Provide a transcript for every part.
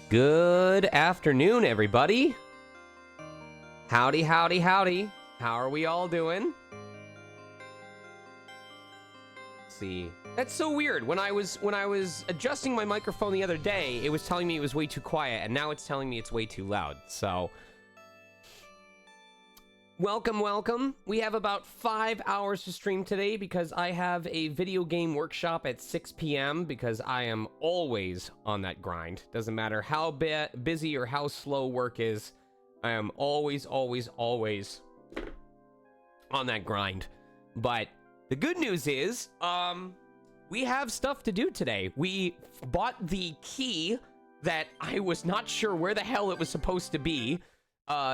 Good afternoon, everybody. Howdy, howdy, howdy. How are we all doing? Let's see. That's so weird. When I was adjusting my microphone the other day, it was telling me it was way too quiet, and now it's telling me it's way too loud. So, welcome, welcome. We have about 5 hours to stream today because I have a video game workshop at 6 p.m. because I am always on that grind. Doesn't matter how busy or how slow work is, I am always on that grind. But the good news is, we have stuff to do today. We bought the key that I was not sure where the hell it was supposed to be.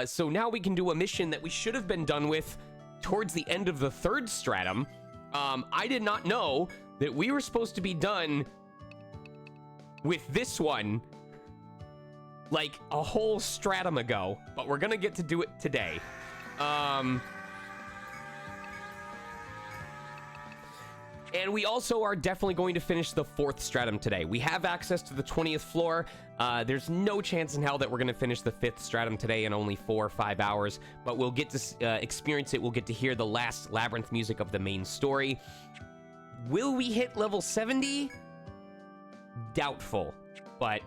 So now we can do a mission that we should have been done with towards the end of the 3rd stratum. I did not know that we were supposed to be done with this one like a whole stratum ago, but we're gonna get to do it today. And we also are definitely going to finish the 4th stratum today. We have access to the 20th floor. There's no chance in hell that we're going to finish the 5th stratum today in only 4 or 5 hours, but we'll get to experience it. We'll get to hear the last labyrinth music of the main story. Will we hit level 70? Doubtful, but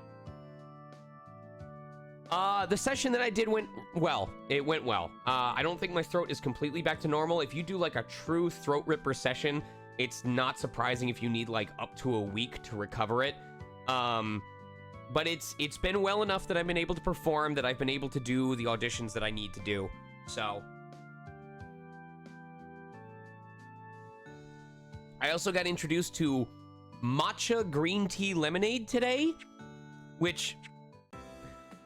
the session that I did went well. It went well. I don't think my throat is completely back to normal. If you do like a true throat ripper session, it's not surprising if you need like up to a week to recover it. But it's been well enough that I've been able to perform, that I've been able to do the auditions that I need to do. So I also got introduced to matcha green tea lemonade today, which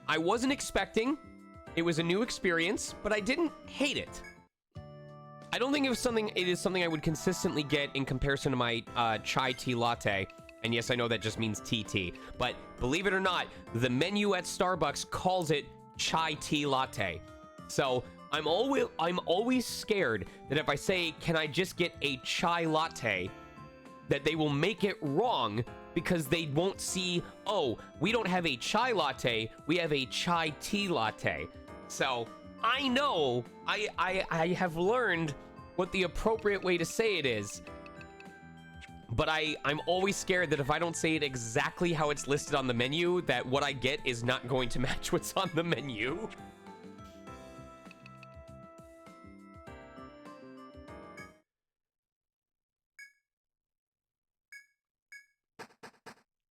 I wasn't expecting. It was a new experience, but I didn't hate it. I don't think it is something I would consistently get in comparison to my chai tea latte. And yes, I know that just means TT, but believe it or not, the menu at Starbucks calls it chai tea latte. So I'm always scared that if I say, can I just get a chai latte, that they will make it wrong because they won't see, oh, we don't have a chai latte, we have a chai tea latte. So I know, I have learned what the appropriate way to say it is, but I'm always scared that if I don't say it exactly how it's listed on the menu, that what I get is not going to match what's on the menu.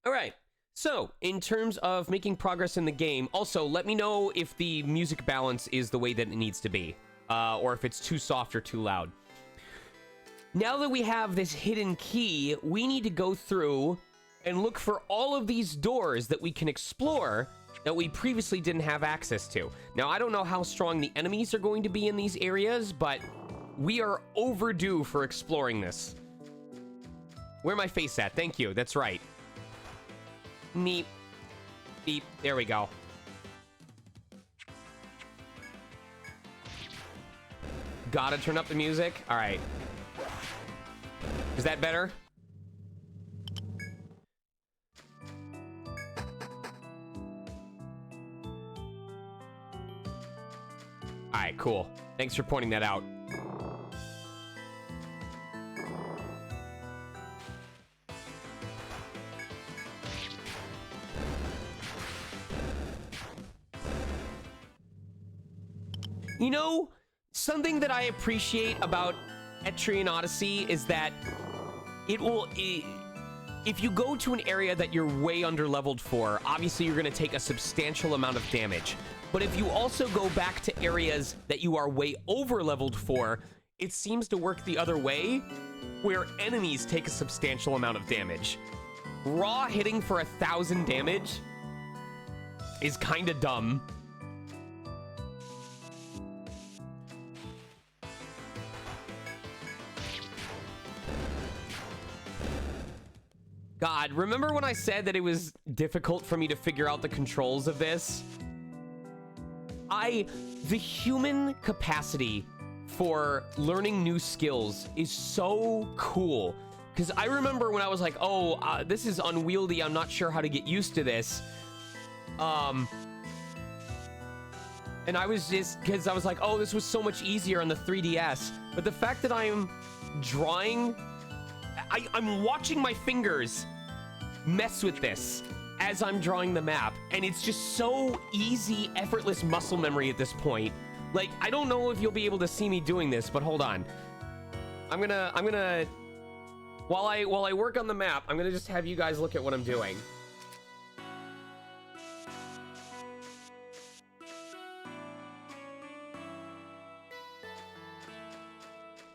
All right. So, in terms of making progress in the game, also, let me know if the music balance is the way that it needs to be, or if it's too soft or too loud. Now that we have this hidden key, we need to go through and look for all of these doors that we can explore that we previously didn't have access to. Now, I don't know how strong the enemies are going to be in these areas, but we are overdue for exploring this. Where my face at? Thank you. That's right. Neat. Beep. There we go. Gotta turn up the music. All right. Is that better? All right, cool. Thanks for pointing that out. You know, something that I appreciate about ETRIAN Odyssey is that if you go to an area that you're way under-leveled for, obviously you're going to take a substantial amount of damage. But if you also go back to areas that you are way over-leveled for, it seems to work the other way, where enemies take a substantial amount of damage. Raw hitting for 1,000 damage is kind of dumb. God, remember when I said that it was difficult for me to figure out the controls of this? The human capacity for learning new skills is so cool. Because I remember when I was like, oh, this is unwieldy, I'm not sure how to get used to this. And I was just, because I was like, oh, this was so much easier on the 3DS. But the fact that I'm drawing, I'm watching my fingers mess with this as I'm drawing the map. And it's just so easy, effortless muscle memory at this point. Like, I don't know if you'll be able to see me doing this, but hold on. I'm gonna, while I work on the map, I'm gonna just have you guys look at what I'm doing.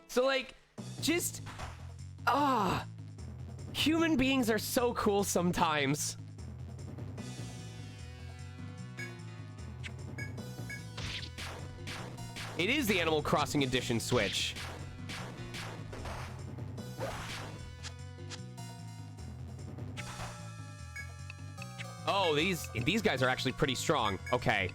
So, like, just, human beings are so cool sometimes. It is the Animal Crossing Edition Switch. Oh, these guys are actually pretty strong. Okay.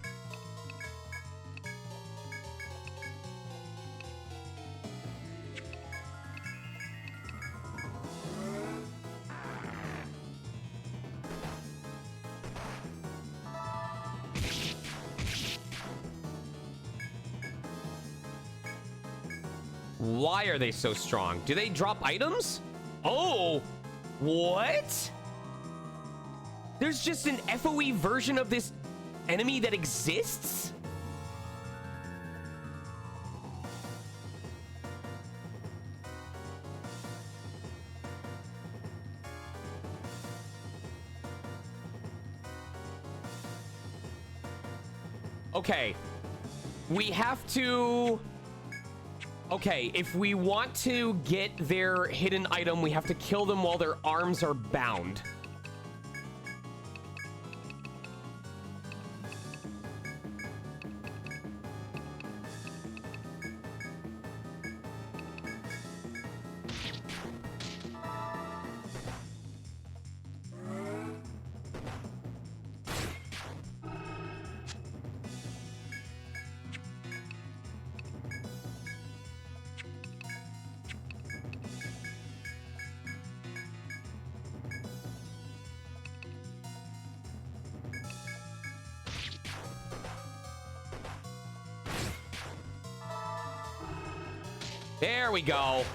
Why are they so strong? Do they drop items? Oh, what? There's just an FOE version of this enemy that exists? Okay. We have to... Okay, if we want to get their hidden item, we have to kill them while their arms are bound. There we go.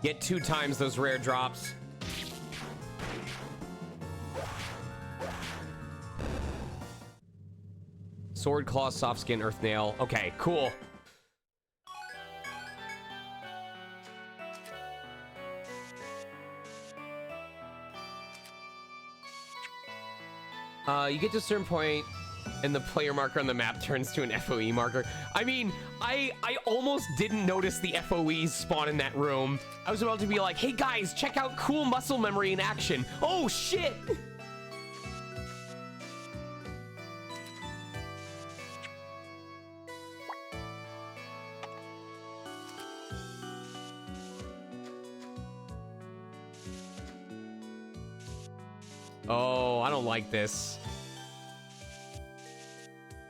Get 2 times those rare drops. Sword, claw, soft skin, earth nail. Okay, cool. You get to a certain point and the player marker on the map turns to an FOE marker. I mean, I almost didn't notice the FOEs spawn in that room. I was about to be like, hey guys, check out cool muscle memory in action. Oh shit! Oh, I don't like this.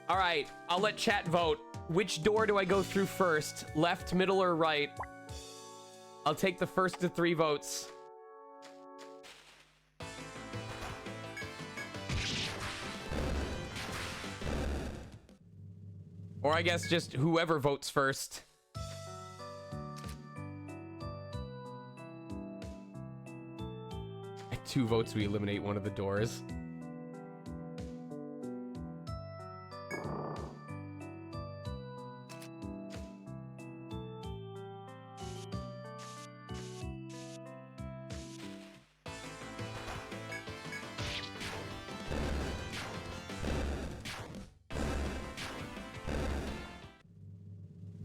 All right, I'll let chat vote. Which door do I go through first? Left, middle, or right? I'll take the first to 3 votes. Or I guess just whoever votes first. At 2 votes, we eliminate one of the doors.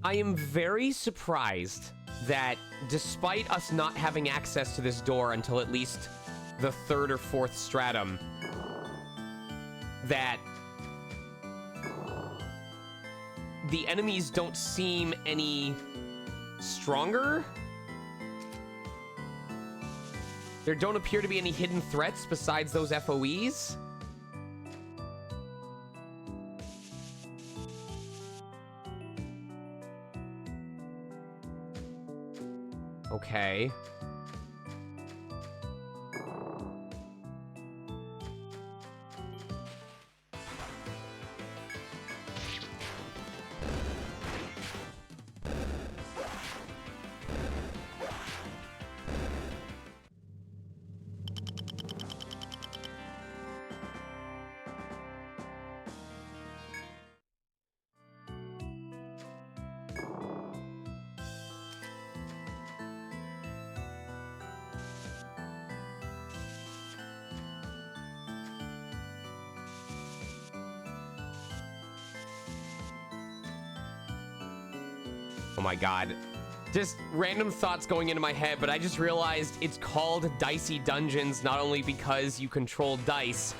I am very surprised that despite us not having access to this door until at least the 3rd or 4th stratum, that the enemies don't seem any stronger. There don't appear to be any hidden threats besides those FOEs. Okay. Oh my god. Just random thoughts going into my head, but I just realized it's called Dicey Dungeons not only because you control dice,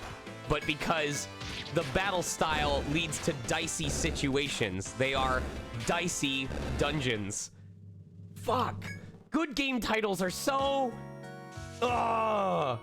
but because the battle style leads to dicey situations. They are dicey dungeons. Fuck. Good game titles are so... Ugh.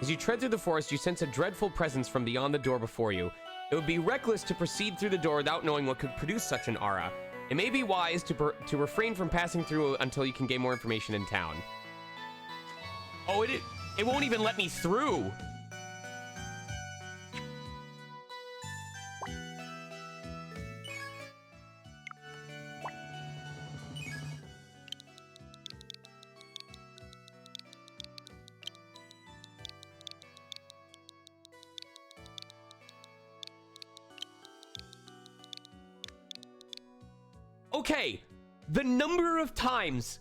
As you tread through the forest, you sense a dreadful presence from beyond the door before you. It would be reckless to proceed through the door without knowing what could produce such an aura. It may be wise to refrain from passing through until you can gain more information in town. Oh, it won't even let me through. Okay, the number of times,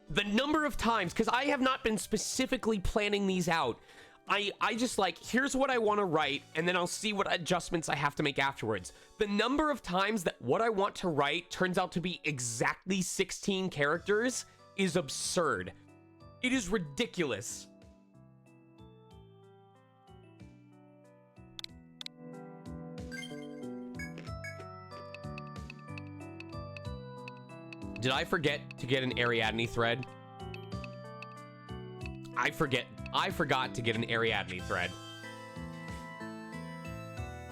because I have not been specifically planning these out. I just like, here's what I want to write, and then I'll see what adjustments I have to make afterwards. The number of times that what I want to write turns out to be exactly 16 characters is absurd. It is ridiculous. Did I forget to get an Ariadne thread? I forgot to get an Ariadne thread.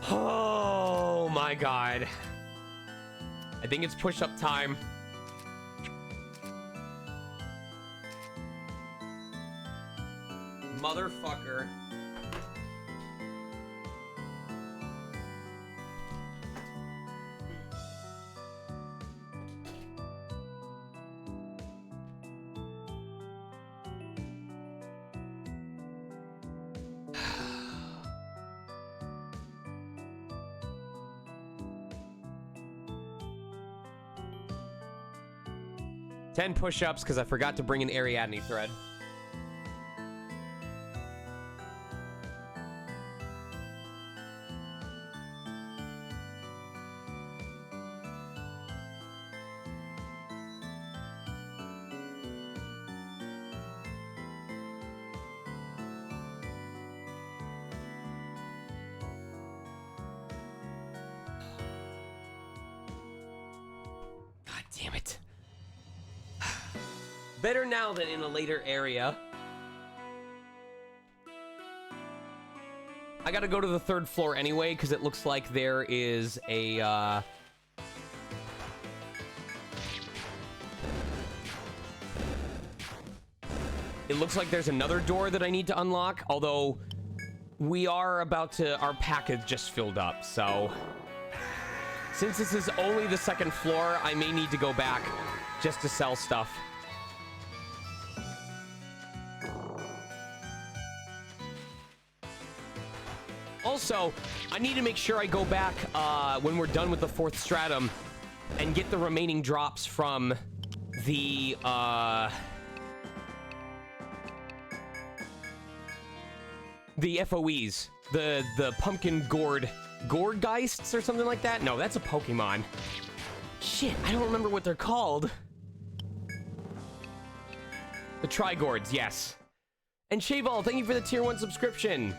Oh my god. I think it's push-up time. Motherfucker. Ten push-ups because I forgot to bring an Ariadne thread. God damn it. Better now than in a later area. I gotta go to the third floor anyway, because it looks like there is a, it looks like there's another door that I need to unlock, although we are about to, our package just filled up, so... Since this is only the second floor, I may need to go back just to sell stuff. Also, I need to make sure I go back when we're done with the fourth stratum and get the remaining drops from the FOEs, the pumpkin gourdgeists or something like that. No, that's a Pokemon. Shit, I don't remember what they're called. The Trigords, yes. And Shaval, thank you for the tier 1 subscription.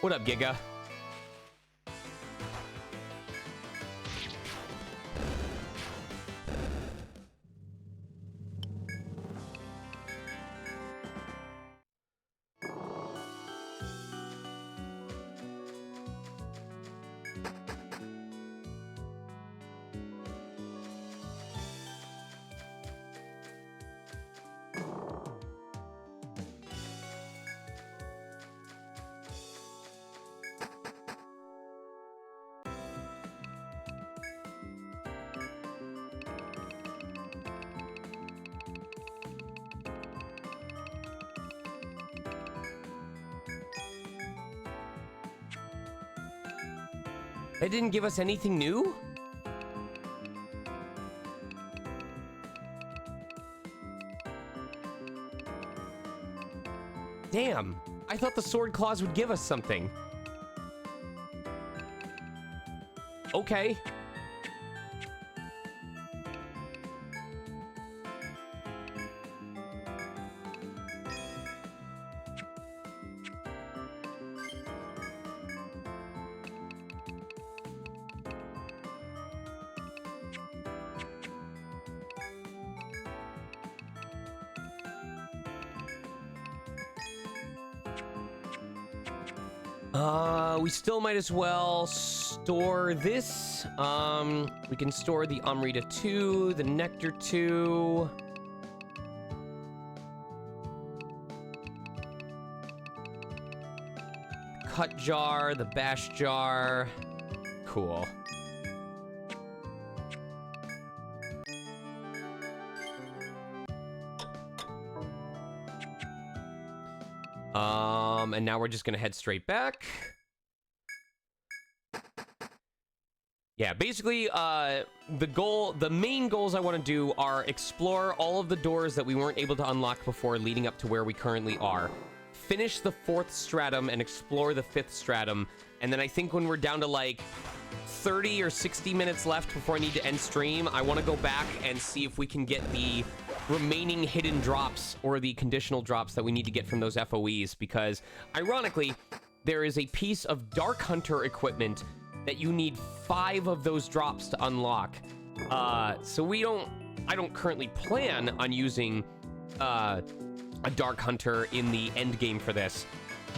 What up, Giga? It didn't give us anything new? Damn, I thought the sword claws would give us something. Okay. We still might as well store this. We can store the Amrita 2, the Nectar 2. Cut jar, the bash jar. Cool. And now we're just gonna head straight back. Yeah, basically, the main goals I want to do are explore all of the doors that we weren't able to unlock before leading up to where we currently are. Finish the 4th stratum and explore the 5th stratum. And then I think when we're down to like 30 or 60 minutes left before I need to end stream, I want to go back and see if we can get the remaining hidden drops or the conditional drops that we need to get from those FOEs. Because, ironically, there is a piece of Dark Hunter equipment that you need 5 of those drops to unlock. So I don't currently plan on using a Dark Hunter in the end game for this.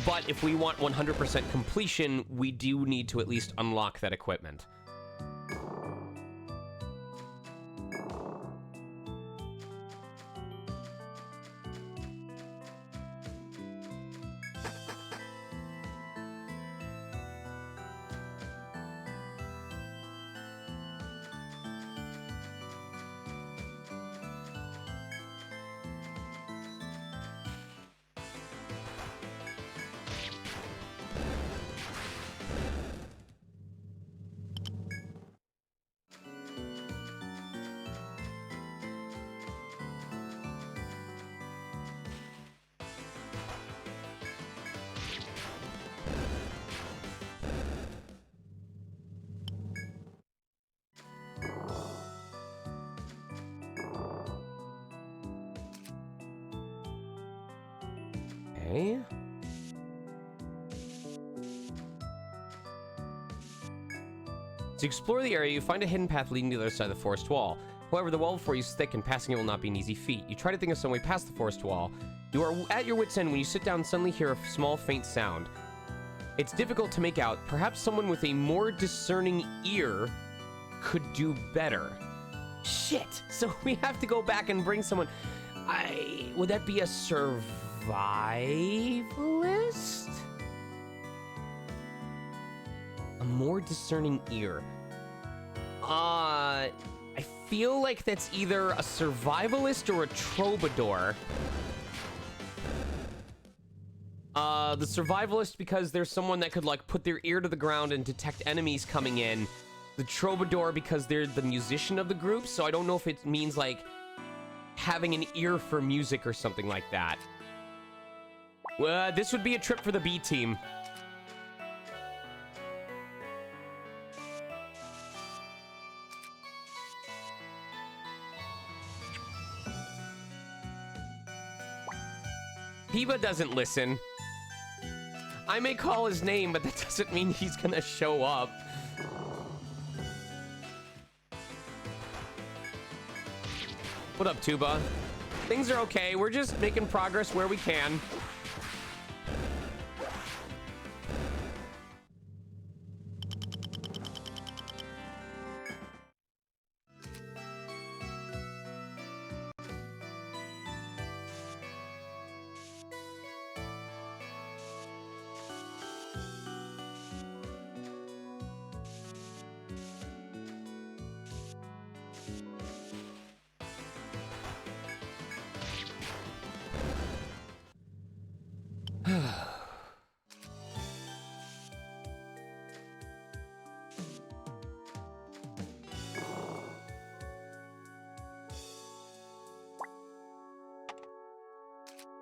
But if we want 100% completion, we do need to at least unlock that equipment. Okay. To explore the area, you find a hidden path leading to the other side of the forest wall. However, the wall before you is thick and passing it will not be an easy feat. You try to think of some way past the forest wall. You are at your wit's end when you sit down and suddenly hear a small, faint sound. It's difficult to make out. Perhaps someone with a more discerning ear could do better. Shit! So we have to go back and bring someone... Would that be a survivalist? A more discerning ear. I feel like that's either a survivalist or a troubadour. The survivalist because there's someone that could like put their ear to the ground and detect enemies coming in. The troubadour because they're the musician of the group, so I don't know if it means like having an ear for music or something like that. This would be a trip for the B team. Piba doesn't listen. I may call his name, but that doesn't mean he's gonna show up. What up, Tuba? Things are okay. We're just making progress where we can.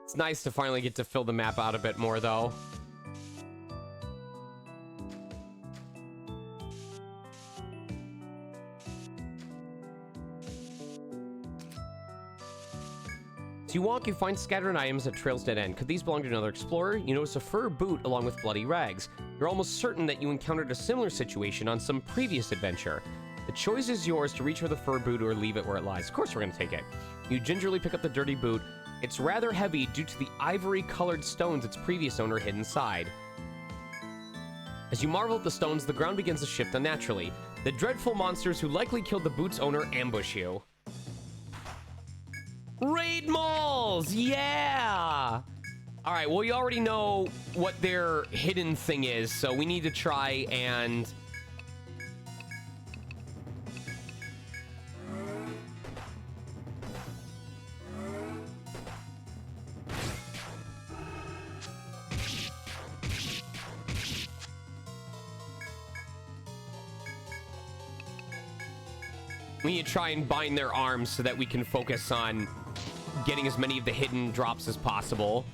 It's nice to finally get to fill the map out a bit more, though. As you walk, you find scattered items at Trail's dead end. Could these belong to another explorer? You notice a fur boot along with bloody rags. You're almost certain that you encountered a similar situation on some previous adventure. The choice is yours to reach for the fur boot or leave it where it lies. Of course we're going to take it. You gingerly pick up the dirty boot. It's rather heavy due to the ivory-colored stones its previous owner hid inside. As you marvel at the stones, the ground begins to shift unnaturally. The dreadful monsters who likely killed the boot's owner ambush you. Raid malls! Yeah! Alright, well, you already know what their hidden thing is, so we need to try and... we need to try and bind their arms so that we can focus on getting as many of the hidden drops as possible.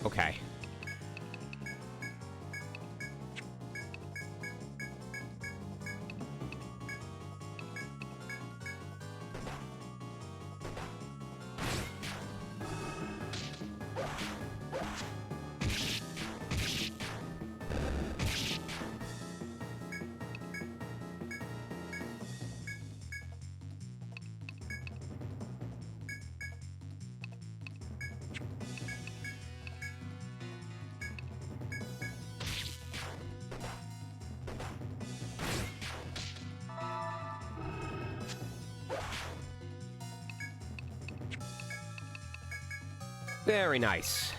Okay. Very nice.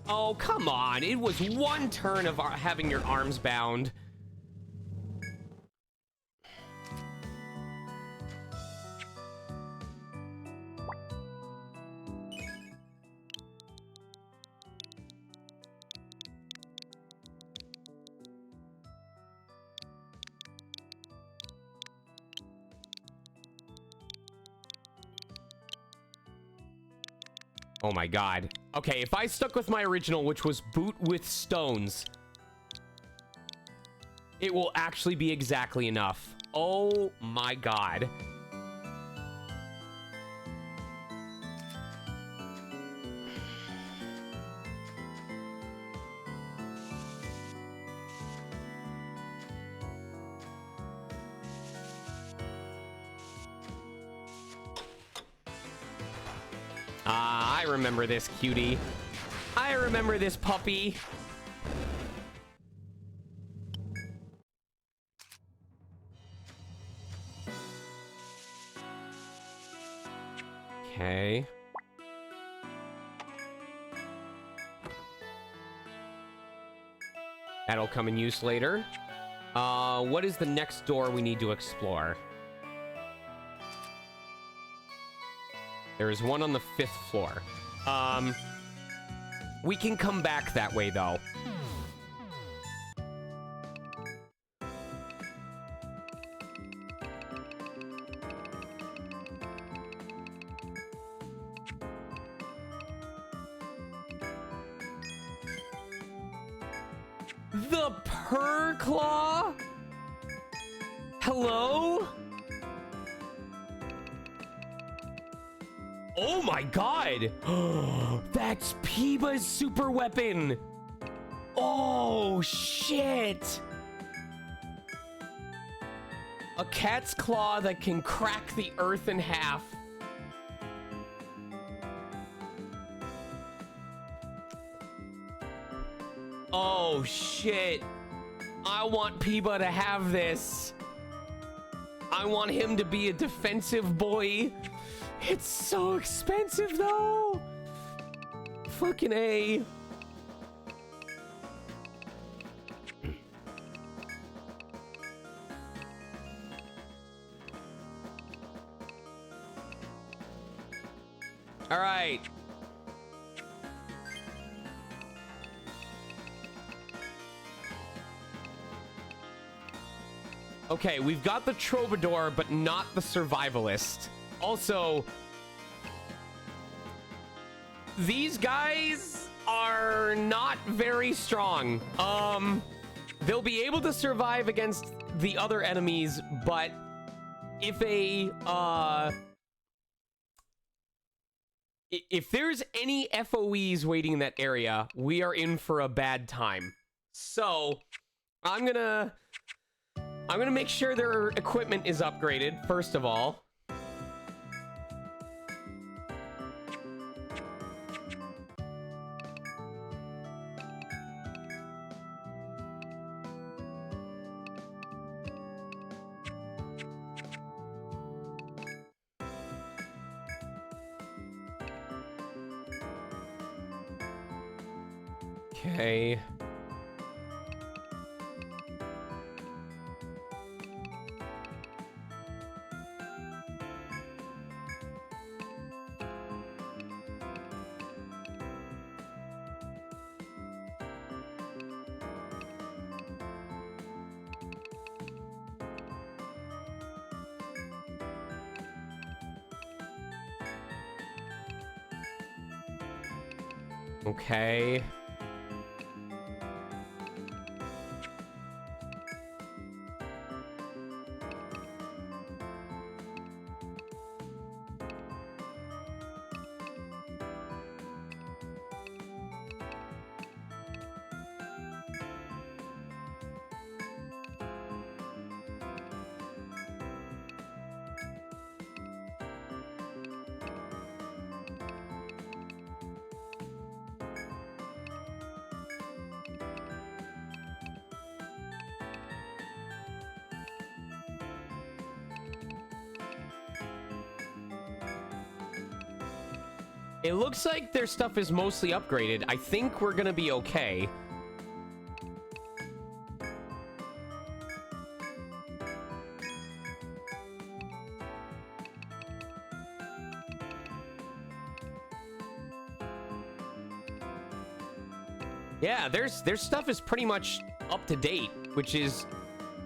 Oh, come on. It was one turn of having your arms bound. Oh my god. Okay, if I stuck with my original, which was boot with stones, it will actually be exactly enough. Oh my god. Ah, I remember this cutie. I remember this puppy. Okay. That'll come in use later. What is the next door we need to explore? There is one on the 5th floor. We can come back that way, though. The Purr Claw? Hello? Oh my god! That's Peeba's super weapon! Oh, shit! A cat's claw that can crack the earth in half. Oh, shit. I want Peeba to have this. I want him to be a defensive boy. It's so expensive, though. Fucking A. All right. Okay, we've got the Troubadour, but not the Survivalist. Also, these guys are not very strong. They'll be able to survive against the other enemies, but if if there's any FOEs waiting in that area, we are in for a bad time. So, I'm gonna make sure their equipment is upgraded, first of all. Okay. Okay. It looks like their stuff is mostly upgraded. I think we're gonna be okay. Yeah, their stuff is pretty much up to date, which is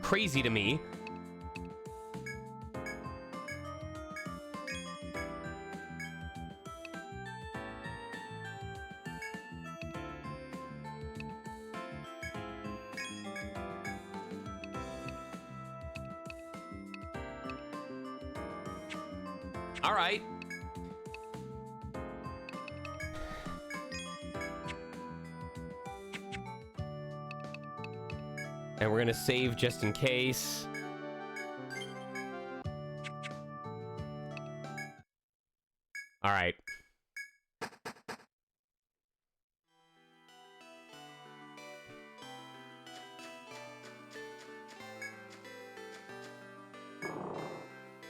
crazy to me. All right. And we're gonna save just in case. All right.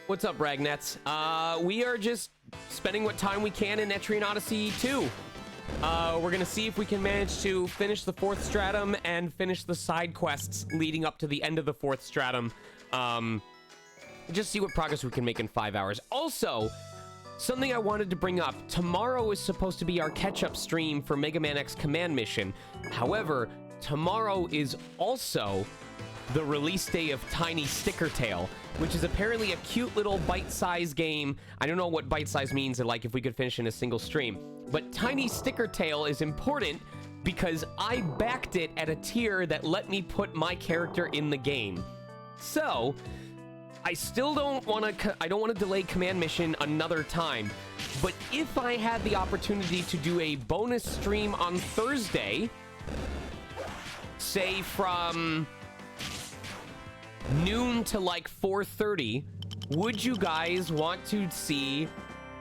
What's up, Ragnets? We are just spending what time we can in ETRIAN Odyssey 2. We're gonna see if we can manage to finish the 4th stratum and finish the side quests leading up to the end of the 4th stratum. Just see what progress we can make in 5 hours. Also, something I wanted to bring up. Tomorrow is supposed to be our catch-up stream for Mega Man X Command Mission. However, tomorrow is also the release day of Tiny Sticker Tale, which is apparently a cute little bite-sized game. I don't know what bite-size means, and like if we could finish in a single stream. But Tiny Sticker Tale is important because I backed it at a tier that let me put my character in the game. So, I still don't want to delay Command Mission another time. But if I had the opportunity to do a bonus stream on Thursday, say from noon to like 4:30, would you guys want to see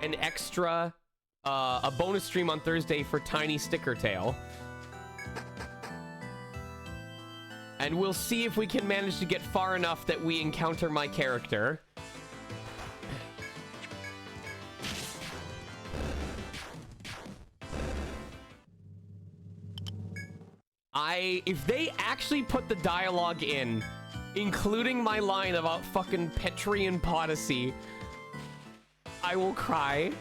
an extra a bonus stream on Thursday for Tiny Sticker Tale? And we'll see if we can manage to get far enough that we encounter my character. If they actually put the dialogue in, including my line about fucking Petrian Odyssey, I will cry.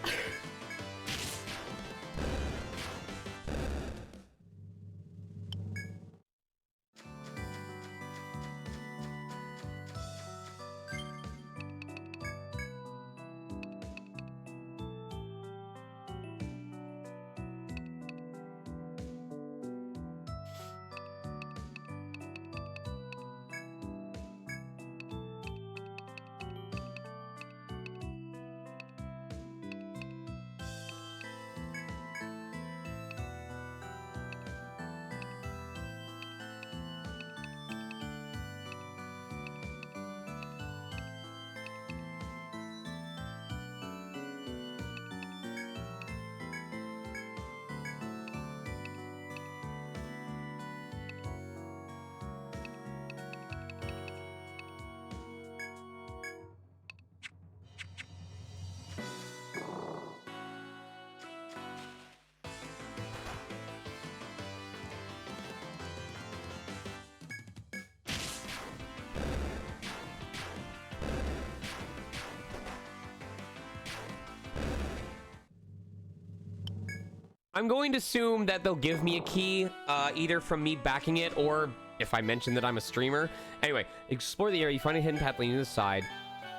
I'm going to assume that they'll give me a key, either from me backing it or if I mention that I'm a streamer. Anyway, explore the area. You find a hidden path leading to the side.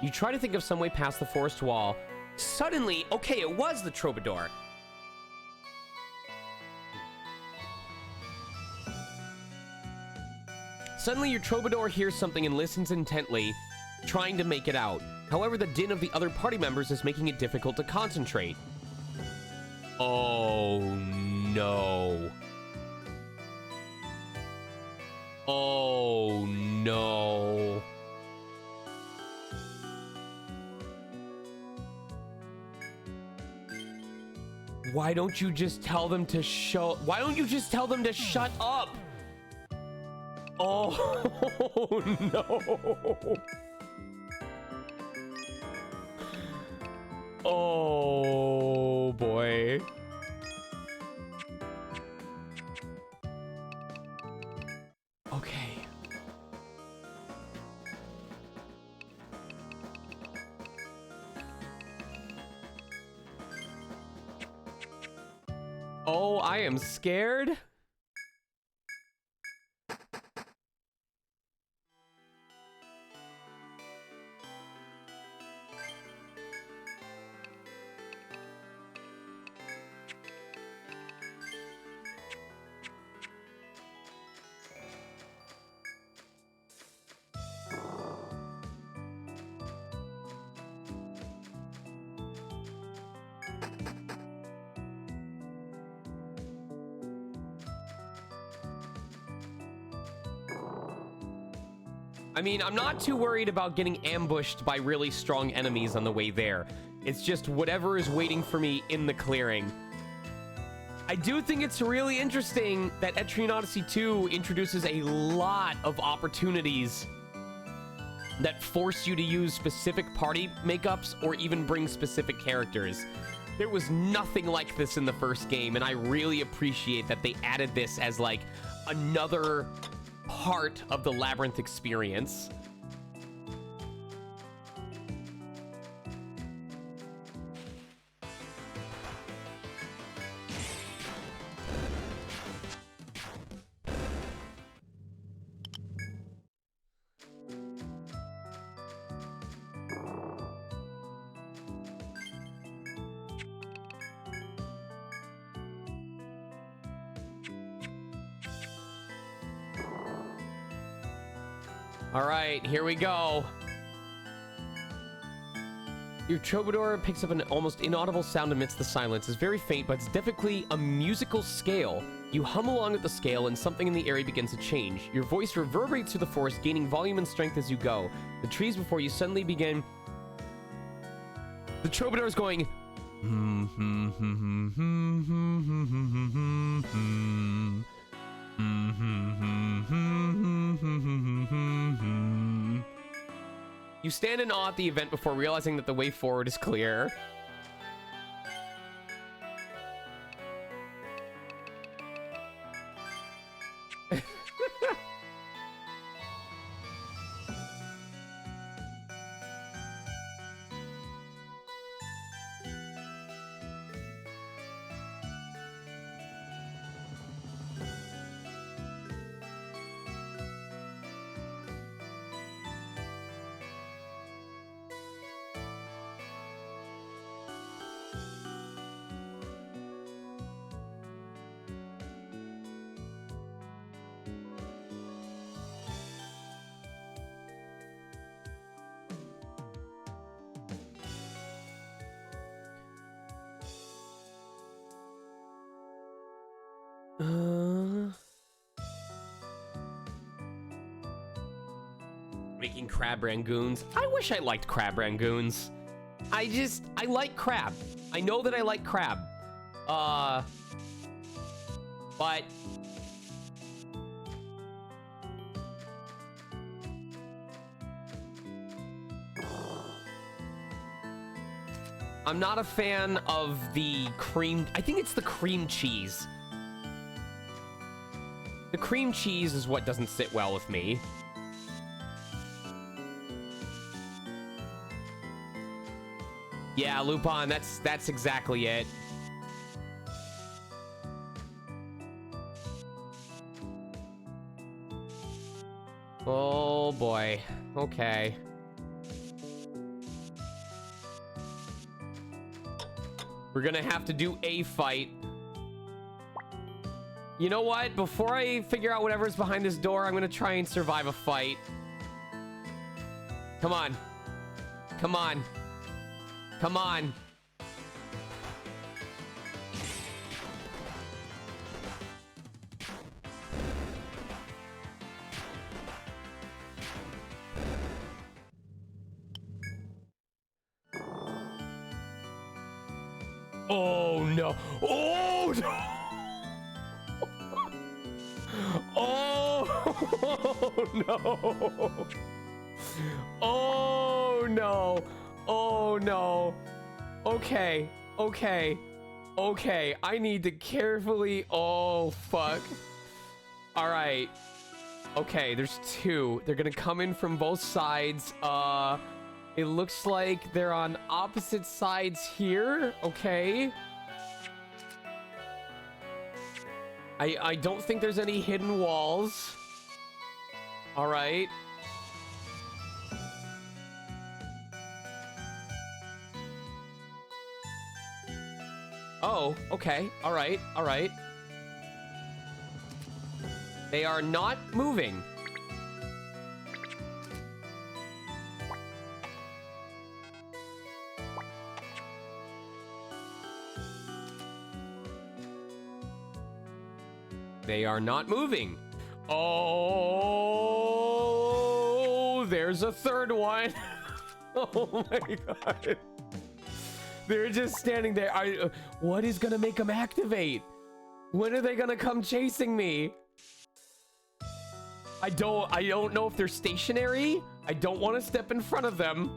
You try to think of some way past the forest wall. Suddenly, okay, it was the Troubadour. Suddenly, your Troubadour hears something and listens intently, trying to make it out. However, the din of the other party members is making it difficult to concentrate. Oh, no. Oh, no. Why don't you just tell them to why don't you just tell them to shut up? Oh, no. Oh, boy. Okay. Oh, I am scared. I mean, I'm not too worried about getting ambushed by really strong enemies on the way there. It's just whatever is waiting for me in the clearing. I do think it's really interesting that ETRIAN Odyssey 2 introduces a lot of opportunities that force you to use specific party makeups or even bring specific characters. There was nothing like this in the first game, and I really appreciate that they added this as like another part of the Labyrinth experience. All right, here we go. Your troubadour picks up an almost inaudible sound amidst the silence. It's very faint, but it's definitely a musical scale. You hum along with the scale, and something in the area begins to change. Your voice reverberates through the forest, gaining volume and strength as you go. The trees before you suddenly begin... The troubadour is going... You stand in awe at the event before realizing that the way forward is clear. Making crab rangoons. I wish I liked crab rangoons. I like crab. I know that I like crab. But I'm not a fan of the cream. I think it's the cream cheese. The cream cheese is what doesn't sit well with me. Yeah, Lupin, that's exactly it. Oh boy. Okay. We're gonna have to do a fight. You know what? Before I figure out whatever's behind this door, I'm gonna try and survive a fight. Come on. Come on. Come on. Oh no. Oh no. Oh no. Oh no. Oh no. Okay. Okay. Okay. I need to carefully... Oh, fuck. All right. Okay, there's two. They're gonna come in from both sides. It looks like they're on opposite sides here. Okay. I don't think there's any hidden walls. All right. Oh, okay. All right. All right. They are not moving. They are not moving. Oh there's a third one. Oh my god. They're just standing there. What is gonna make them activate? When are they gonna come chasing me? I don't know if they're stationary. I don't want to step in front of them.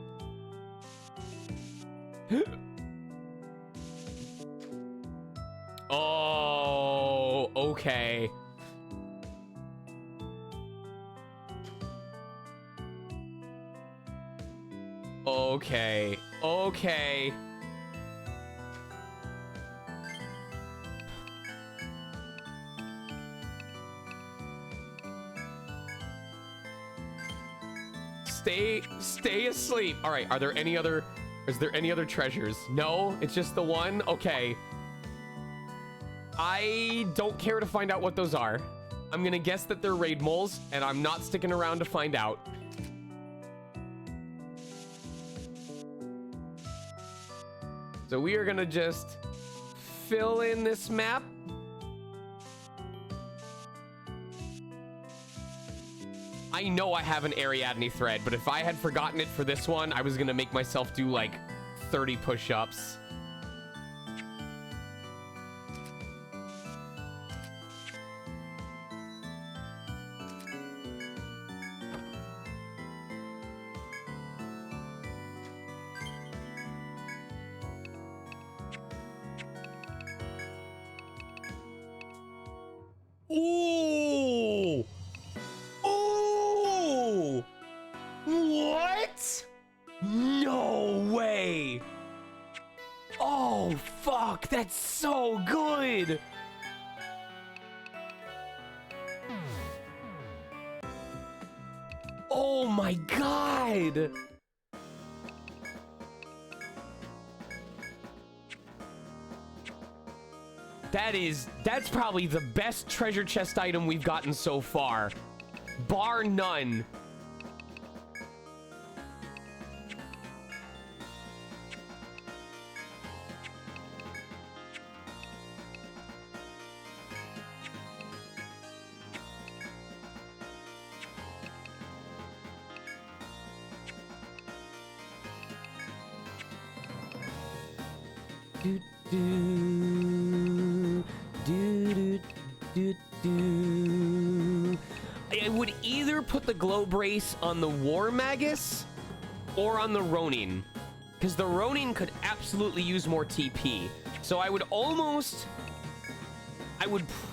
Oh, okay. Okay. Okay. Stay asleep. All right, is there any other treasures? No, it's just the one. Okay. I don't care to find out what those are. I'm gonna guess that they're raid moles, and I'm not sticking around to find out. So we are gonna just fill in this map. I know I have an Ariadne thread, but if I had forgotten it for this one, I was gonna make myself do like 30 push-ups. Ooh! Ooh! What? No way! Oh, fuck, that's so good! Oh my god! That's probably the best treasure chest item we've gotten so far. Bar none. I would either put the glow brace on the War Magus or on the Ronin, because the Ronin could absolutely use more TP. So I would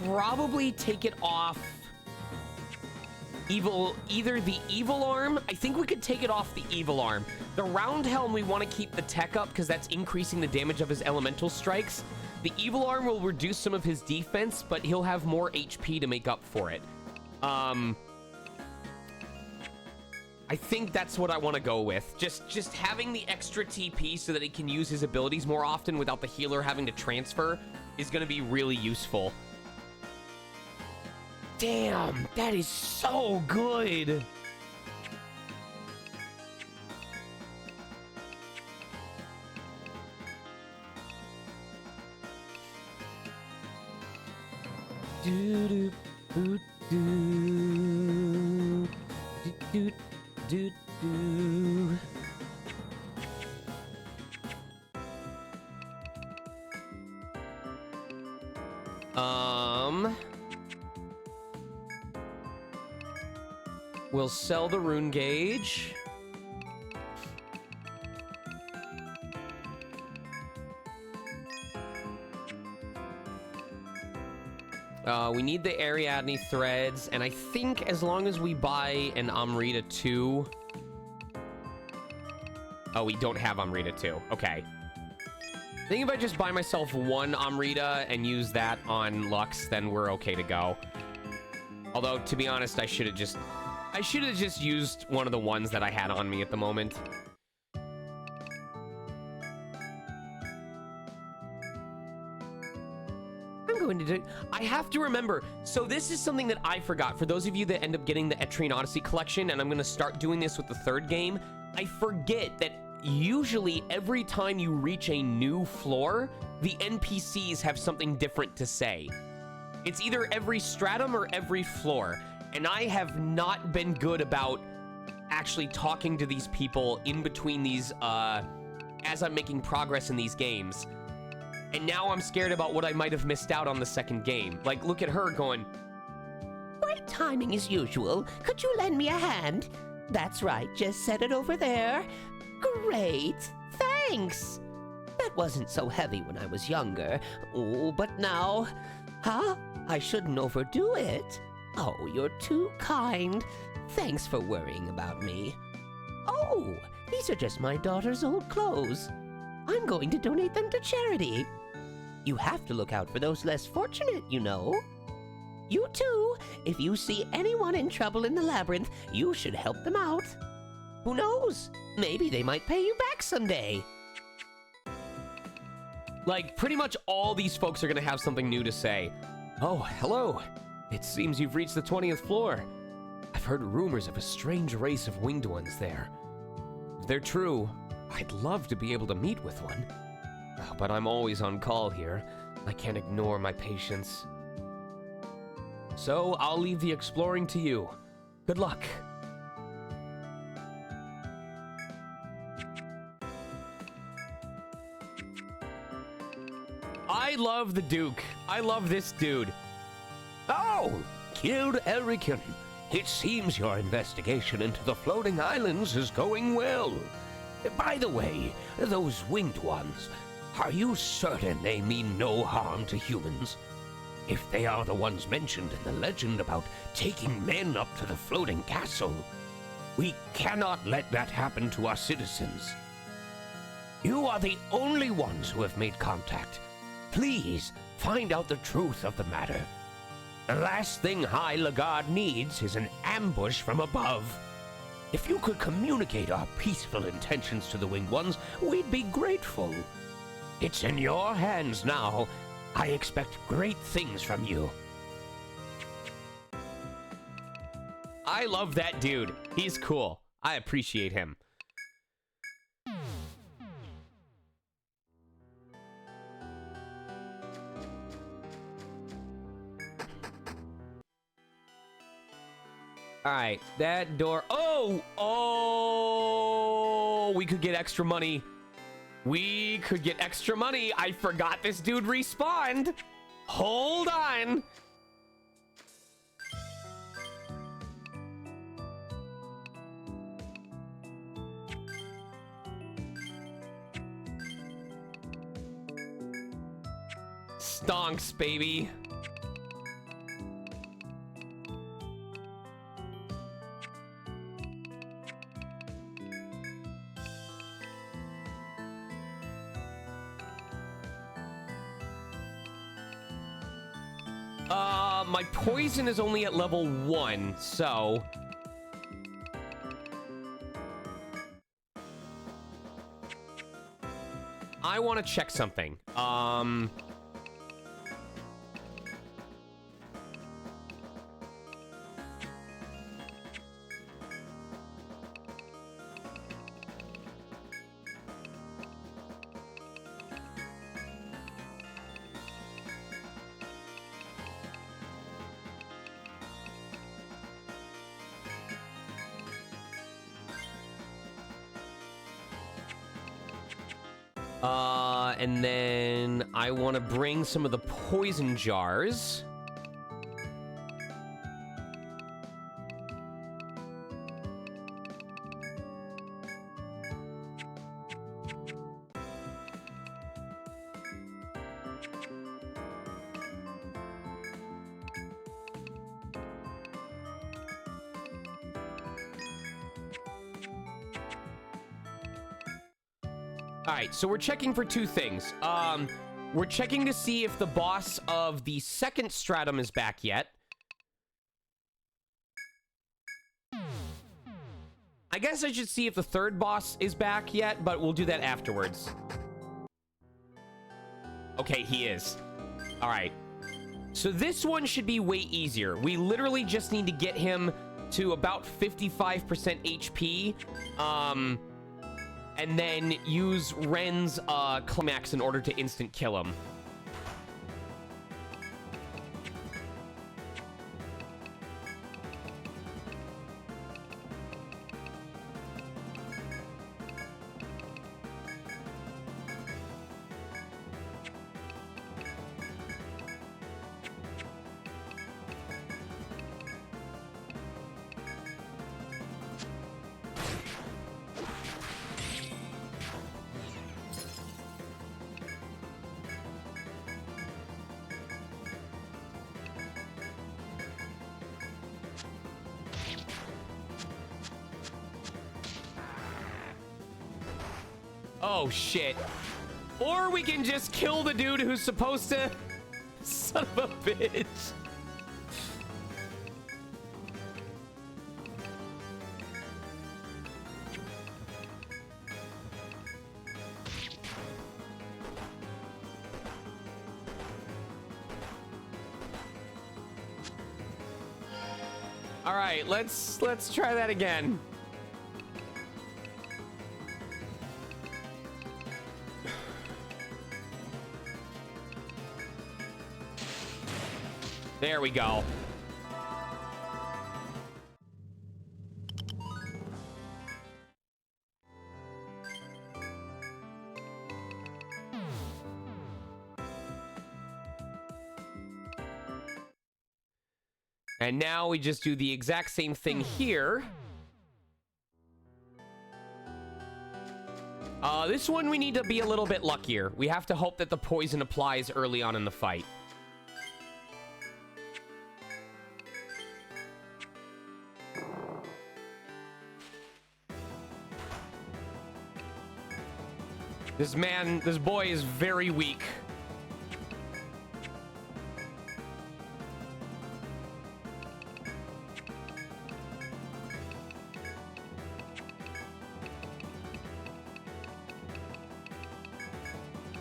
probably take it off either the evil arm. I think we could take it off the evil arm. The round helm, we want to keep the tech up because that's increasing the damage of his elemental strikes. The evil arm will reduce some of his defense, but he'll have more HP to make up for it. I think that's what I want to go with. Just having the extra TP so that he can use his abilities more often without the healer having to transfer is going to be really useful. Damn, that is so good. Do do do do do do. We'll sell the rune gauge. We need the Ariadne threads, and I think as long as we buy an Amrita 2... Oh, we don't have Amrita 2. Okay. I think if I just buy myself one Amrita and use that on Lux, then we're okay to go. Although, to be honest, I should have just used one of the ones that I had on me at the moment. I have to remember, so this is something that I forgot. For those of you that end up getting the ETRIAN Odyssey collection, and I'm going to start doing this with the third game, I forget that usually every time you reach a new floor, the NPCs have something different to say. It's either every stratum or every floor, and I have not been good about actually talking to these people in between these, as I'm making progress in these games. And now I'm scared about what I might have missed out on the second game. Like, look at her going, Great timing as usual. Could you lend me a hand? That's right, just set it over there. Great, thanks. That wasn't so heavy when I was younger. Oh, but now... Huh? I shouldn't overdo it. Oh, you're too kind. Thanks for worrying about me. Oh, these are just my daughter's old clothes. I'm going to donate them to charity. You have to look out for those less fortunate, you know. You too. If you see anyone in trouble in the labyrinth, you should help them out. Who knows? Maybe they might pay you back someday. like, pretty much all these folks are gonna have something new to say. Oh, hello. It seems you've reached the 20th floor. I've heard rumors of a strange race of winged ones there. If they're true, I'd love to be able to meet with one. But I'm always on call here. I can't ignore my patients. So I'll leave the exploring to you. Good luck. I love the Duke. I love this dude. Oh, killed Elrican. It seems your investigation into the floating islands is going well. By the way, those winged ones, are you certain they mean no harm to humans? If they are the ones mentioned in the legend about taking men up to the floating castle, we cannot let that happen to our citizens. You are the only ones who have made contact. Please find out the truth of the matter. The last thing High Lagarde needs is an ambush from above. If you could communicate our peaceful intentions to the Winged Ones, we'd be grateful. It's in your hands now. I expect great things from you. I love that dude. He's cool. I appreciate him. All right, that door. Oh, we could get extra money. We could get extra money. I forgot this dude respawned. Hold on. Stonks, baby. My poison is only at level 1, so... I want to check something. And then I want to bring some of the poison jars. Alright, so we're checking for two things. We're checking to see if the boss of the second stratum is back yet. I guess I should see if the third boss is back yet, but we'll do that afterwards. Okay, he is. Alright. So this one should be way easier. We literally just need to get him to about 55% HP. And then use Ren's climax in order to instant kill him. Oh, shit. Or we can just kill the dude who's supposed to... Son of a bitch. All right, let's try that again. There we go. And now we just do the exact same thing here. This one we need to be a little bit luckier. We have to hope that the poison applies early on in the fight. This boy is very weak.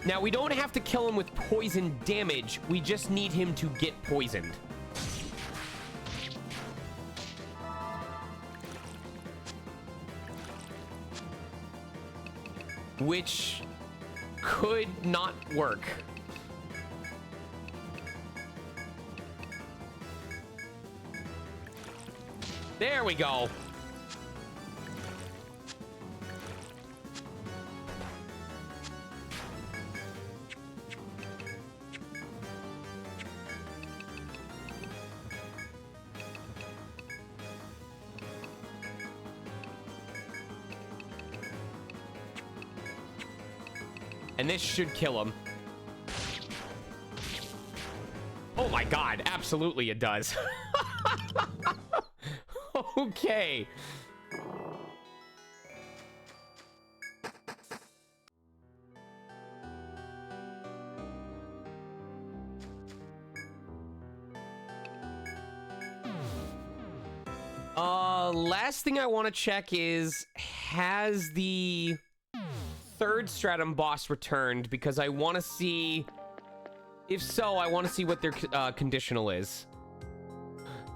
Now, we don't have to kill him with poison damage. We just need him to get poisoned. Which could not work. There we go. And this should kill him. Oh my god, absolutely it does. Okay. Last thing I want to check is, has the third stratum boss returned? Because I want to see, if so, I want to see what their conditional is.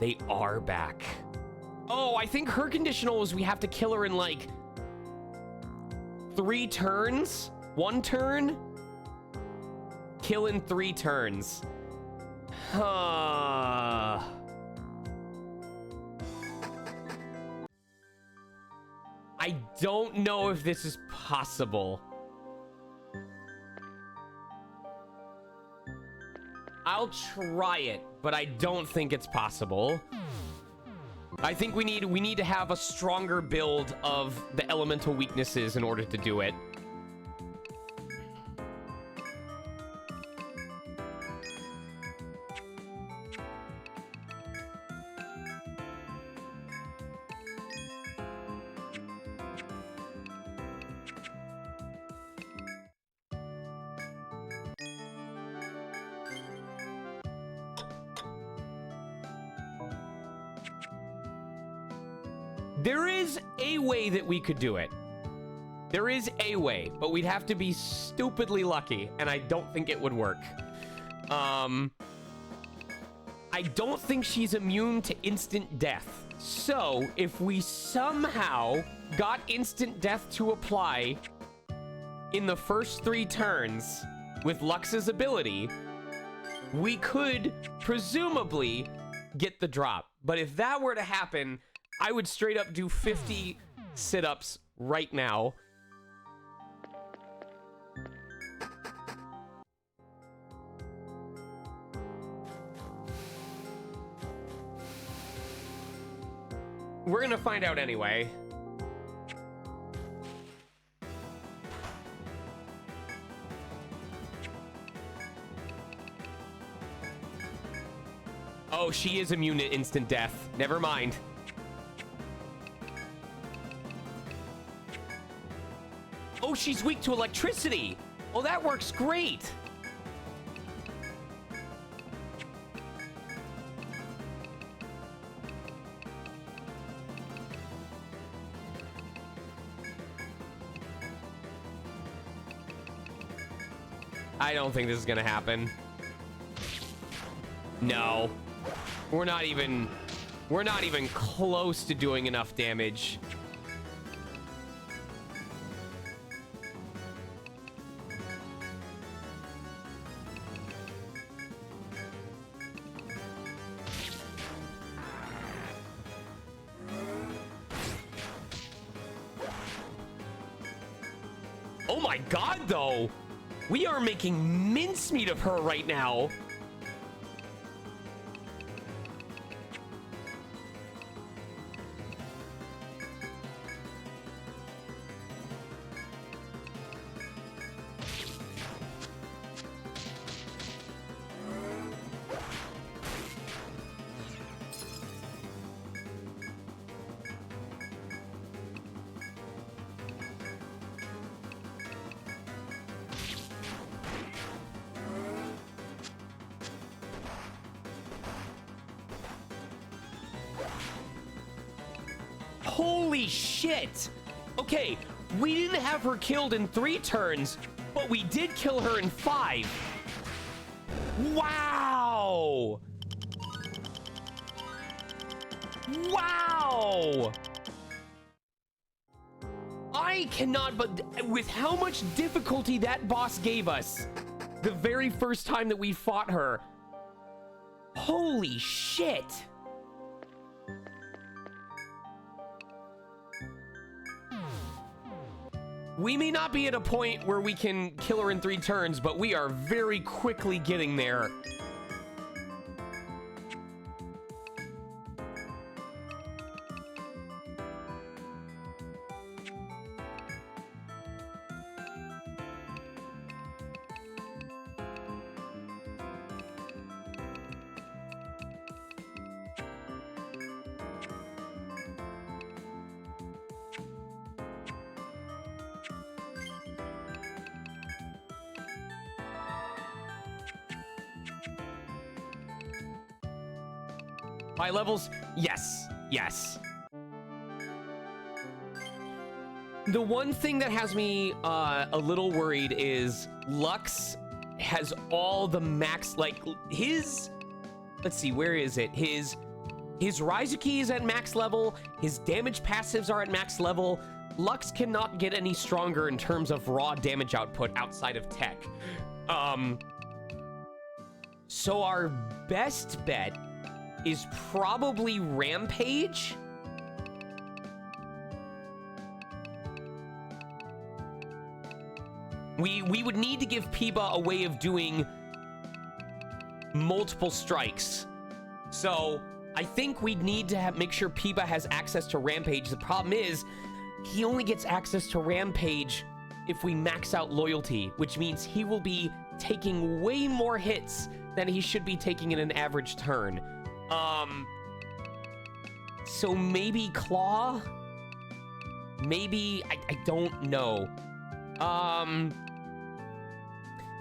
They are back. Oh, I think her conditional is we have to kill her in like 3 turns. 1 turn. Kill in 3 turns. Huh. I don't know if this is possible. I'll try it, but I don't think it's possible. I think we need to have a stronger build of the elemental weaknesses in order to do it. There is a way that we could do it. There is a way, but we'd have to be stupidly lucky, and I don't think it would work. I don't think she's immune to instant death. So, if we somehow got instant death to apply in the first 3 turns with Lux's ability, we could presumably get the drop. But if that were to happen, I would straight up do 50 sit-ups right now. We're gonna find out anyway. Oh, she is immune to instant death. Never mind. Oh, she's weak to electricity. Oh, that works great. I don't think this is gonna happen. No. We're not even close to doing enough damage. Oh my god, though. We are making mincemeat of her right now. Holy shit! Okay, we didn't have her killed in 3 turns, but we did kill her in 5. Wow! Wow! I cannot, but with how much difficulty that boss gave us the very first time that we fought her. Holy shit! We may not be at a point where we can kill her in 3 turns, but we are very quickly getting there. High levels? Yes. Yes. The one thing that has me a little worried is Lux has all the max, like his, let's see, where is it? His Raizuki is at max level, his damage passives are at max level. Lux cannot get any stronger in terms of raw damage output outside of tech. So our best bet is probably Rampage. We would need to give Piba a way of doing multiple strikes. So I think we'd need to make sure Piba has access to Rampage. The problem is he only gets access to Rampage if we max out Loyalty, which means he will be taking way more hits than he should be taking in an average turn. So maybe Claw? Maybe, I don't know.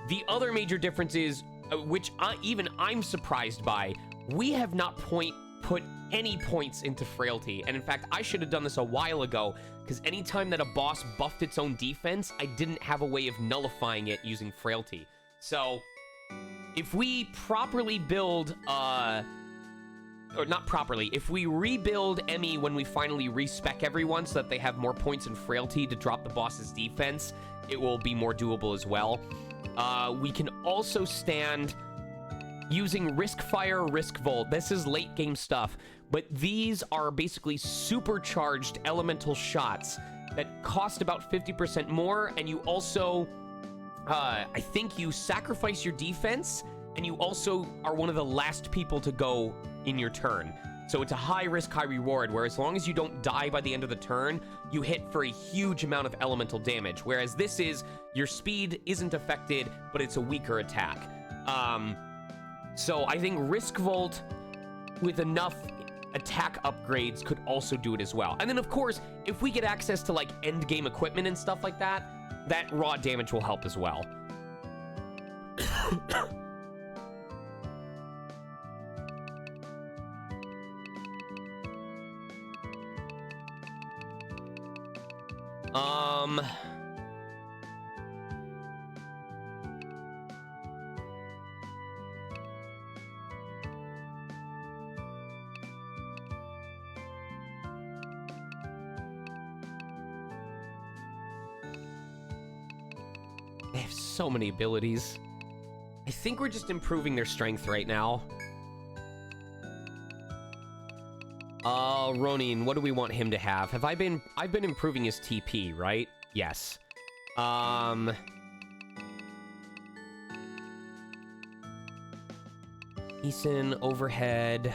The other major difference is, which I'm surprised by, we have not put any points into Frailty. And in fact, I should have done this a while ago, because anytime that a boss buffed its own defense, I didn't have a way of nullifying it using Frailty. So, if we properly build, or not properly, if we rebuild Emmy when we finally respec everyone so that they have more points in Frailty to drop the boss's defense, it will be more doable as well. We can also stand using Risk Fire, Risk Volt. This is late game stuff, but these are basically supercharged elemental shots that cost about 50% more, and you also, I think you sacrifice your defense, and you also are one of the last people to go in your turn. So it's a high risk, high reward, where as long as you don't die by the end of the turn, you hit for a huge amount of elemental damage. Whereas this is, your speed isn't affected, but it's a weaker attack. So I think Risk Volt with enough attack upgrades could also do it as well. And then of course, if we get access to like end game equipment and stuff like that, that raw damage will help as well. They have so many abilities. I think we're just improving their strength right now. Ronin, what do we want him to have? I've been improving his TP, right? Yes. Eason, overhead.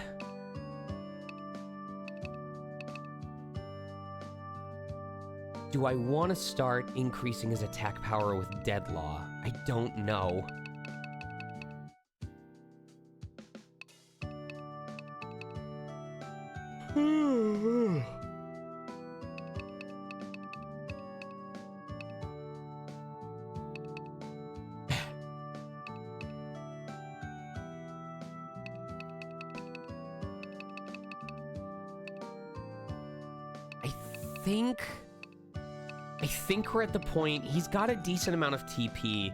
Do I want to start increasing his attack power with Deadlaw? I don't know. I think we're at the point, he's got a decent amount of TP.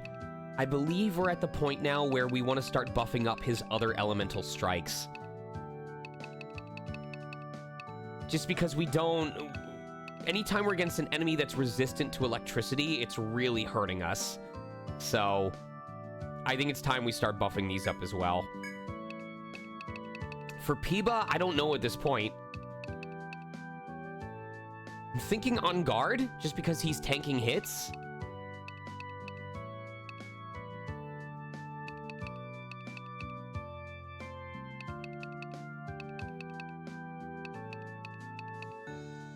I believe we're at the point now where we want to start buffing up his other elemental strikes. Just because we don't... Anytime we're against an enemy that's resistant to electricity, it's really hurting us. So, I think it's time we start buffing these up as well. For Piba, I don't know at this point. I'm thinking on guard, just because he's tanking hits.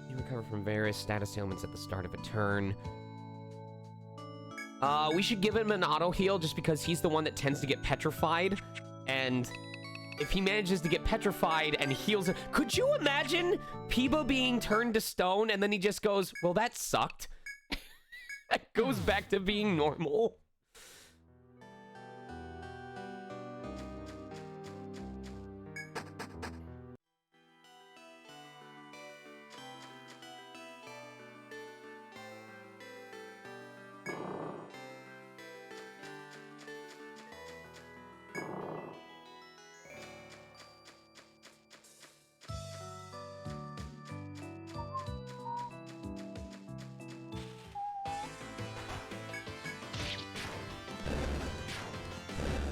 You recover from various status ailments at the start of a turn. We should give him an auto heal, just because he's the one that tends to get petrified. And if he manages to get petrified and heals it... Could you imagine Piba being turned to stone and then he just goes, well, that sucked. That goes back to being normal.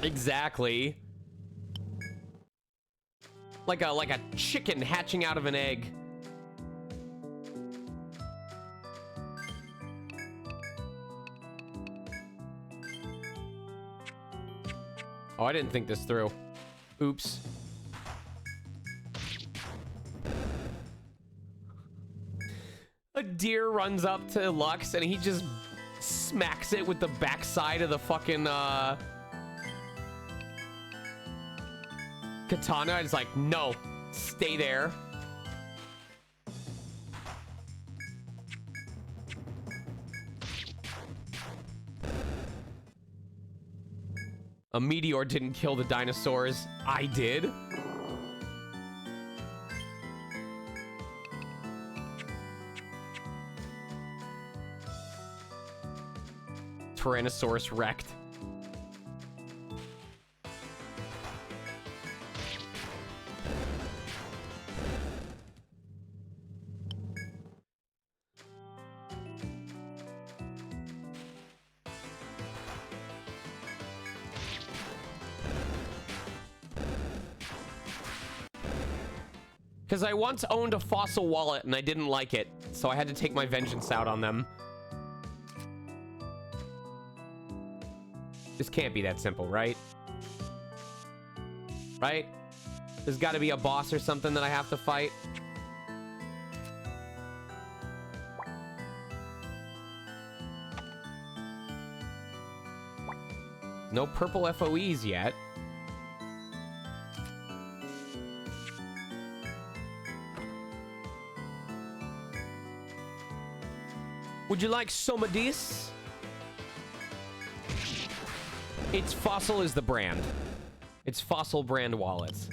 Exactly. Like a chicken hatching out of an egg. Oh, I didn't think this through. Oops. A deer runs up to Lux and he just smacks it with the backside of the fucking katana. It's like, no, stay there. A meteor didn't kill the dinosaurs. I did. Tyrannosaurus wrecked. Because I once owned a fossil wallet and I didn't like it, so I had to take my vengeance out on them. This can't be that simple, right? Right? There's got to be a boss or something that I have to fight. No purple FOEs yet. Would you like some of this? It's Fossil is the brand. It's Fossil brand wallets.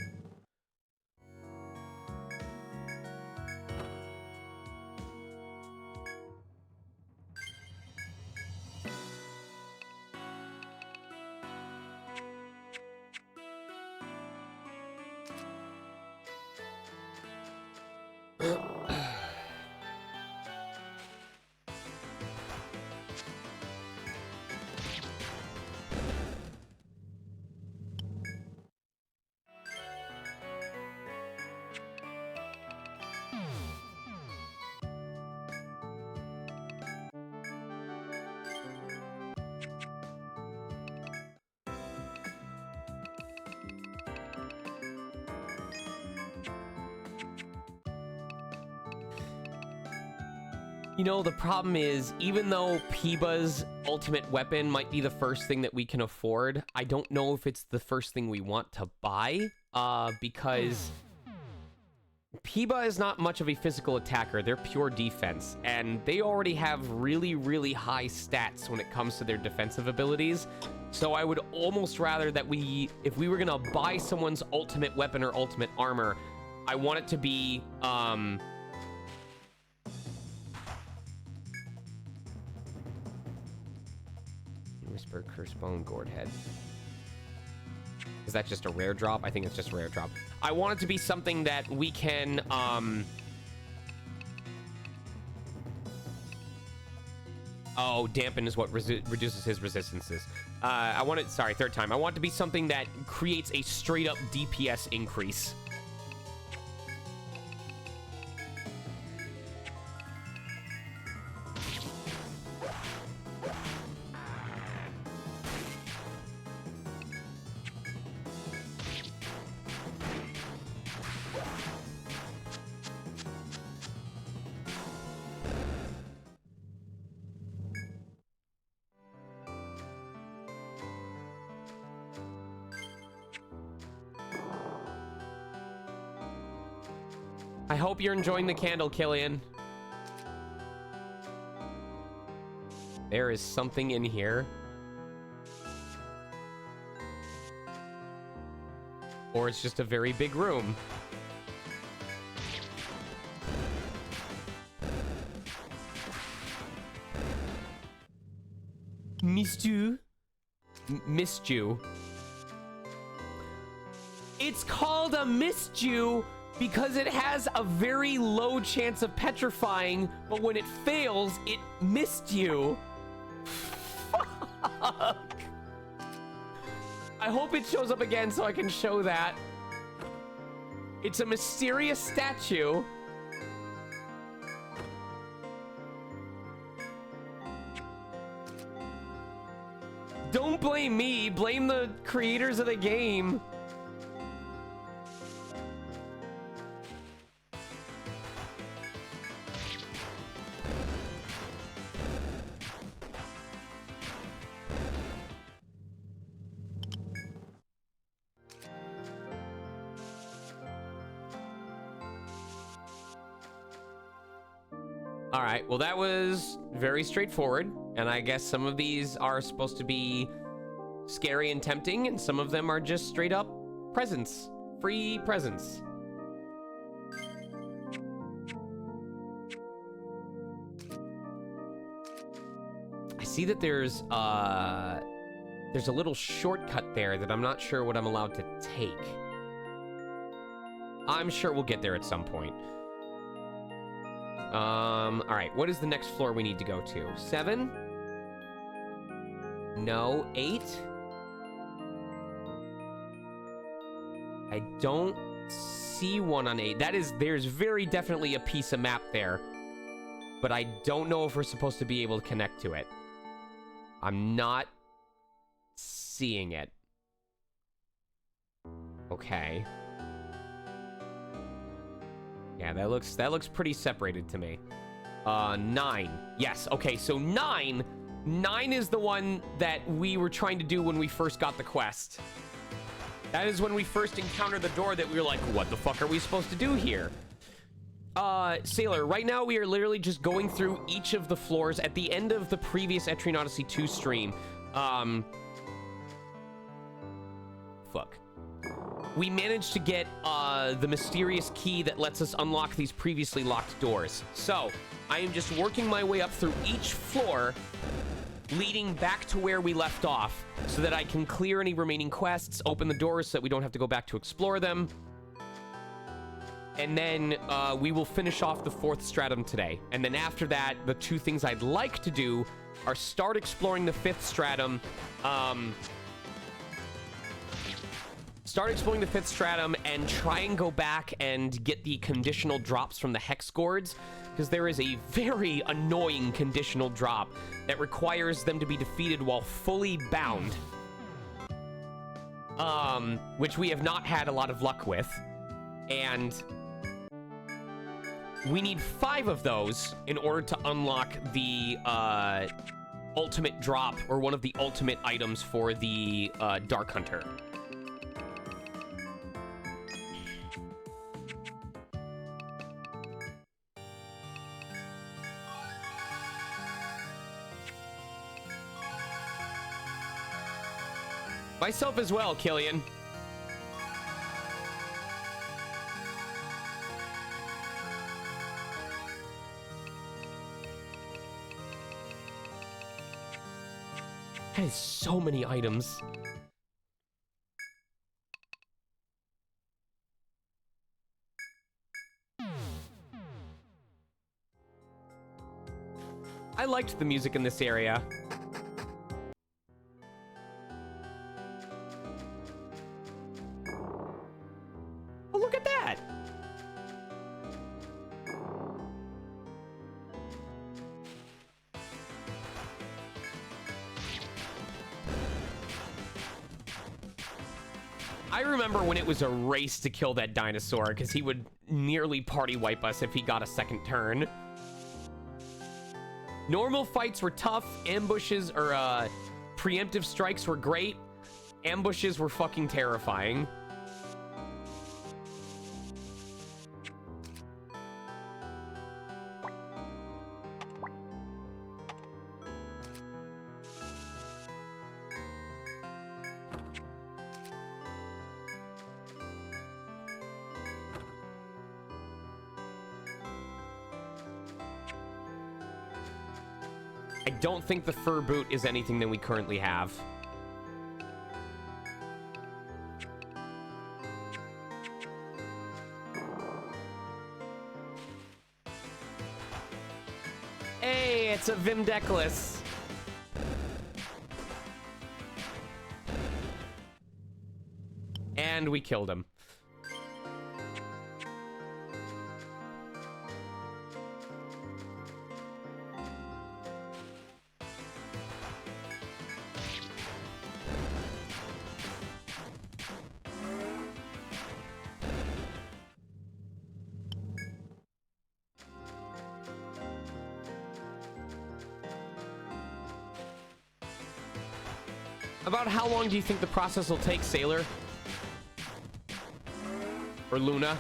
You know, the problem is, even though Peeba's ultimate weapon might be the first thing that we can afford, I don't know if it's the first thing we want to buy, because Peeba is not much of a physical attacker. They're pure defense, and they already have really, really high stats when it comes to their defensive abilities. So I would almost rather that if we were gonna buy someone's ultimate weapon or ultimate armor, I want it to be, Whisper, Curse-Bone, Gourdhead. Is that just a rare drop? I think it's just a rare drop. I want it to be something that we can, Oh, Dampen is what reduces his resistances. I want it, sorry, third time. I want it to be something that creates a straight-up DPS increase. I hope you're enjoying the candle, Killian. There is something in here. Or it's just a very big room. Missed you. Missed you. It's called a missed you because it has a very low chance of petrifying, but when it fails, it missed you. Fuck. I hope it shows up again so I can show that. It's a mysterious statue. Don't blame me, blame the creators of the game. All right, well, that was very straightforward, and I guess some of these are supposed to be scary and tempting, and some of them are just straight up presents, free presents. I see that there's a little shortcut there that I'm not sure what I'm allowed to take. I'm sure we'll get there at some point. All right, what is the next floor we need to go to? 7? No, 8? I don't see one on 8. There's very definitely a piece of map there, but I don't know if we're supposed to be able to connect to it. I'm not seeing it. Okay. Yeah, that looks pretty separated to me. 9. Yes, okay, so 9 is the one that we were trying to do when we first got the quest. That is when we first encountered the door that we were like, what the fuck are we supposed to do here? Sailor, right now we are literally just going through each of the floors. At the end of the previous ETRIAN Odyssey 2 stream, fuck. We managed to get the mysterious key that lets us unlock these previously locked doors. So, I am just working my way up through each floor, leading back to where we left off, so that I can clear any remaining quests, open the doors so that we don't have to go back to explore them. And then we will finish off the 4th stratum today. And then after that, the 2 things I'd like to do are start exploring the 5th stratum, and try and go back and get the conditional drops from the hex gourds, because there is a very annoying conditional drop that requires them to be defeated while fully bound, which we have not had a lot of luck with, and we need 5 of those in order to unlock the ultimate drop, or one of the ultimate items for the Dark Hunter. Myself as well, Killian. That is so many items. I liked the music in this area. Oh, look at that! I remember when it was a race to kill that dinosaur, because he would nearly party wipe us if he got a second turn. Normal fights were tough. Ambushes, or preemptive strikes were great. Ambushes were fucking terrifying. I don't think the fur boot is anything that we currently have. Hey, it's a Vimdeclis. And we killed him. About how long do you think the process will take, Sailor? Or Luna?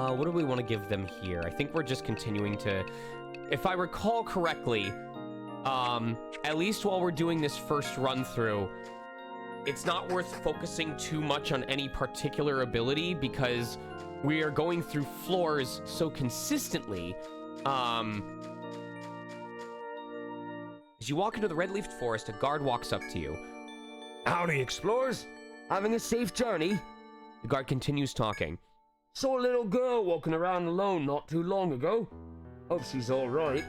What do we want to give them here? I think we're just continuing to... If I recall correctly, at least while we're doing this first run-through, it's not worth focusing too much on any particular ability because we are going through floors so consistently As you walk into the red-leafed forest, a guard walks up to you. Howdy, explorers. Having a safe journey? The guard continues talking. Saw a little girl walking around alone not too long ago. Hope she's all right.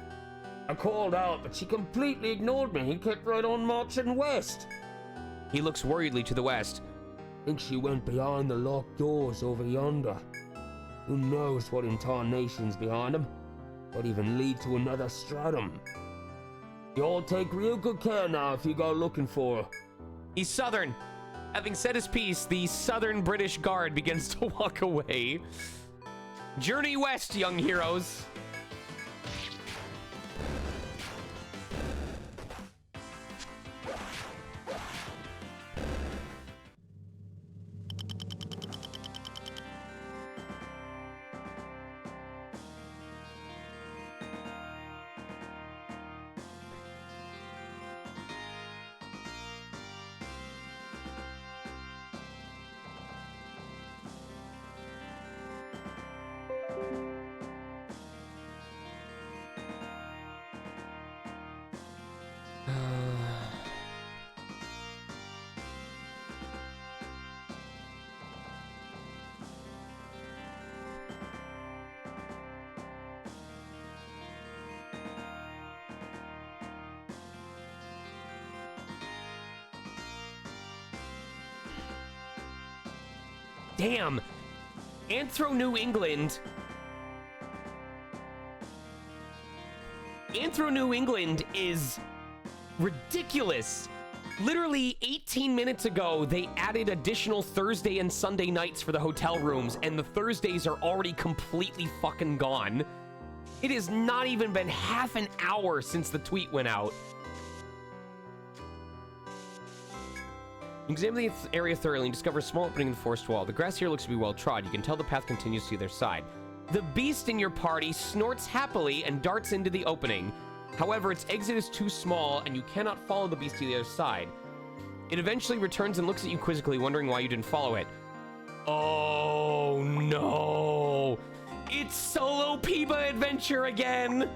I called out, but she completely ignored me. He kept right on marching west. He looks worriedly to the west. Think she went behind the locked doors over yonder. Who knows what incarnation's behind them? Could even lead to another stratum. You all take real good care now if you go looking for her. He's southern. Having said his piece, the southern British guard begins to walk away. Journey west, young heroes. Damn. Anthro New England. Anthro New England is ridiculous. Literally 18 minutes ago, they added additional Thursday and Sunday nights for the hotel rooms, and the Thursdays are already completely fucking gone. It has not even been half an hour since the tweet went out. Examine the area thoroughly and discover a small opening in the forest wall. The grass here looks to be well trod. You can tell the path continues to the other side. The beast in your party snorts happily and darts into the opening. However, its exit is too small and you cannot follow the beast to the other side. It eventually returns and looks at you quizzically, wondering why you didn't follow it. Oh no! It's Solo Peeba Adventure again!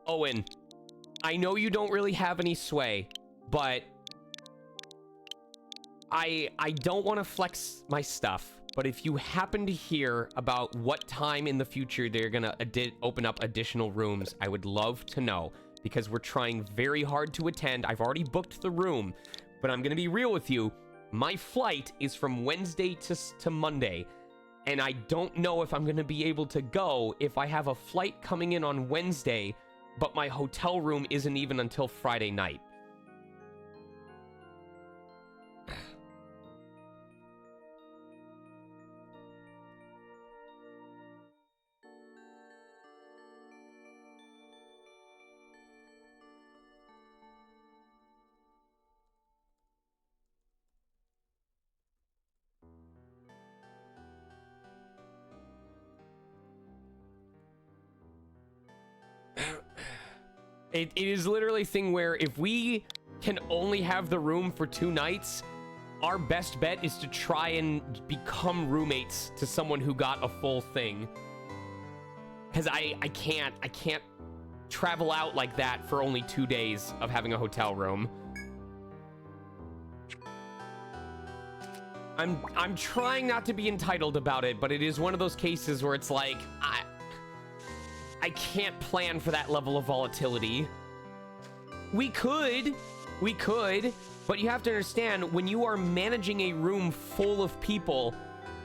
Owen, I know you don't really have any sway, but I don't want to flex my stuff, but if you happen to hear about what time in the future they're gonna open up additional rooms, I would love to know, because we're trying very hard to attend. I've already booked the room, but I'm gonna be real with you. My flight is from Wednesday to Monday, and I don't know if I'm going to be able to go if I have a flight coming in on Wednesday, but my hotel room isn't even until Friday night. It is literally a thing where if we can only have the room for 2 nights, our best bet is to try and become roommates to someone who got a full thing. Because I can't travel out like that for only 2 days of having a hotel room. I'm trying not to be entitled about it, but it is one of those cases where it's like, I can't plan for that level of volatility. We could, but you have to understand, when you are managing a room full of people,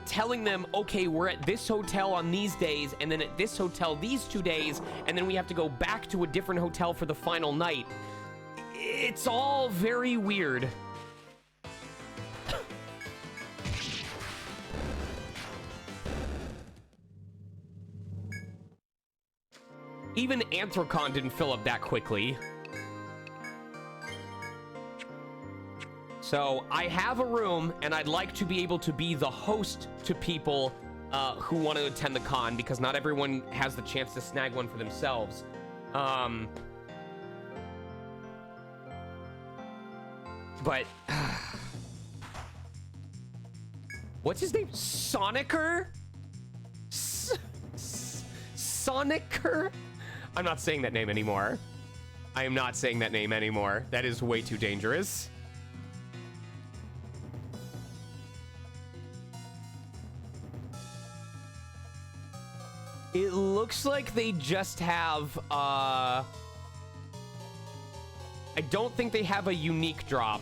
telling them, okay, we're at this hotel on these days, and then at this hotel these 2 days, and then we have to go back to a different hotel for the final night, it's all very weird. Even Anthrocon didn't fill up that quickly. So I have a room, and I'd like to be able to be the host to people who want to attend the con, because not everyone has the chance to snag one for themselves. But what's his name? Sonicer? Sonicer? I'm not saying that name anymore. I am not saying that name anymore. That is way too dangerous. It looks like they just have, I don't think they have a unique drop.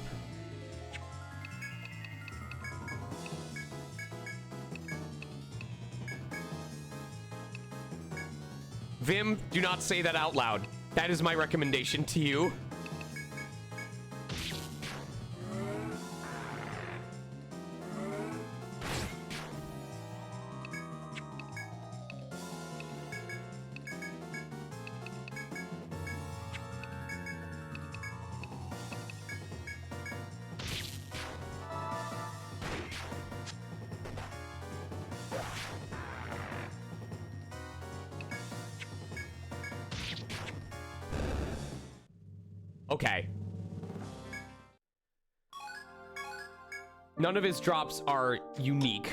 Vim, do not say that out loud. That is my recommendation to you. Okay. None of his drops are unique.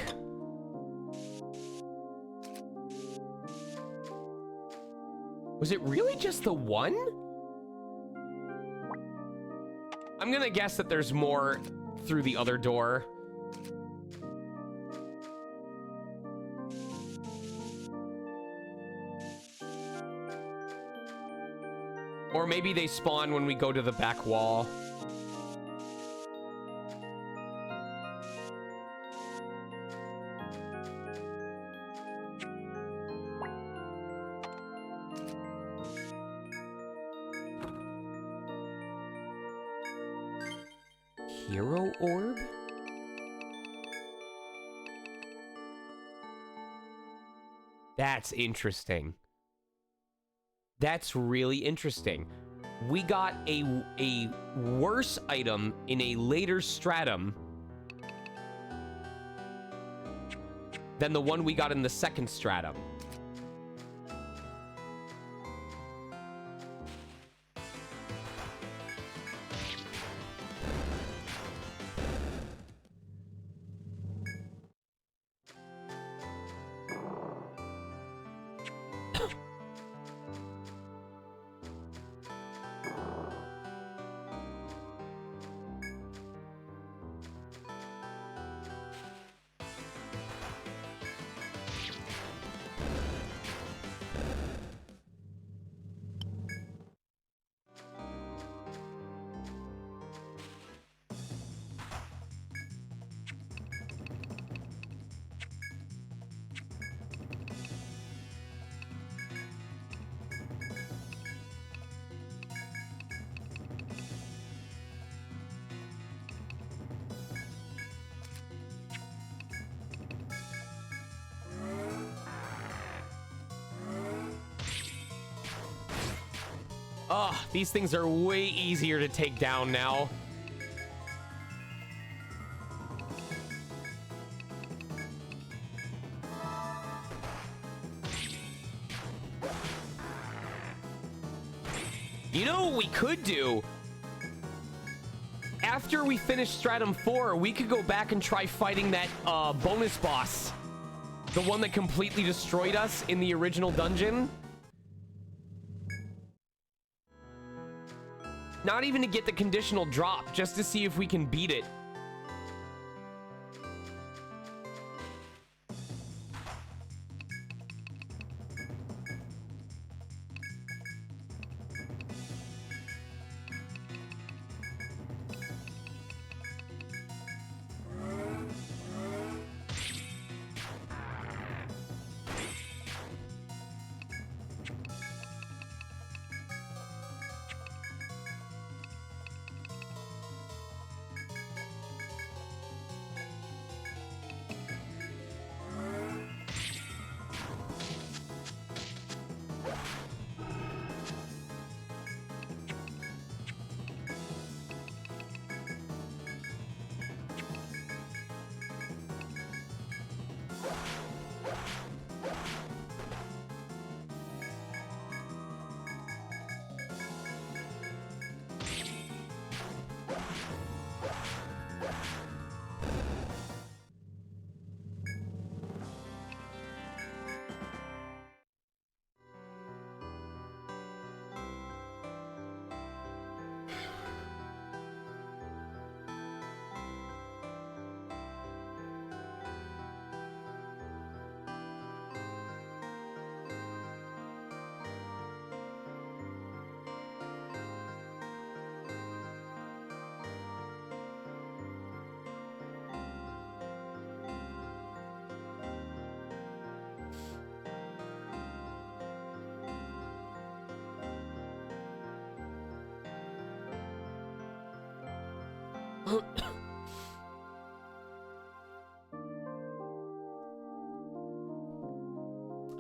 Was it really just the one? I'm gonna guess that there's more through the other door. Or maybe they spawn when we go to the back wall. Hero orb? That's interesting. That's really interesting. We got a worse item in a later stratum than the one we got in the second stratum. Oh, these things are way easier to take down now. You know what we could do? After we finish Stratum 4, we could go back and try fighting that bonus boss. The one that completely destroyed us in the original dungeon. Not even to get the conditional drop, just to see if we can beat it.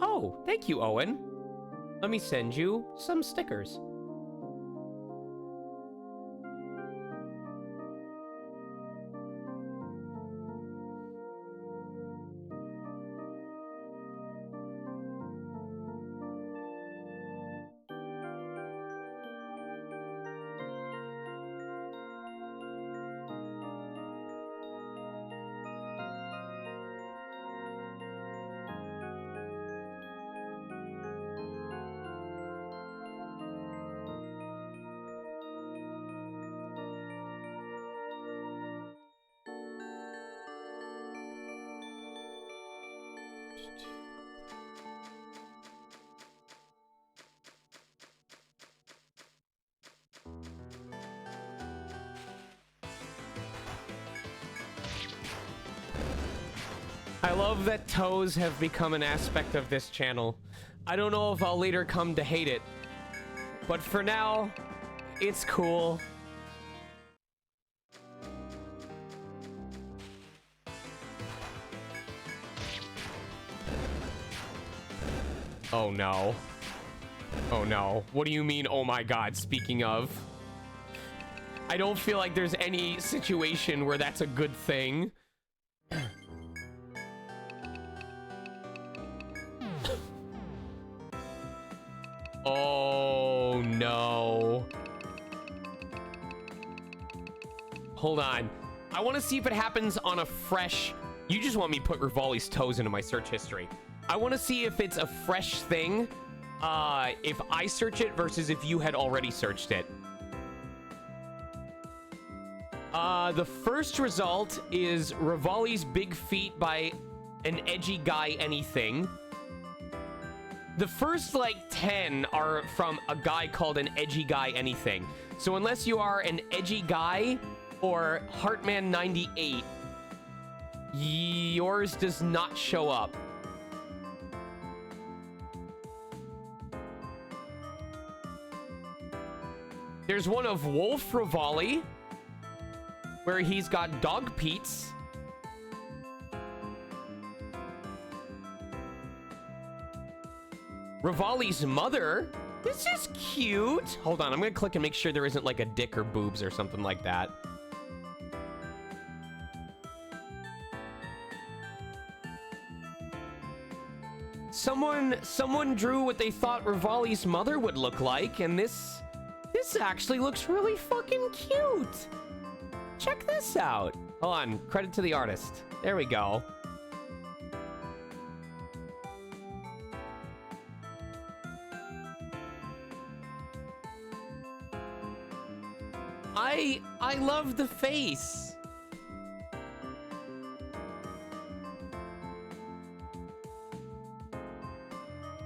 Oh, thank you, Owen. Let me send you some stickers. I love that toes have become an aspect of this channel. I don't know if I'll later come to hate it, but for now, it's cool. Oh no. Oh no. What do you mean, oh my god, speaking of? I don't feel like there's any situation where that's a good thing. Oh no. Hold on. I want to see if it happens on a fresh... You just want me to put Rivali's toes into my search history. I want to see if it's a fresh thing, if I search it versus if you had already searched it. The first result is Rivali's big feet by an edgy guy anything. The first, like, 10 are from a guy called an edgy guy anything. So unless you are an edgy guy or Heartman98, yours does not show up. There's one of Wolf Rivali, where he's got dog Pete's. Rivali's mother. This is cute. Hold on, I'm gonna click and make sure there isn't like a dick or boobs or something like that. Someone drew what they thought Rivali's mother would look like, and this actually looks really fucking cute. Check this out. Hold on, credit to the artist. There we go. I love the face.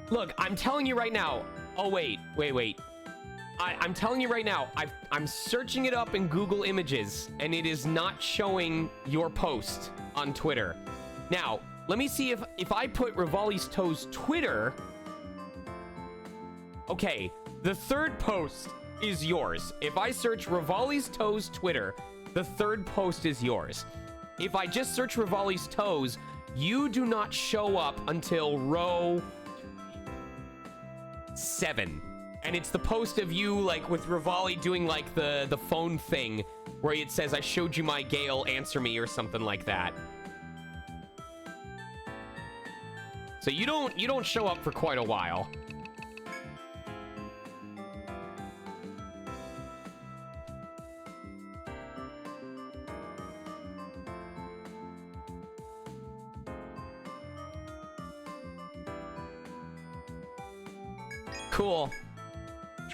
Look, I'm telling you right now. Oh, wait. I'm telling you right now, I'm searching it up in Google Images, and it is not showing your post on Twitter. Now, let me see if I put Rivali's Toes Twitter. Okay, the third post is yours. If I search Rivali's Toes Twitter, the third post is yours. If I just search Rivali's Toes, you do not show up until row 7. And it's the post of you, like, with Rivali doing, like, the phone thing, where it says, I showed you my Gale, answer me, or something like that. So you don't show up for quite a while. Cool.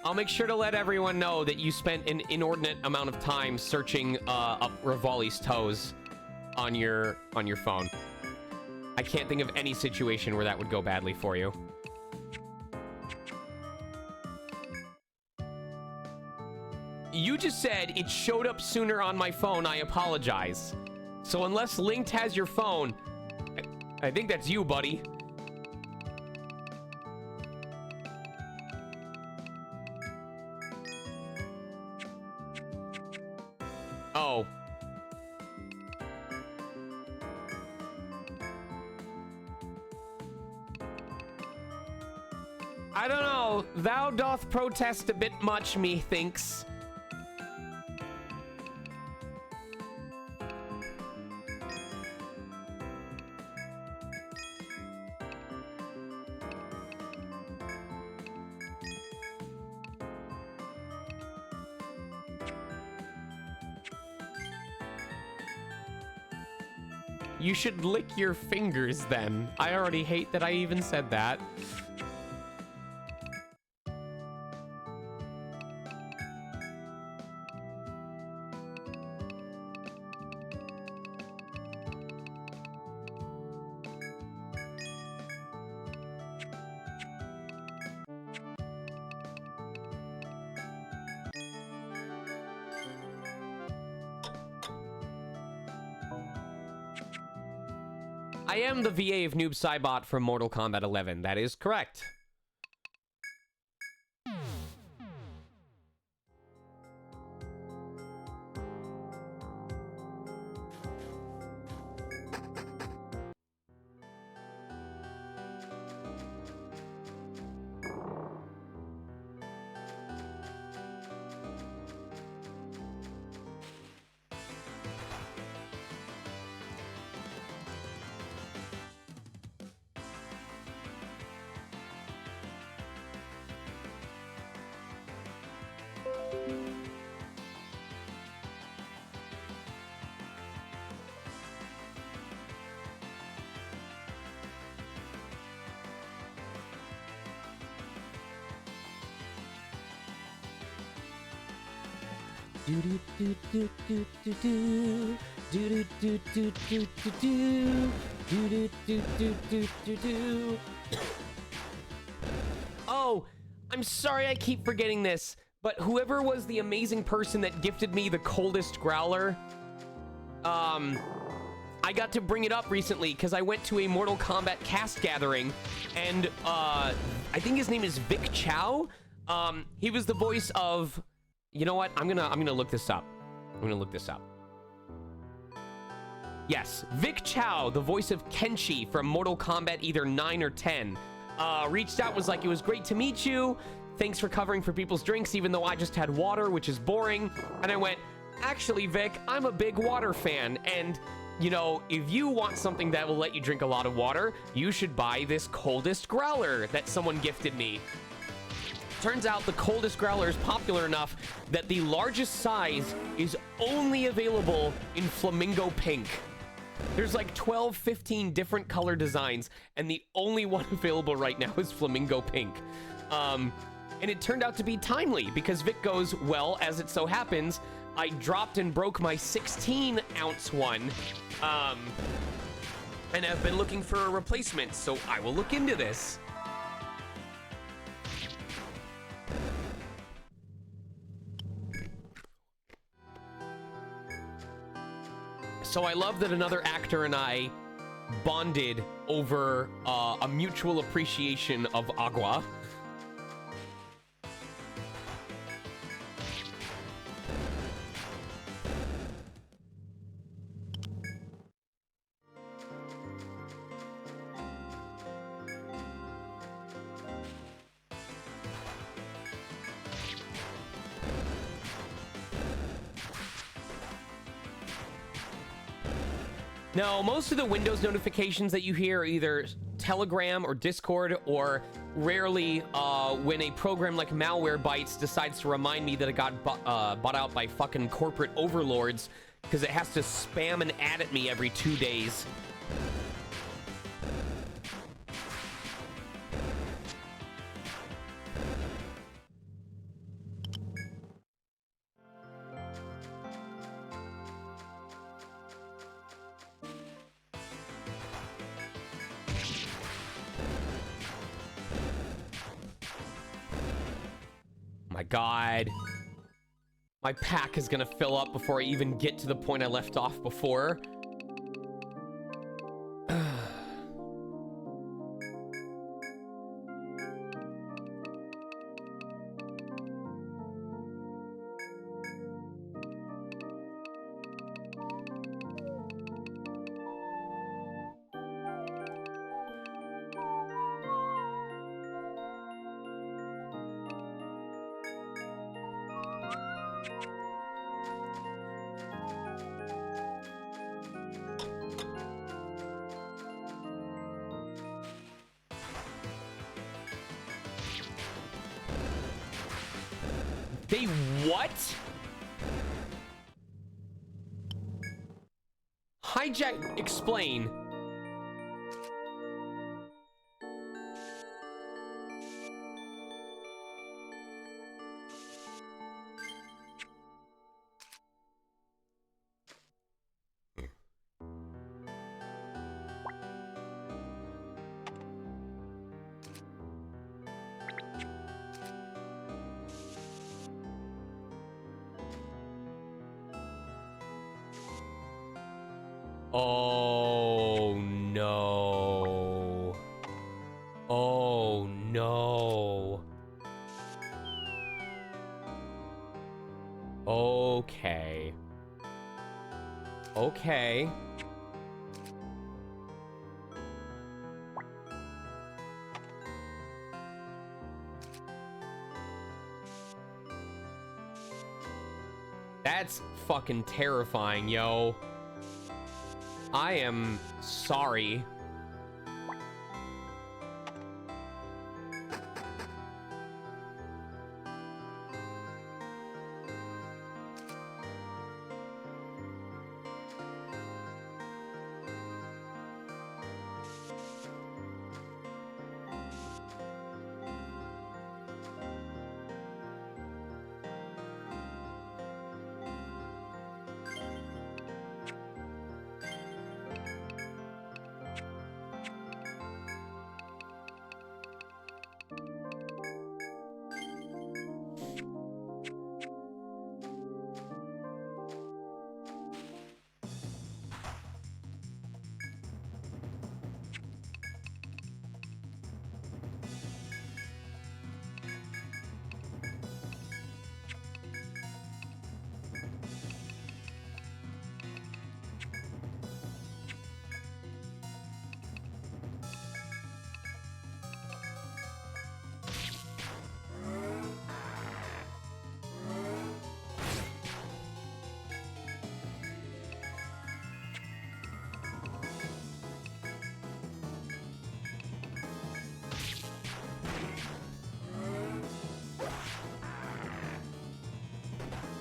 I'll make sure to let everyone know that you spent an inordinate amount of time searching up Rivali's Toes on your phone. I can't think of any situation where that would go badly for you. You just said it showed up sooner on my phone. I apologize. So unless Linked has your phone, I think that's you, buddy. Oh, I don't know. Thou doth protest a bit much, methinks. You should lick your fingers then. I already hate that I even said that. I am the VA of Noob Saibot from Mortal Kombat 11. That is correct. Oh, I'm sorry I keep forgetting this, but whoever was the amazing person that gifted me the coldest growler, I got to bring it up recently because I went to a Mortal Kombat cast gathering, and I think his name is Vic Chow. He was the voice of, you know what? I'm gonna look this up. Yes, Vic Chow, the voice of Kenshi from Mortal Kombat either 9 or 10, reached out, was like, it was great to meet you. Thanks for covering for people's drinks, even though I just had water, which is boring. And I went, actually, Vic, I'm a big water fan. And, you know, if you want something that will let you drink a lot of water, you should buy this coldest growler that someone gifted me. Turns out the coldest growler is popular enough that the largest size is only available in flamingo pink. There's like 12, 15 different color designs, and the only one available right now is flamingo pink. And it turned out to be timely because Vic goes, well, as it so happens, I dropped and broke my 16-ounce one, and have been looking for a replacement, so I will look into this. So I love that another actor and I bonded over a mutual appreciation of agua. Now, most of the Windows notifications that you hear are either Telegram or Discord, or rarely when a program like Malwarebytes decides to remind me that it got bought out by fucking corporate overlords because it has to spam an ad at me every 2 days. My God. My pack is gonna fill up before I even get to the point I left off before. They what? Hijack, explain. Oh no. Oh no. Okay. Okay. That's fucking terrifying, yo. I am sorry.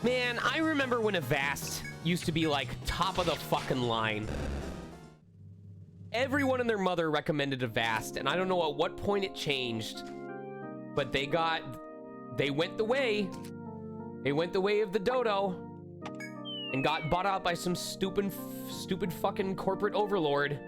Man, I remember when Avast used to be like top of the fucking line. Everyone and their mother recommended Avast, and I don't know at what point it changed, but they went the way of the dodo and got bought out by some stupid fucking corporate overlord.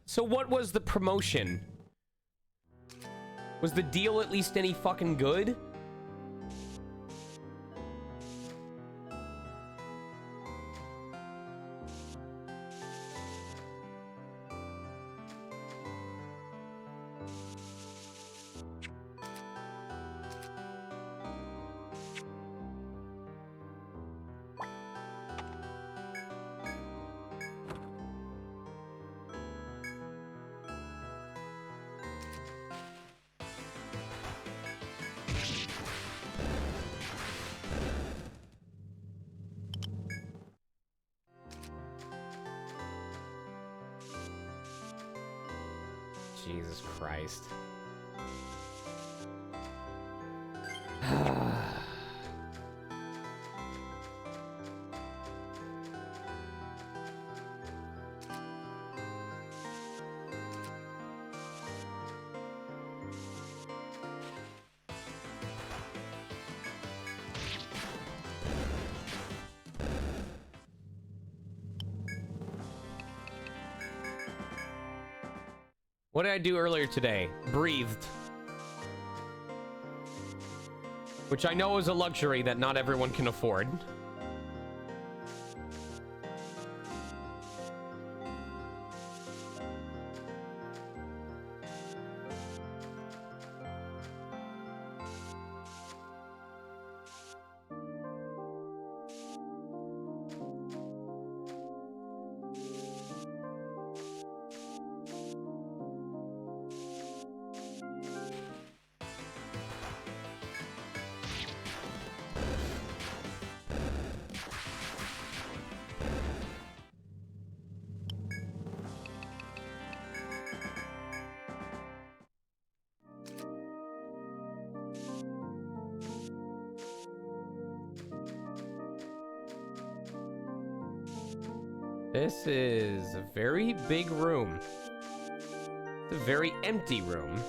So what was the promotion? Was the deal at least any fucking good? Jesus Christ. What did I do earlier today? Breathed. which I know is a luxury that not everyone can afford. This is a very big room. It's a very empty room.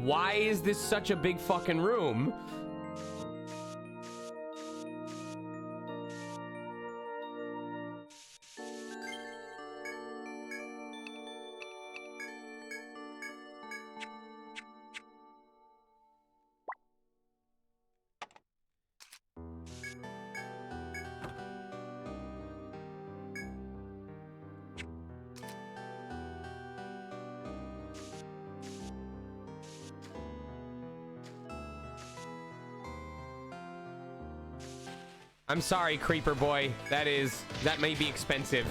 Why is this such a big fucking room? I'm sorry, Creeper Boy. That may be expensive.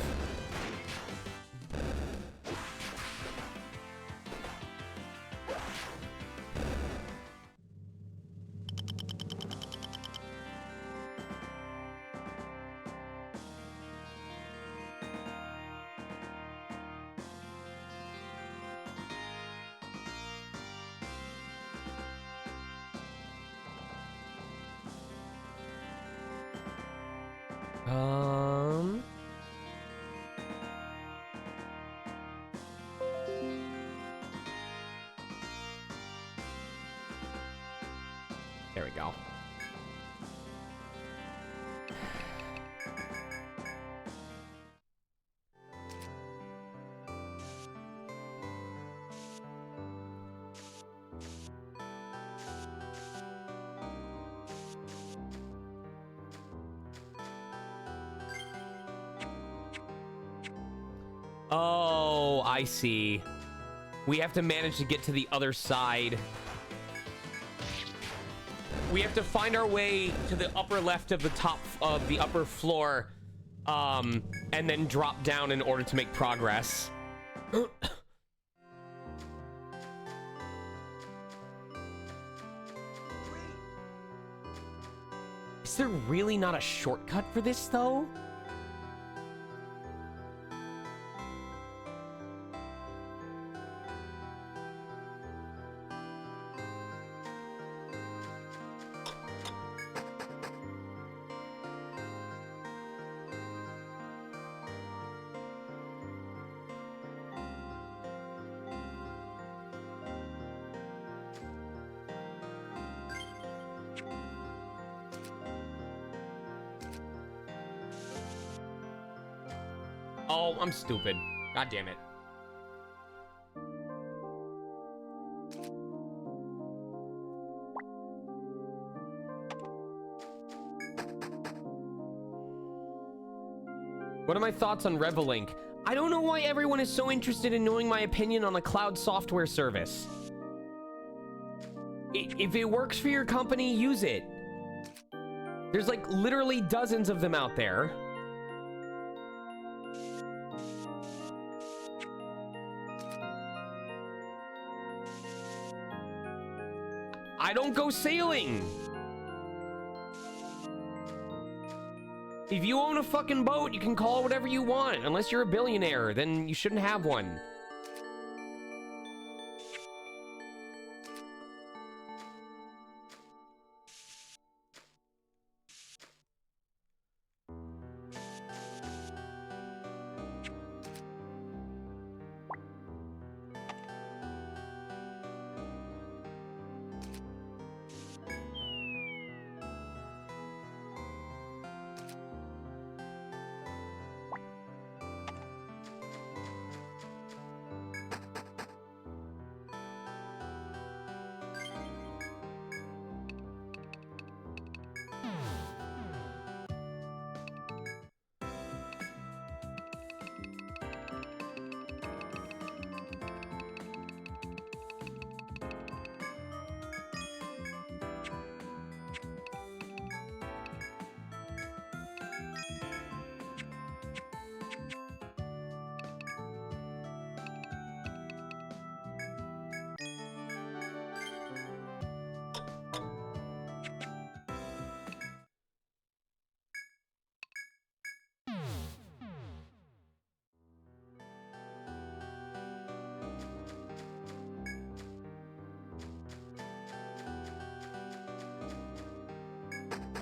There we go. Oh, I see. We have to manage to get to the other side. We have to find our way to the upper left of the top of the upper floor, and then drop down in order to make progress. Is there really not a shortcut for this, though? Oh, I'm stupid. God damn it. What are my thoughts on Revelink? I don't know why everyone is so interested in knowing my opinion on a cloud software service. If it works for your company, use it. There's like literally dozens of them out there. I don't go sailing. If you own a fucking boat, you can call it whatever you want. Unless you're a billionaire, then you shouldn't have one.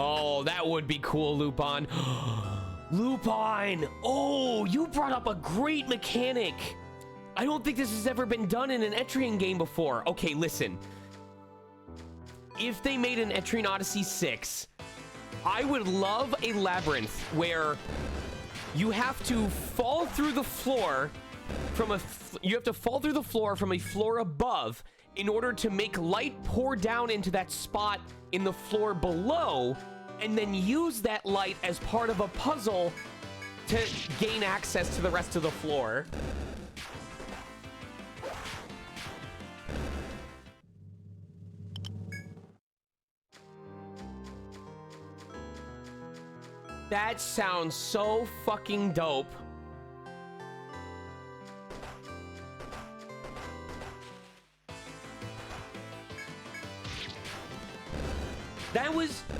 Oh, that would be cool, Lupin. Lupin! Oh, you brought up a great mechanic. I don't think this has ever been done in an Etrian game before. Okay, listen. If they made an Etrian Odyssey 6, I would love a labyrinth where you have to fall through the floor from a floor above in order to make light pour down into that spot in the floor below, and then use that light as part of a puzzle to gain access to the rest of the floor. That sounds so fucking dope.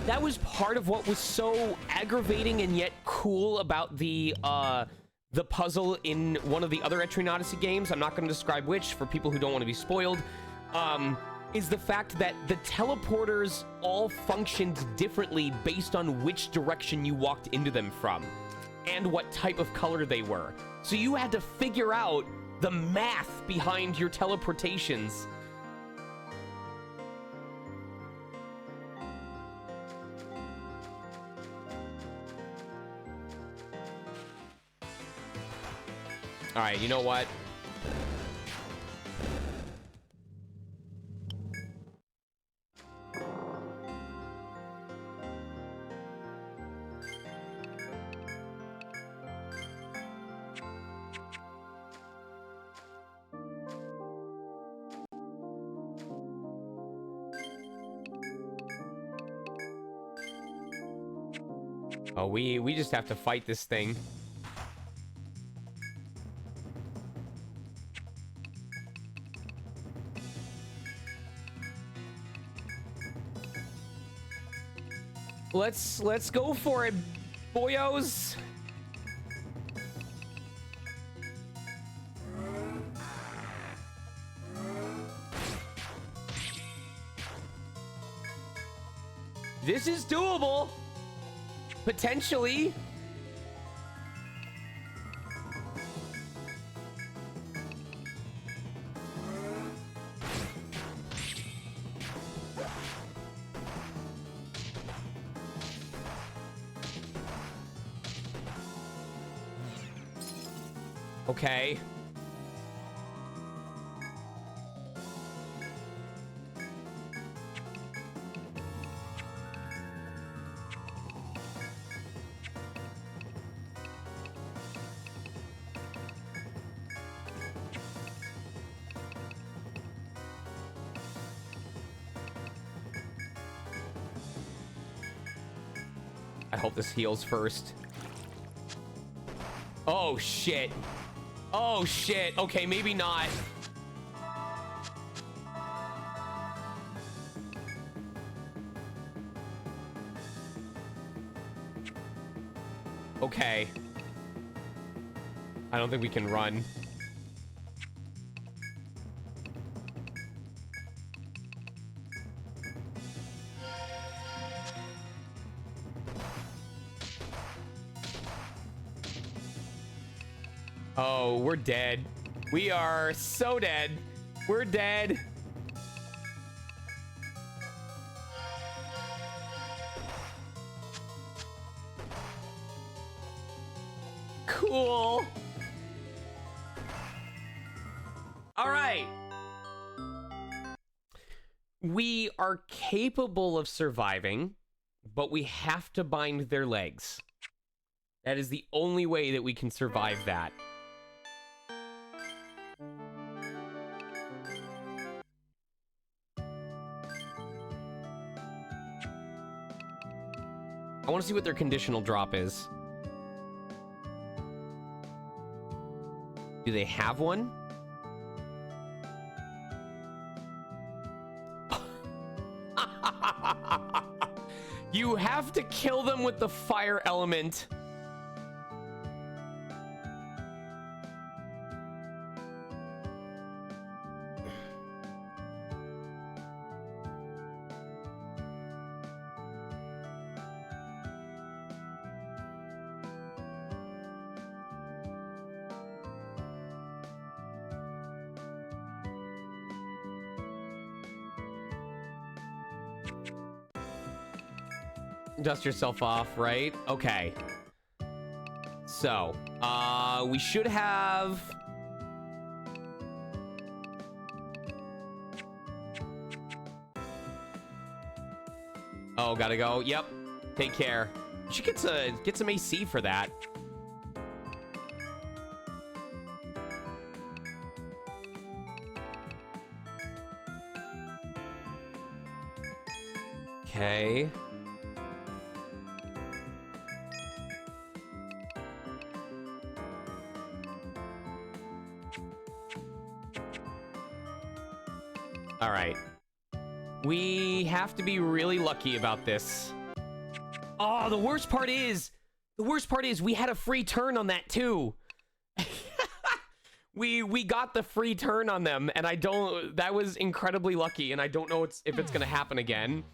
That was part of what was so aggravating and yet cool about the puzzle in one of the other Etrian Odyssey games. I'm not going to describe which for people who don't want to be spoiled. Is the fact that the teleporters all functioned differently based on which direction you walked into them from and what type of color they were. So you had to figure out the math behind your teleportations. All right, you know what? Oh, we just have to fight this thing. Let's go for it, boyos. This is doable. Potentially. Okay. I hope this heals first. Oh, shit. Oh, shit. Okay, maybe not. Okay. I don't think we can run. Oh, we're dead. We are so dead. We're dead. Cool. All right. We are capable of surviving, but we have to bind their legs. That is the only way that we can survive that. I want to see what their conditional drop is. Do they have one? You have to kill them with the fire element. Dust yourself off, right? Okay. So, we should have... Oh, gotta go. Yep. Take care. You should get some AC for that. Okay. All right. We have to be really lucky about this. Oh, the worst part is we had a free turn on that too. We got the free turn on them, and that was incredibly lucky, and I don't know if it's gonna happen again.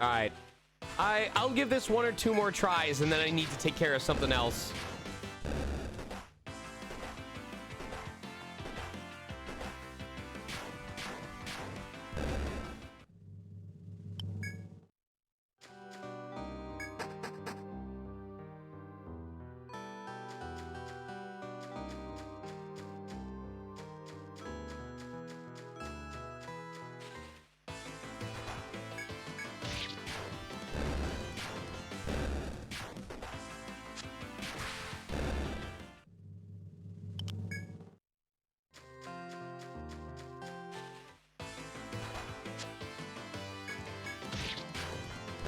All right. I'll give this 1 or 2 more tries, and then I need to take care of something else.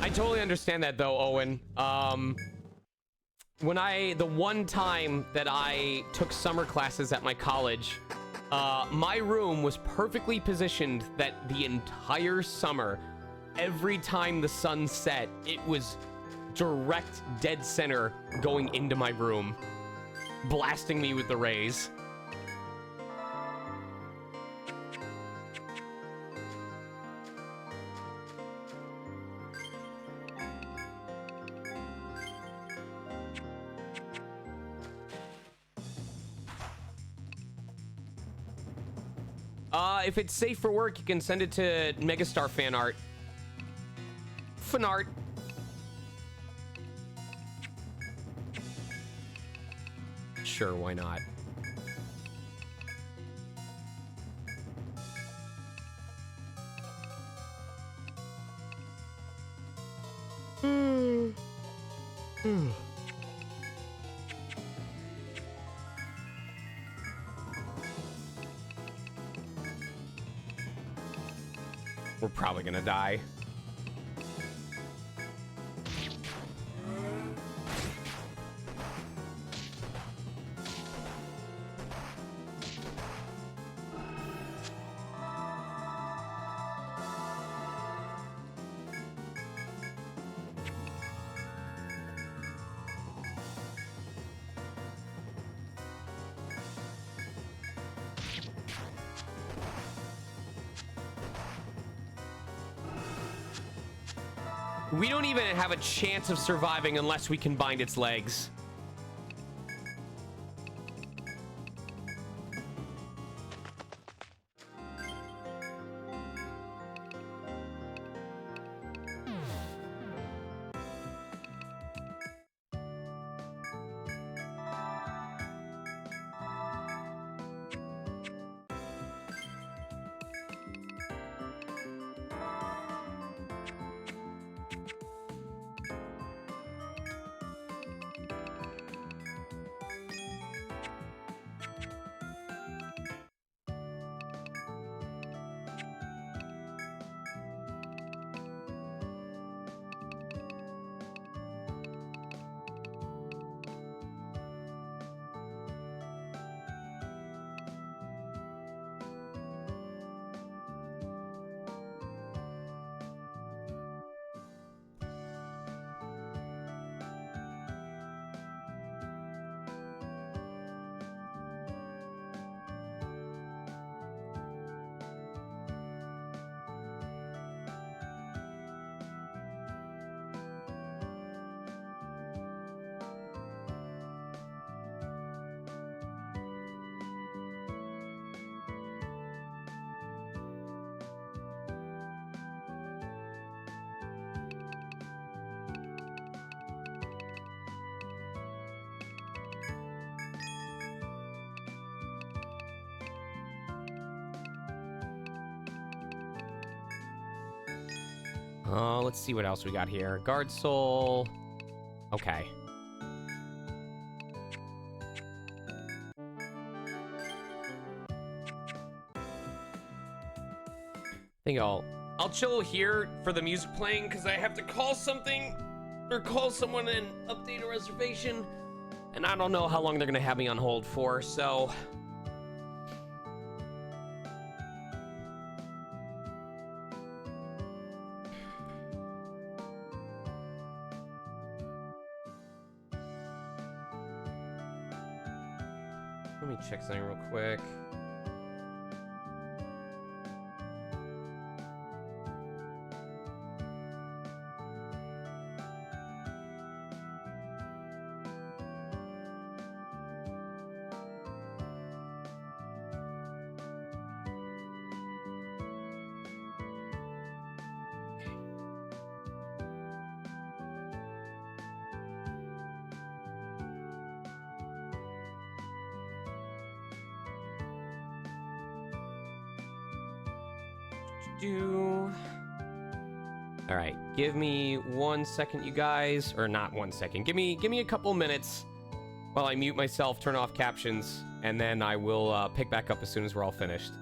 I totally understand that though, Owen. The one time that I took summer classes at my college, my room was perfectly positioned that the entire summer, every time the sun set, it was direct dead center going into my room, blasting me with the rays. If it's safe for work, you can send it to Megastar fan art. Fan art. Sure, why not? We're probably gonna die. We don't even have a chance of surviving unless we can bind its legs. Let's see what else we got here. Guard Soul. Okay. I think I'll chill here for the music playing because I have to call something or call someone and update a reservation. And I don't know how long they're gonna have me on hold for, so. Let me check something real quick. All right, give me 1 second, you guys, or not 1 second. Give me a couple minutes while I mute myself, turn off captions, and then I will pick back up as soon as we're all finished.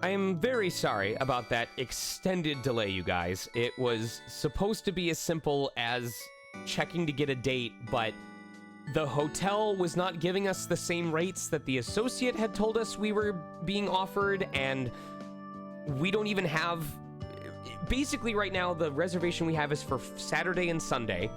I am very sorry about that extended delay, you guys. It was supposed to be as simple as checking to get a date, but the hotel was not giving us the same rates that the associate had told us we were being offered, and we don't even have... Basically, right now, the reservation we have is for Saturday and Sunday,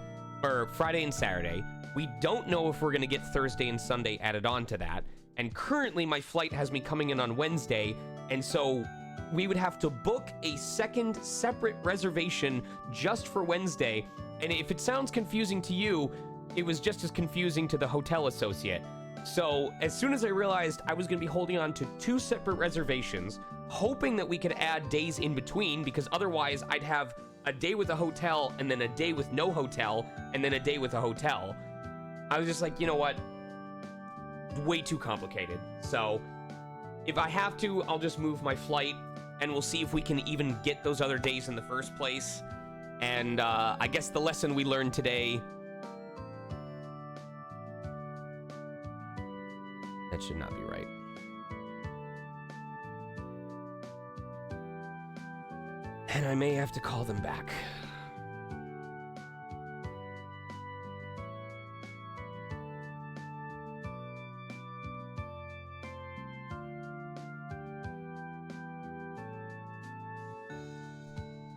or Friday and Saturday. We don't know if we're going to get Thursday and Sunday added on to that, and currently my flight has me coming in on Wednesday, and so we would have to book a second separate reservation just for Wednesday. And if it sounds confusing to you, it was just as confusing to the hotel associate. So as soon as I realized I was going to be holding on to 2 separate reservations, hoping that we could add days in between, because otherwise I'd have a day with a hotel and then a day with no hotel and then a day with a hotel, I was just like, you know what? Way too complicated. So if I have to, I'll just move my flight, and we'll see if we can even get those other days in the first place. And I guess the lesson we learned today... That should not be right. And I may have to call them back.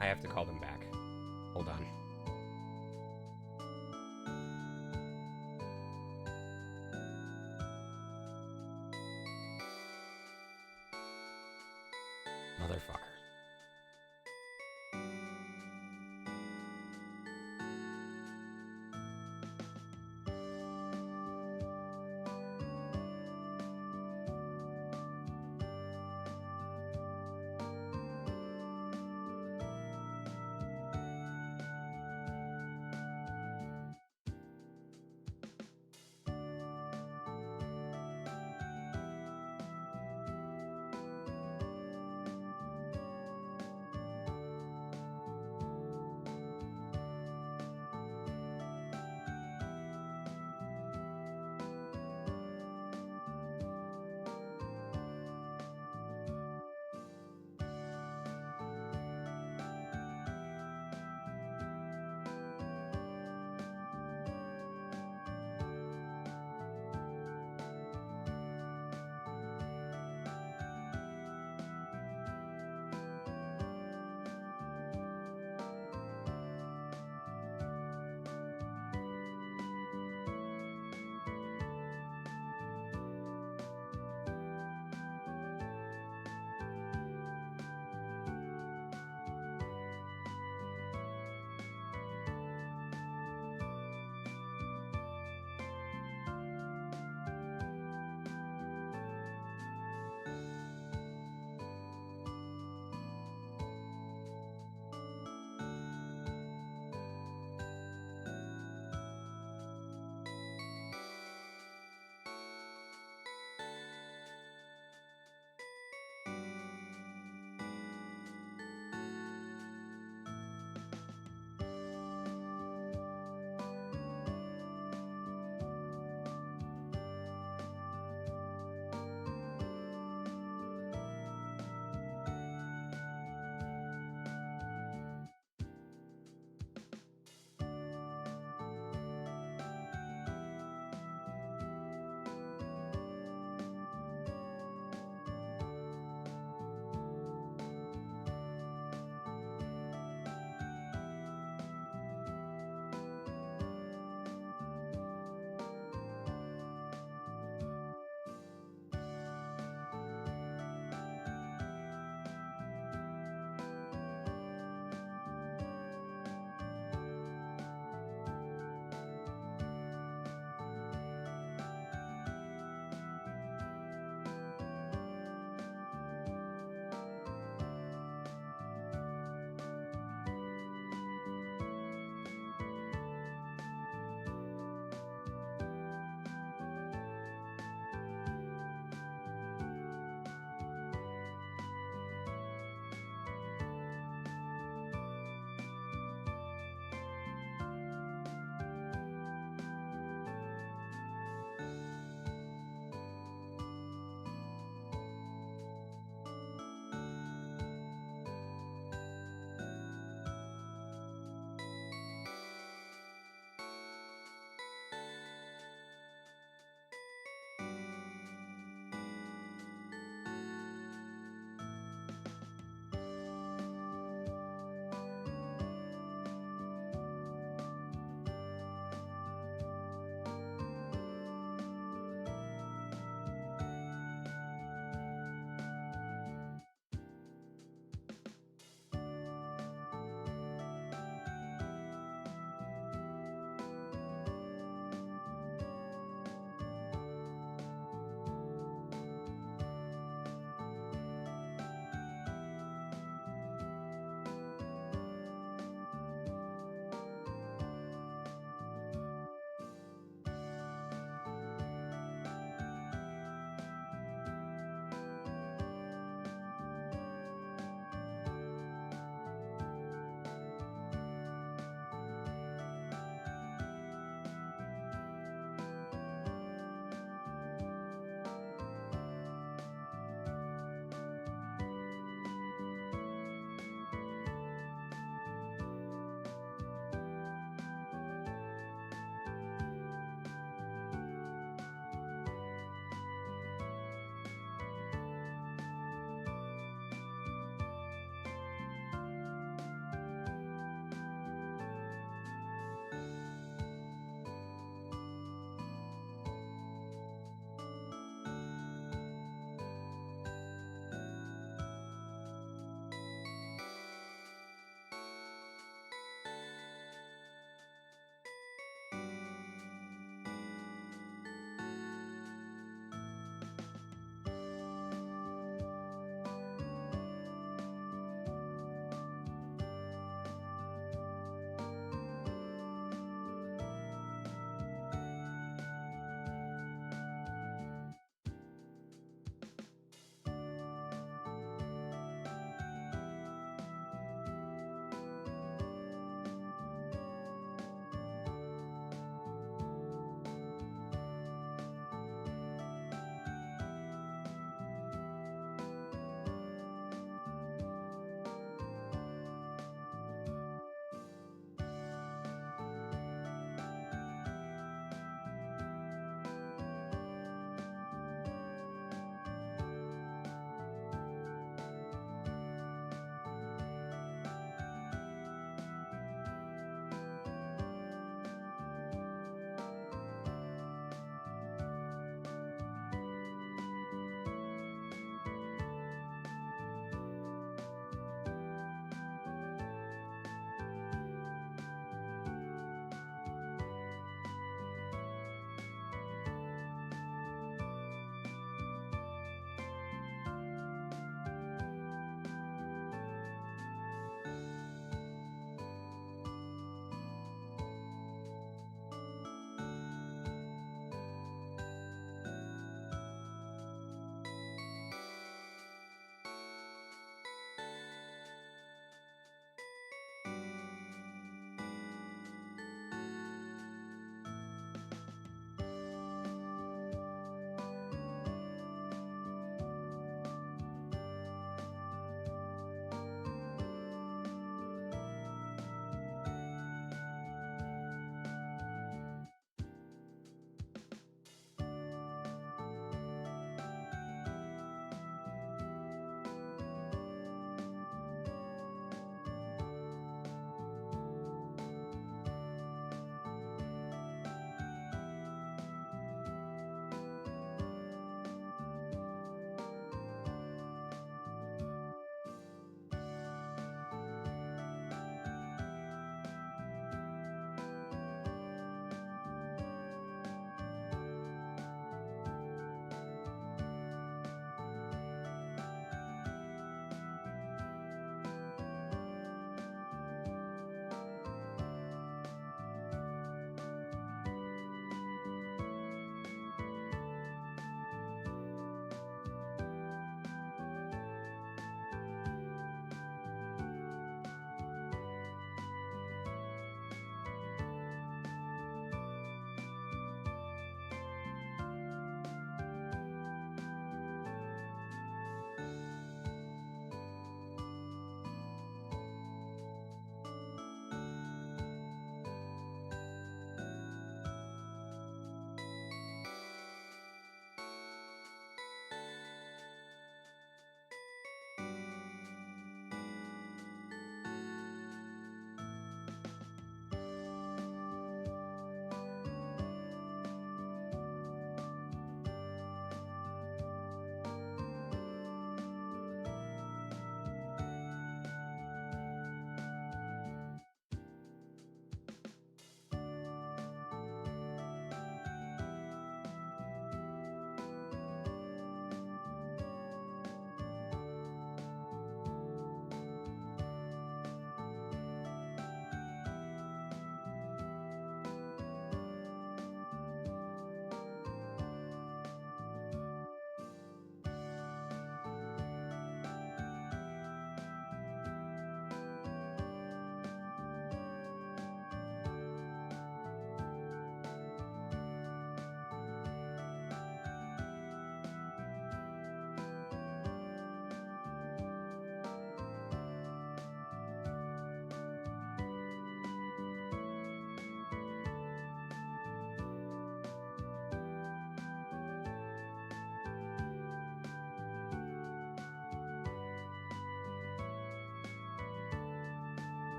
I have to call them back. Hold on. Motherfucker.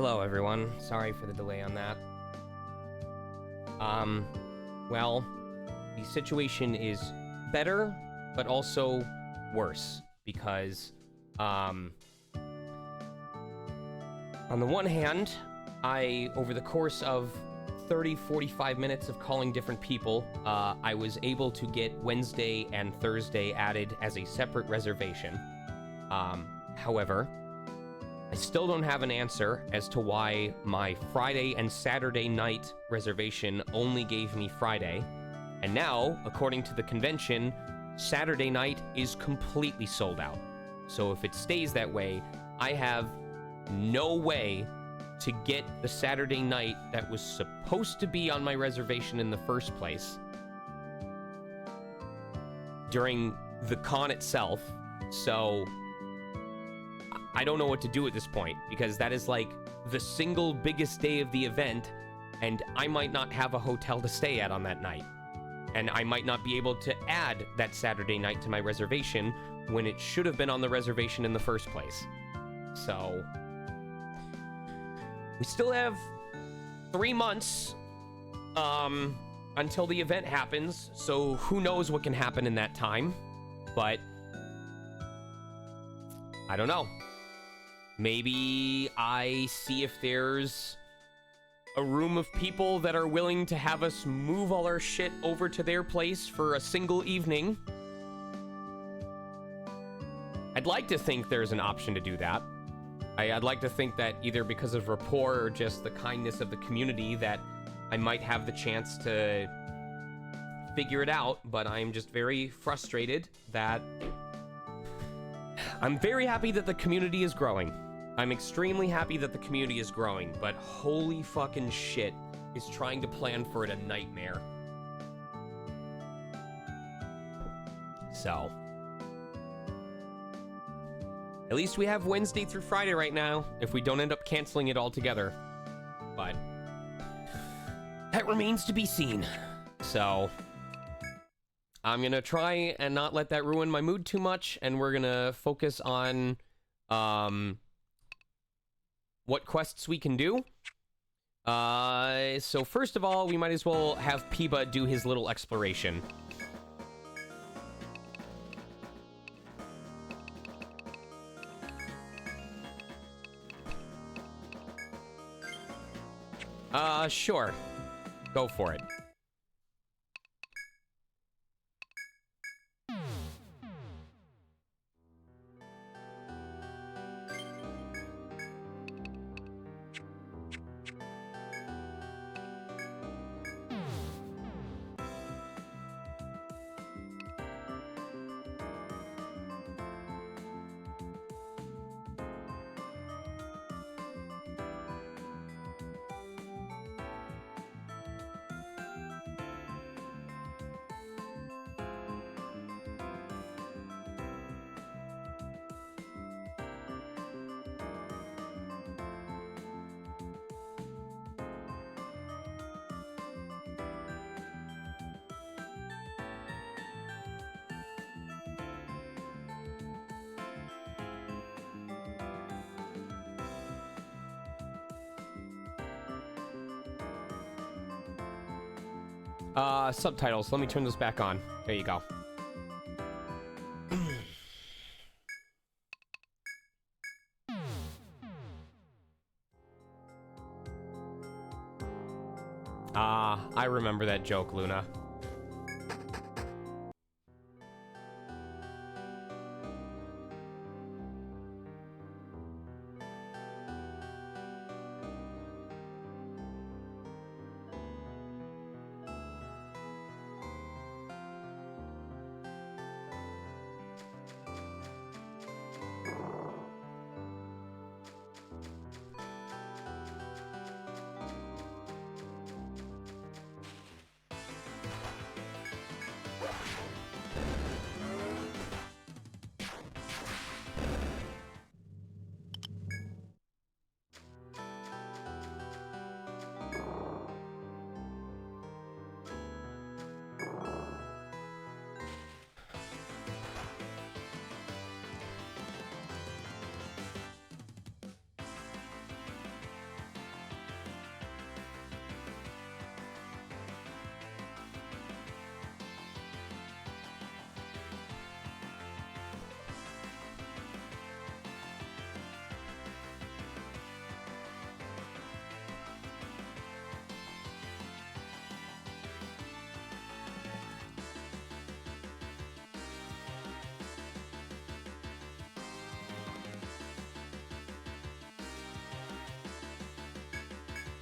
Hello, everyone. Sorry for the delay on that. Well, the situation is better, but also worse, because, on the one hand, over the course of 30-45 minutes of calling different people, I was able to get Wednesday and Thursday added as a separate reservation. However, I still don't have an answer as to why my Friday and Saturday night reservation only gave me Friday. And now, according to the convention, Saturday night is completely sold out. So if it stays that way, I have no way to get the Saturday night that was supposed to be on my reservation in the first place during the con itself. So I don't know what to do at this point, because that is like the single biggest day of the event, and I might not have a hotel to stay at on that night. And I might not be able to add that Saturday night to my reservation when it should have been on the reservation in the first place. So we still have 3 months until the event happens, so who knows what can happen in that time. But I don't know. Maybe I see if there's a room of people that are willing to have us move all our shit over to their place for a single evening. I'd like to think there's an option to do that. I'd like to think that either because of rapport or just the kindness of the community that I might have the chance to figure it out, but I'm just very frustrated that... I'm very happy that the community is growing. I'm extremely happy that the community is growing, but holy fucking shit, is trying to plan for it a nightmare. So, at least we have Wednesday through Friday right now, if we don't end up canceling it altogether. But that remains to be seen. So I'm gonna try and not let that ruin my mood too much, and we're gonna focus on what quests we can do. So first of all, we might as well have Piba do his little exploration. Sure. Go for it. Subtitles. Let me turn this back on. There you go. I remember that joke, Luna.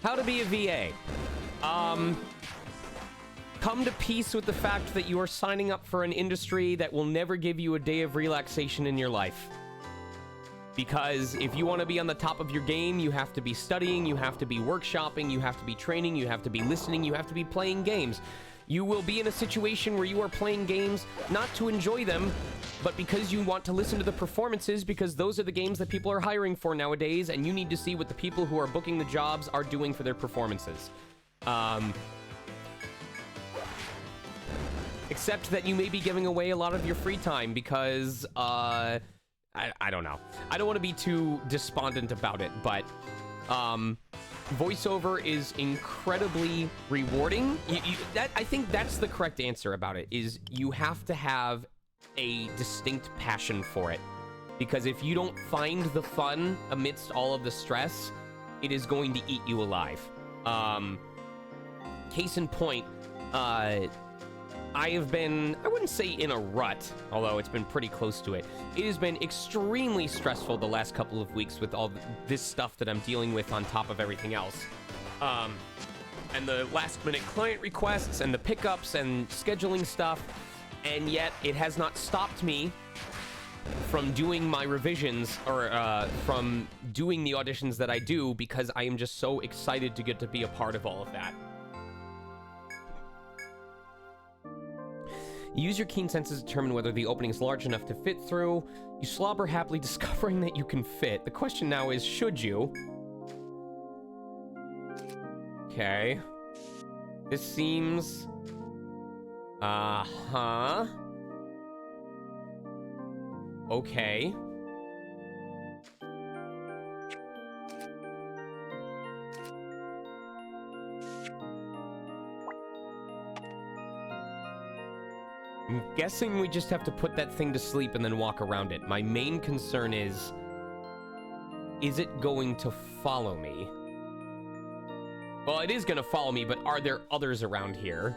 How to be a VA. Come to peace with the fact that you are signing up for an industry that will never give you a day of relaxation in your life. Because if you want to be on the top of your game, you have to be studying, you have to be workshopping, you have to be training, you have to be listening, you have to be playing games. You will be in a situation where you are playing games not to enjoy them, but because you want to listen to the performances, because those are the games that people are hiring for nowadays, and you need to see what the people who are booking the jobs are doing for their performances. Except that you may be giving away a lot of your free time because, I don't know. I don't want to be too despondent about it, but voiceover is incredibly rewarding. I think that's the correct answer about it, is you have to have a distinct passion for it. Because if you don't find the fun amidst all of the stress, it is going to eat you alive. Case in point, I have been, I wouldn't say in a rut, although it's been pretty close to it. It has been extremely stressful the last couple of weeks with all this stuff that I'm dealing with on top of everything else. And the last minute client requests and the pickups and scheduling stuff. And yet it has not stopped me from doing my revisions or from doing the auditions that I do, because I am just so excited to get to be a part of all of that. Use your keen senses to determine whether the opening is large enough to fit through. You slobber happily discovering that you can fit. The question now is, should you? Okay. This seems... Uh-huh. Okay. I'm guessing we just have to put that thing to sleep and then walk around it. My main concern is it going to follow me? Well, it is going to follow me, but are there others around here?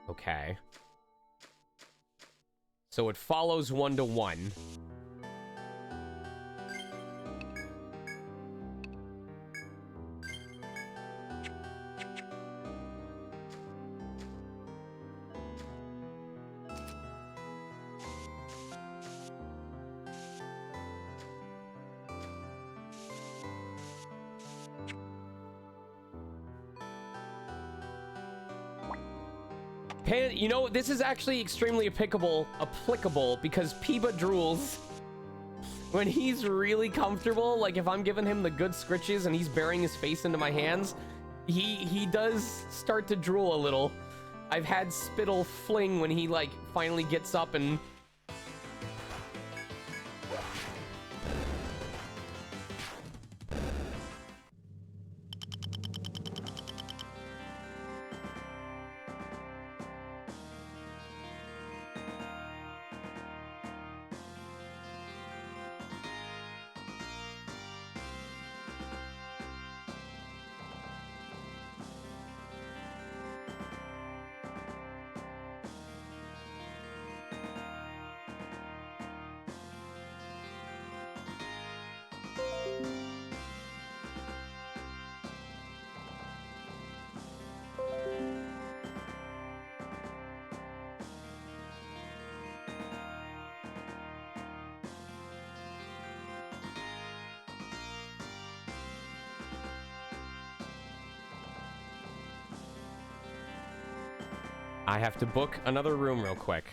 Okay. So it follows 1-to-1. You know, this is actually extremely applicable because Peeba drools when he's really comfortable. Like, if I'm giving him the good scritches and he's burying his face into my hands, he does start to drool a little. I've had Spittle fling when he, like, finally gets up and... I have to book another room real quick.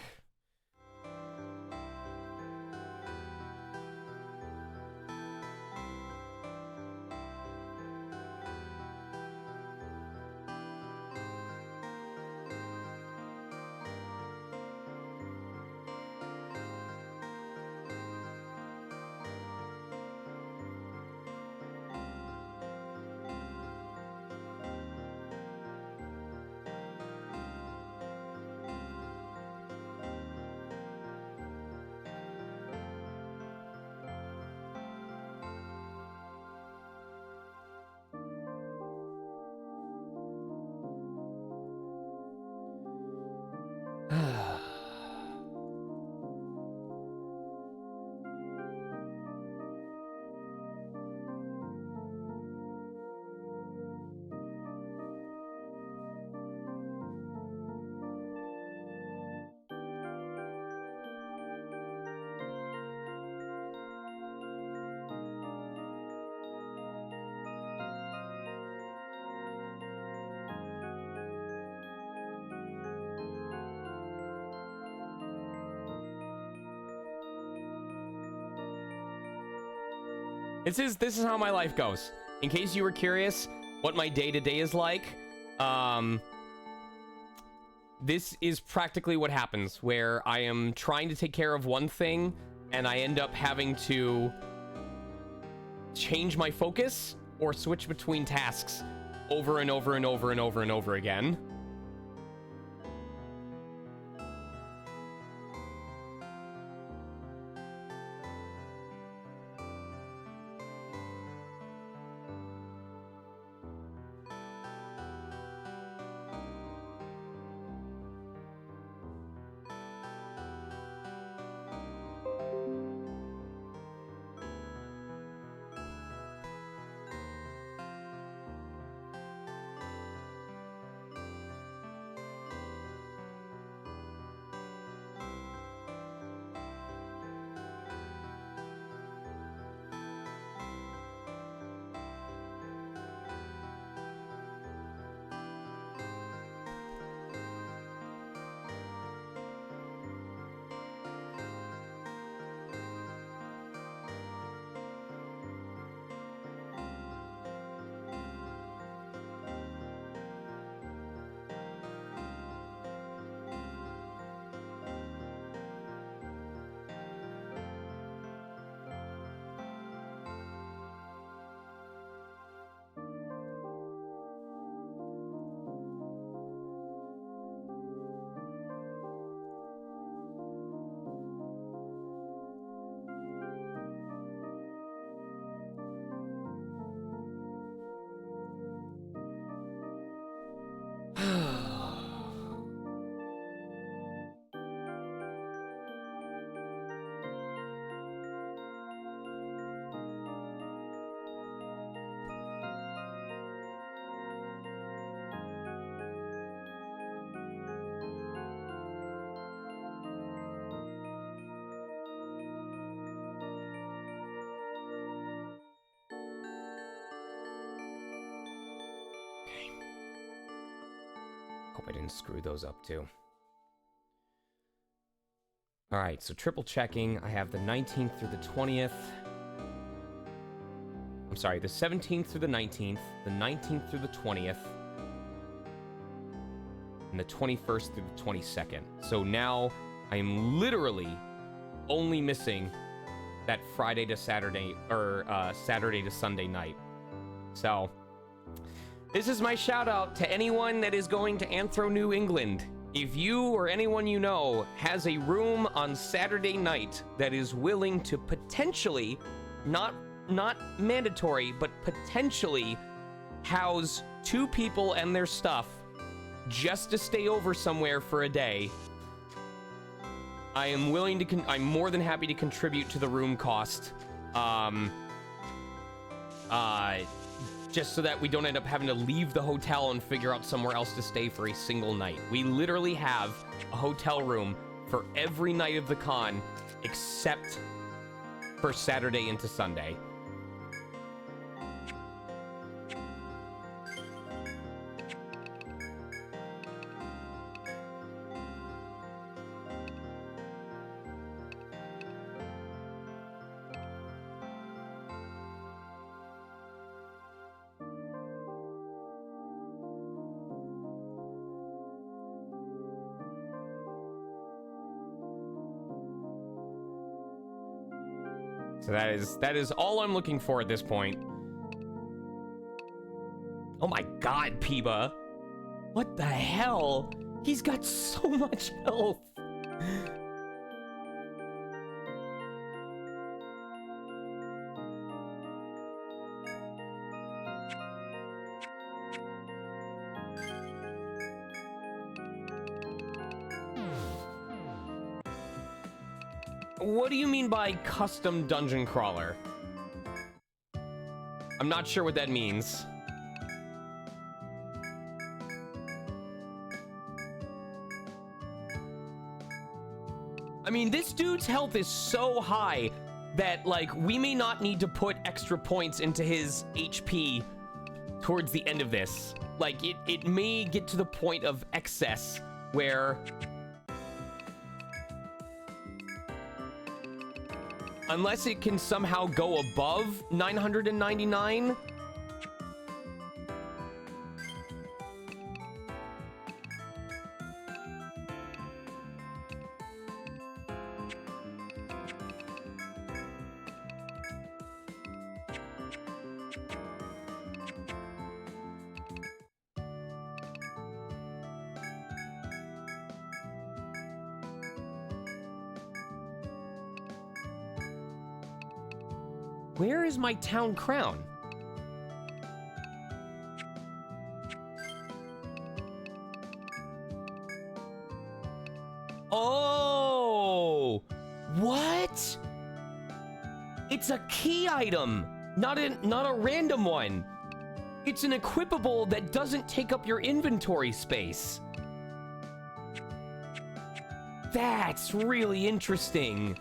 This is how my life goes. In case you were curious what my day-to-day is like, this is practically what happens, where I am trying to take care of one thing, and I end up having to change my focus or switch between tasks over and over and over and over and over again. Hope I didn't screw those up too. All right, so triple checking. I have the 19th through the 20th. I'm sorry, the 17th through the 19th, the 19th through the 20th, and the 21st through the 22nd. So now I am literally only missing that Friday to Saturday, or Saturday to Sunday night. So this is my shout out to anyone that is going to Anthro New England. If you or anyone you know has a room on Saturday night that is willing to potentially, not mandatory, but potentially house 2 people and their stuff just to stay over somewhere for a day, I am willing to, I'm more than happy to contribute to the room cost. Just so that we don't end up having to leave the hotel and figure out somewhere else to stay for a single night. We literally have a hotel room for every night of the con except for Saturday into Sunday. So that is all I'm looking for at this point. Oh my god, Peeba. What the hell? He's got so much health. What do you mean by custom dungeon crawler? I'm not sure what that means. I mean, this dude's health is so high that, like, we may not need to put extra points into his HP towards the end of this. Like, it may get to the point of excess where Unless it can somehow go above 999. Where is my town crown? Oh, what? It's a key item, not a random one. It's an equipable that doesn't take up your inventory space. That's really interesting.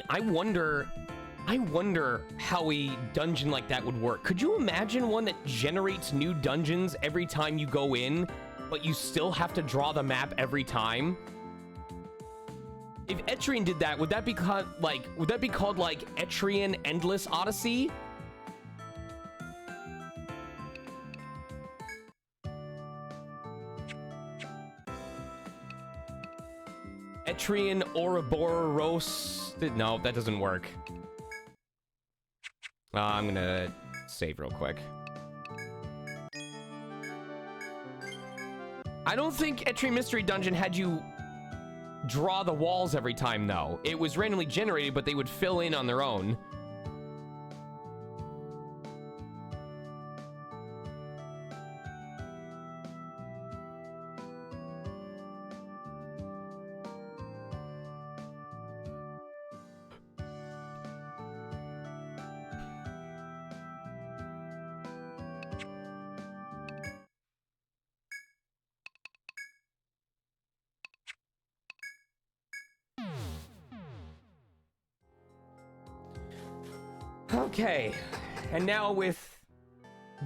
I wonder how a dungeon like that would work. Could you imagine one that generates new dungeons every time you go in, but you still have to draw the map every time? If ETRIAN did that, would that be called like ETRIAN Endless Odyssey? ETRIAN Ouroboros. No, that doesn't work. I'm gonna save real quick. I don't think ETRIAN Mystery Dungeon had you draw the walls every time, though. It was randomly generated, but they would fill in on their own. Okay, and now with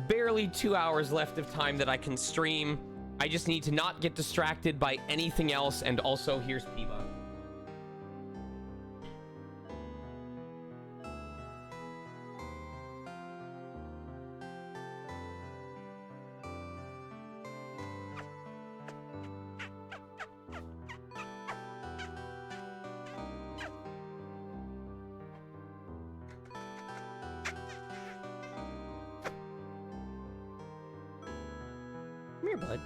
barely 2 hours left of time that I can stream, I just need to not get distracted by anything else, and also here's Piva. Come here, bud.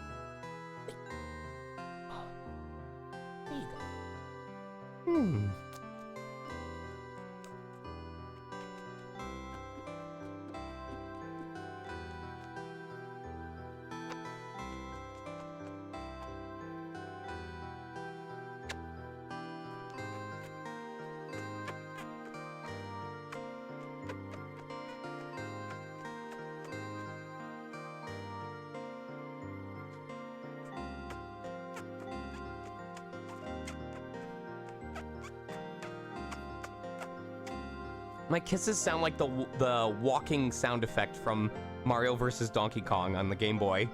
There you go. My kisses sound like the walking sound effect from Mario vs. Donkey Kong on the Game Boy.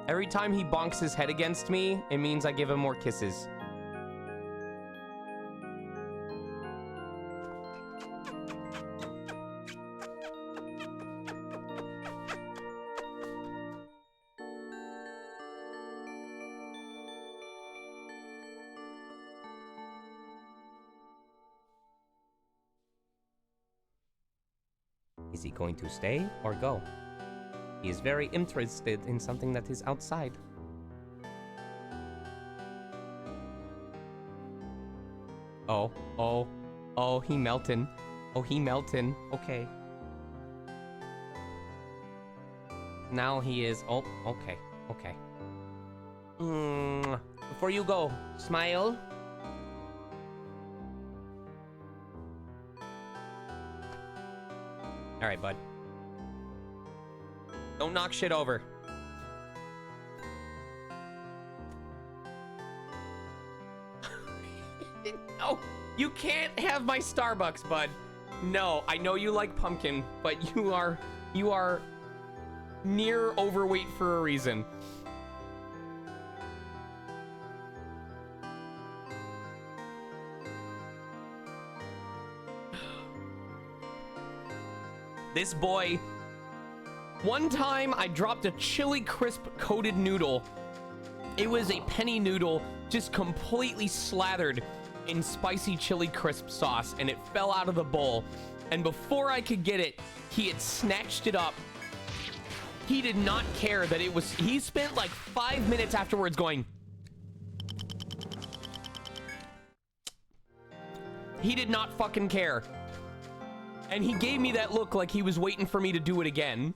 Every time he bonks his head against me, it means I give him more kisses. Is he going to stay or go? He is very interested in something that is outside. Oh, he melting. Oh, he melting. Okay. Now he is, oh, okay. Before you go, smile. All right, bud. Don't knock shit over. No, you can't have my Starbucks, bud. No, I know you like pumpkin, but you are near overweight for a reason. This boy. One time I dropped a chili crisp coated noodle. It was a penny noodle just completely slathered in spicy chili crisp sauce, and it fell out of the bowl. And before I could get it, he had snatched it up. He did not care that it was, he spent like 5 minutes afterwards going. He did not fucking care. And he gave me that look like he was waiting for me to do it again.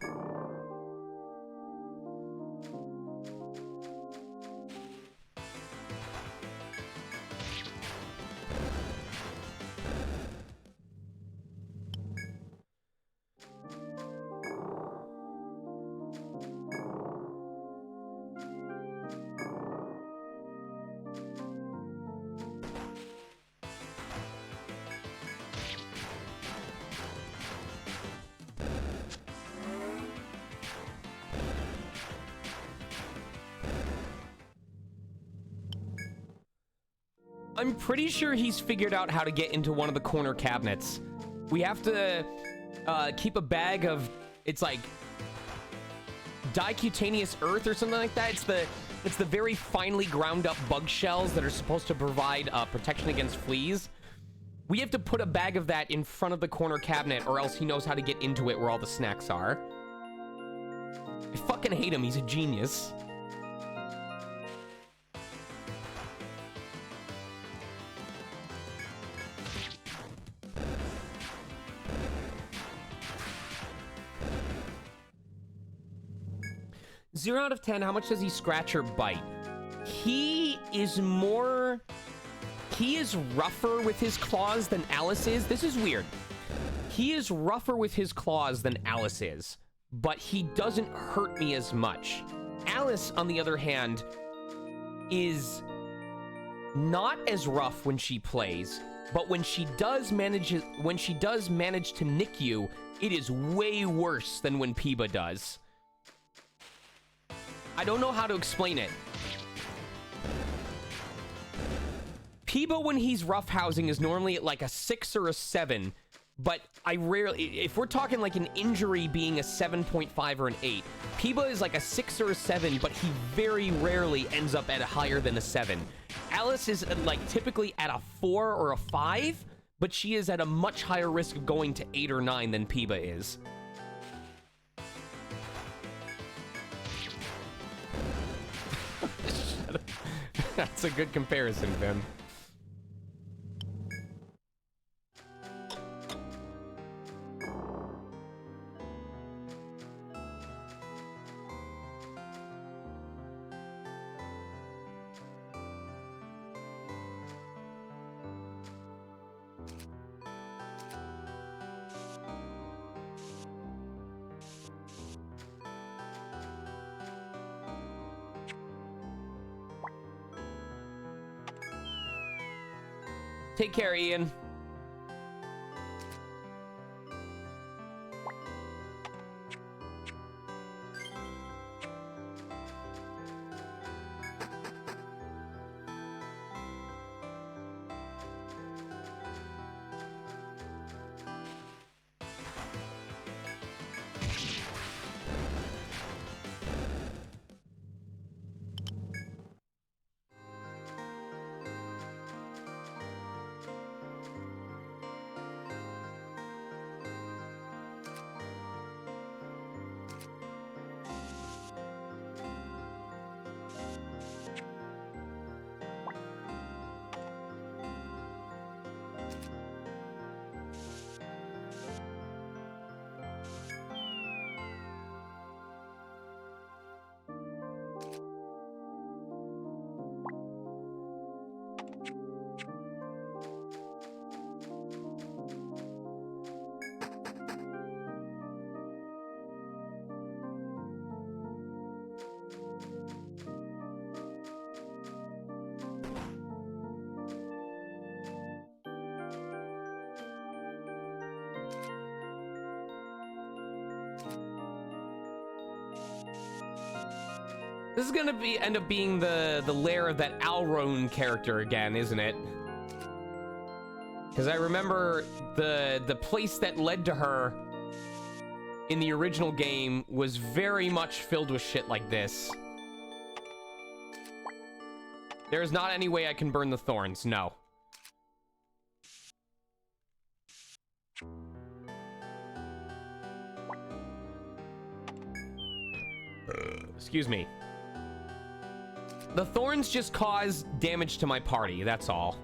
I'm pretty sure he's figured out how to get into one of the corner cabinets. We have to keep a bag of, it's like dicutaneous earth or something like that. It's the very finely ground up bug shells that are supposed to provide protection against fleas. We have to put a bag of that in front of the corner cabinet, or else he knows how to get into it where all the snacks are. I fucking hate him. He's a genius. Zero out of 10, how much does he scratch or bite? He is rougher with his claws than Alice is. This is weird. He is rougher with his claws than Alice is, but he doesn't hurt me as much. Alice, on the other hand, is not as rough when she plays, but when she does manage to nick you, it is way worse than when Peeba does. I don't know how to explain it. Peebo, when he's roughhousing, is normally at like a 6 or a 7, but I rarely, if we're talking like an injury being a 7.5 or an 8, Peebo is like a 6 or a 7, but he very rarely ends up at a higher than a 7. Alice is like typically at a 4 or a 5, but she is at a much higher risk of going to 8 or 9 than Peeba is. That's a good comparison, Vim. Take care, Ian. This is gonna end up being the lair of that Alrone character again, isn't it? Because I remember the place that led to her in the original game was very much filled with shit like this. There's not any way I can burn the thorns, no. Excuse me. The thorns just cause damage to my party, that's all.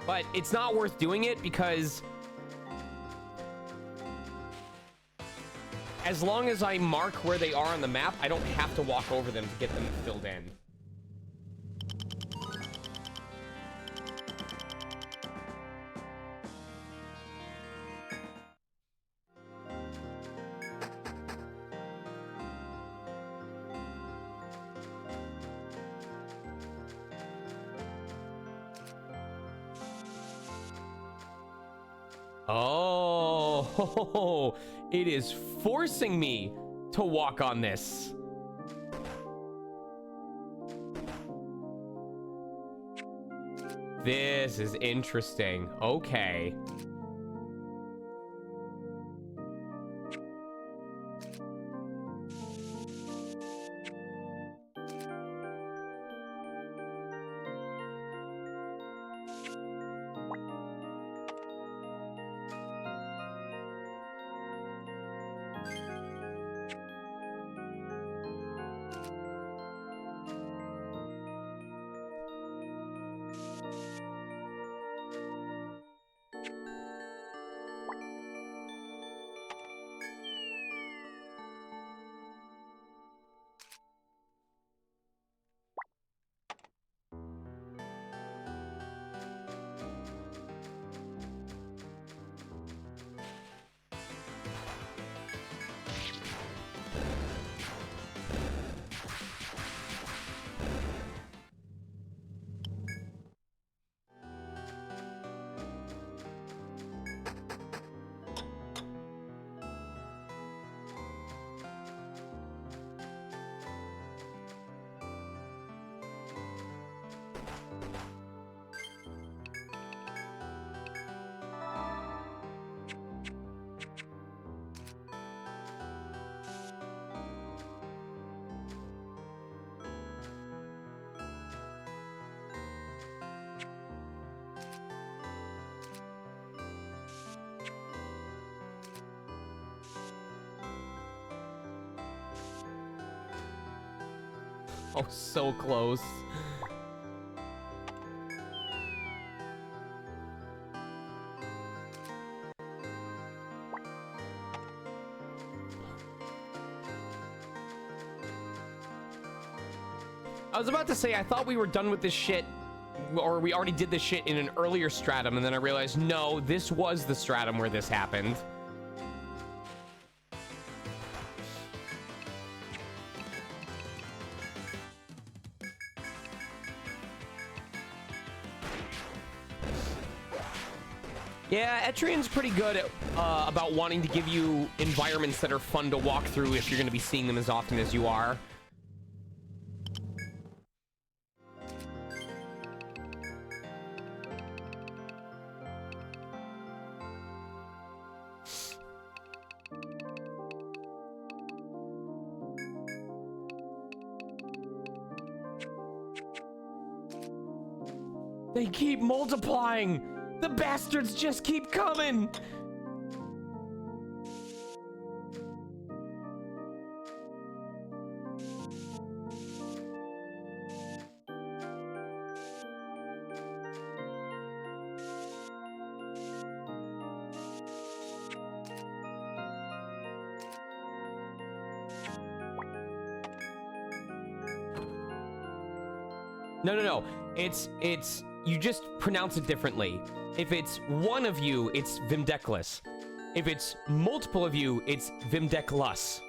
But it's not worth doing it because as long as I mark where they are on the map, I don't have to walk over them to get them filled in. Oh, it is forcing me to walk on this. This is interesting. Okay. Oh, so close. I was about to say, I thought we were done with this shit, or we already did this shit in an earlier stratum, and then I realized, no, this was the stratum where this happened. Yeah, ETRIAN's pretty good at, about wanting to give you environments that are fun to walk through if you're going to be seeing them as often as you are. They keep multiplying! The bastards just keep coming! No, no, no. It's you just pronounce it differently. If it's one of you, it's Vimdeklis. If it's multiple of you, it's Vimdeklus.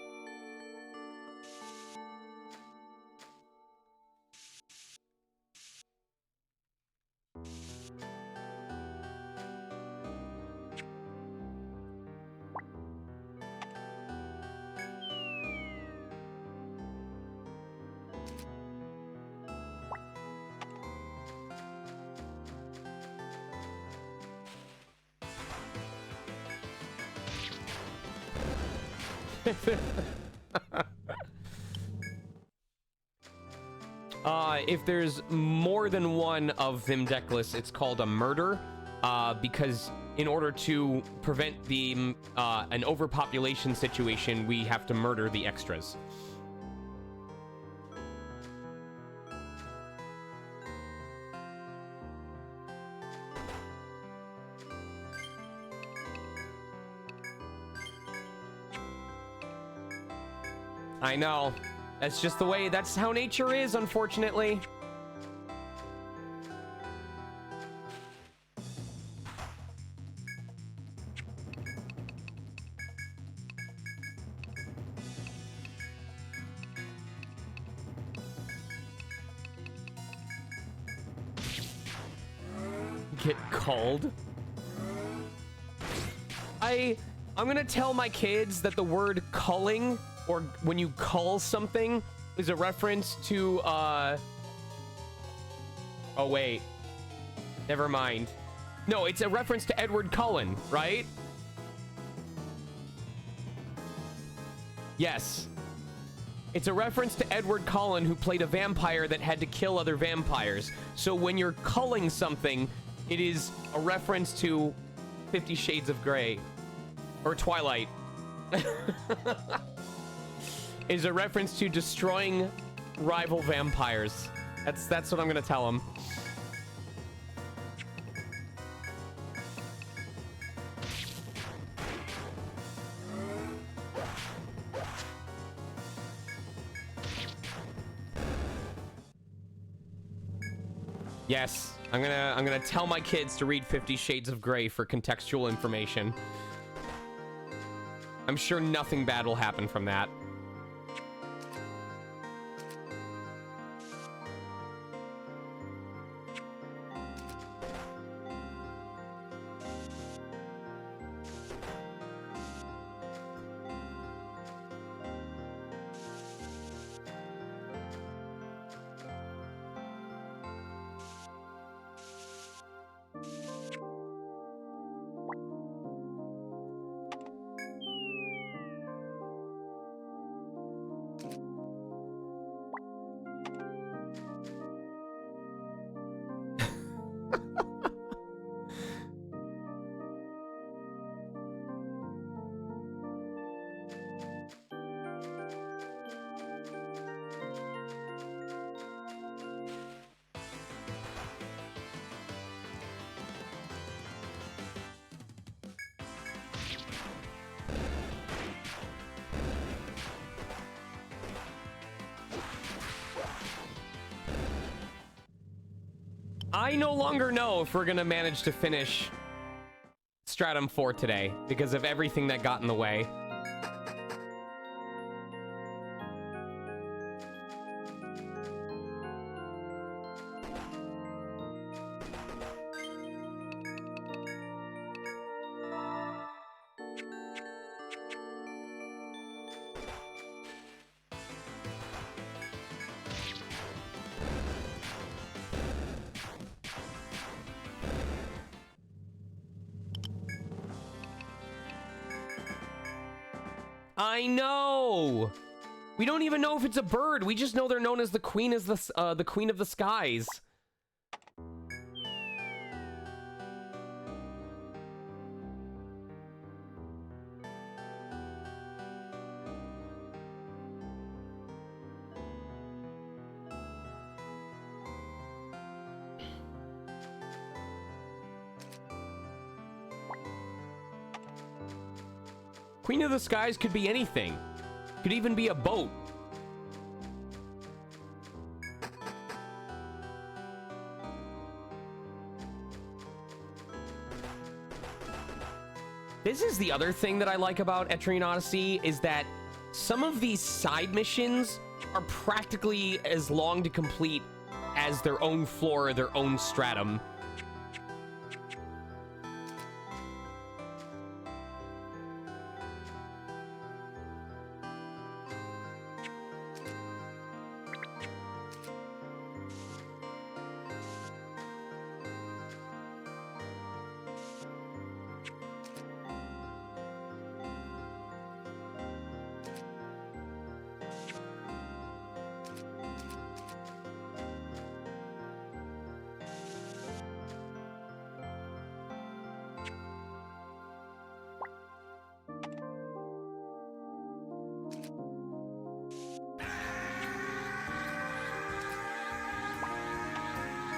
If there's more than one of Vimdeklis, it's called a murder, because in order to prevent the an overpopulation situation, we have to murder the extras. I know. That's just the way, that's how nature is, unfortunately. Get called. I'm gonna tell my kids that the word culling, or when you cull something, is a reference to, oh wait. Never mind. No, it's a reference to Edward Cullen, right? Yes. It's a reference to Edward Cullen, who played a vampire that had to kill other vampires. So when you're culling something, it is a reference to 50 Shades of Grey. Or Twilight. Is a reference to destroying rival vampires. That's what I'm gonna tell him. Yes, I'm gonna tell my kids to read 50 Shades of Grey for contextual information. I'm sure nothing bad will happen from that. I no longer know if we're gonna manage to finish Stratum 4 today because of everything that got in the way. I know. We don't even know if it's a bird. We just know they're known as the queen of the skies. Queen of the Skies could be anything. Could even be a boat. This is the other thing that I like about ETRIAN Odyssey, is that some of these side missions are practically as long to complete as their own floor or their own stratum.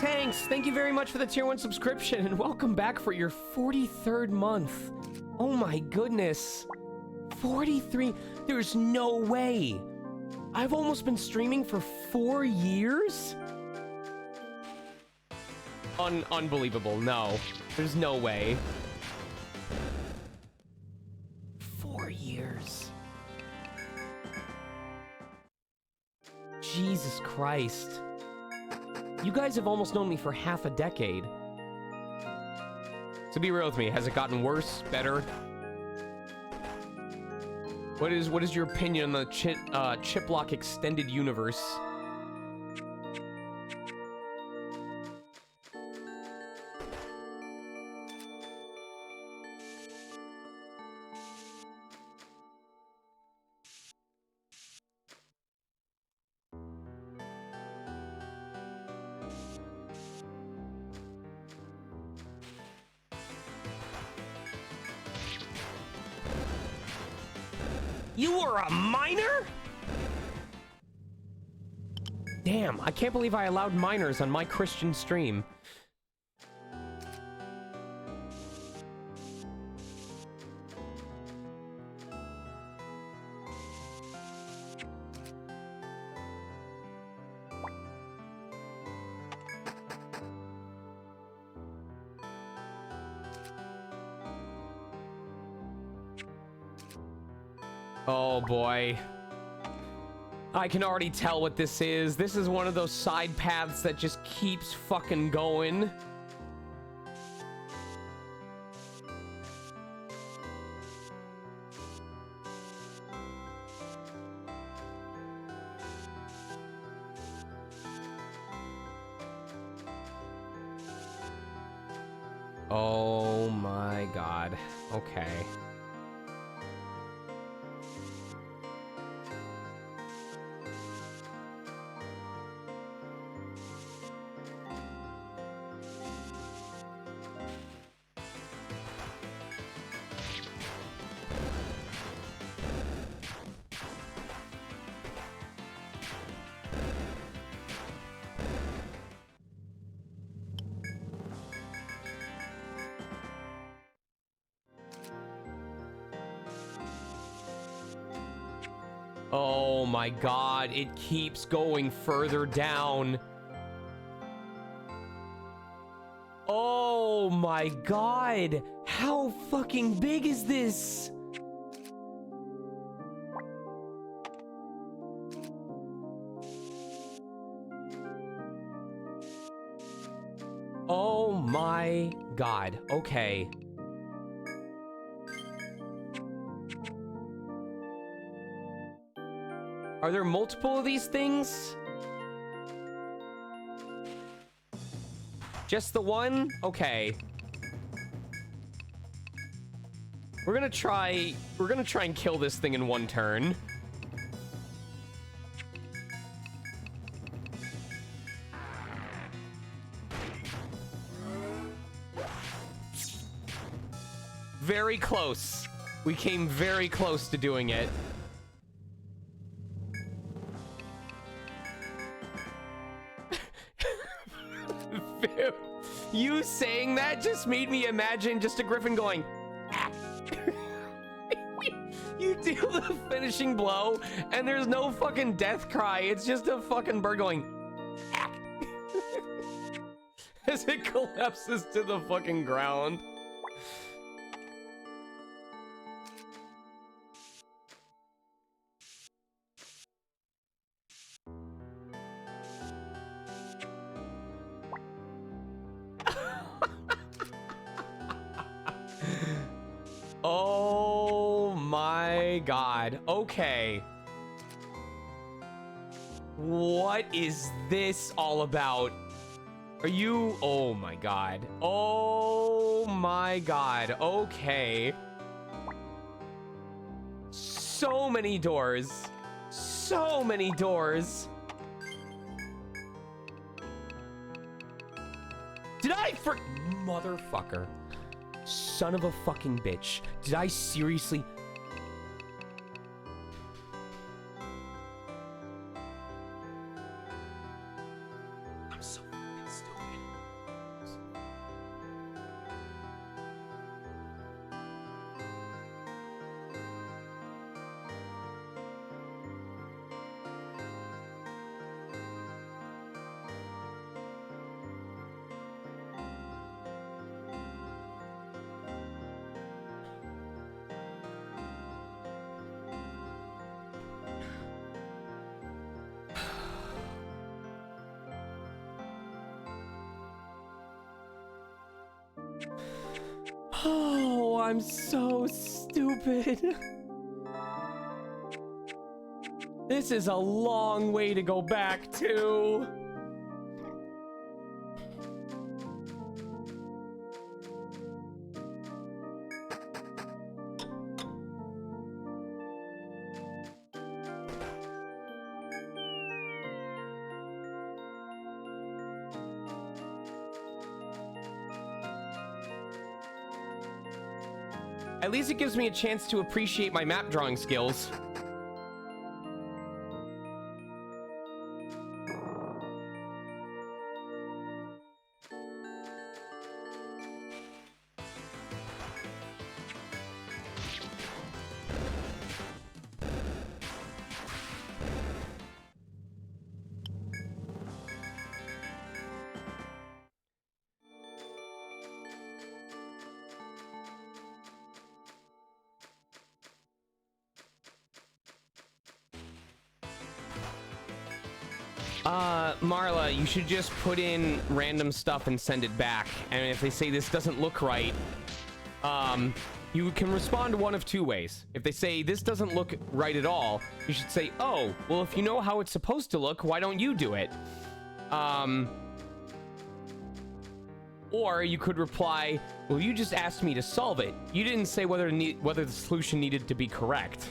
Thanks! Thank you very much for the tier 1 subscription, and welcome back for your 43rd month. Oh my goodness. 43? There's no way. I've almost been streaming for 4 years? Unbelievable. No. There's no way. 4 years. Jesus Christ. You guys have almost known me for half a decade. So be real with me. Has it gotten worse? Better? What is your opinion on the Chiplock extended universe? You were a miner? Damn, I can't believe I allowed minors on my Christian stream. Oh boy. I can already tell what this is. This is one of those side paths that just keeps fucking going. Oh my god. Okay. Oh my god, it keeps going further down. Oh my god, how fucking big is this? Oh my god, okay. Are there multiple of these things? Just the one? Okay. We're gonna try and kill this thing in one turn. Very close. We came very close to doing it. You saying that just made me imagine just a griffin going, ah. You deal the finishing blow, and there's no fucking death cry. It's just a fucking bird going, ah. As it collapses to the fucking ground. my god. Okay. What is this all about? Are you... Oh my god. Oh my god. Okay. So many doors. So many doors. Did I Motherfucker. Son of a fucking bitch. Did I seriously... I'm so fucking stupid. Oh, I'm so stupid. This is a long way to go back to. At least it gives me a chance to appreciate my map drawing skills. Marla, you should just put in random stuff and send it back. And if they say this doesn't look right, you can respond one of two ways. If they say this doesn't look right at all, you should say, oh, well, if you know how it's supposed to look, why don't you do it? Or you could reply, well, you just asked me to solve it. You didn't say whether the solution needed to be correct.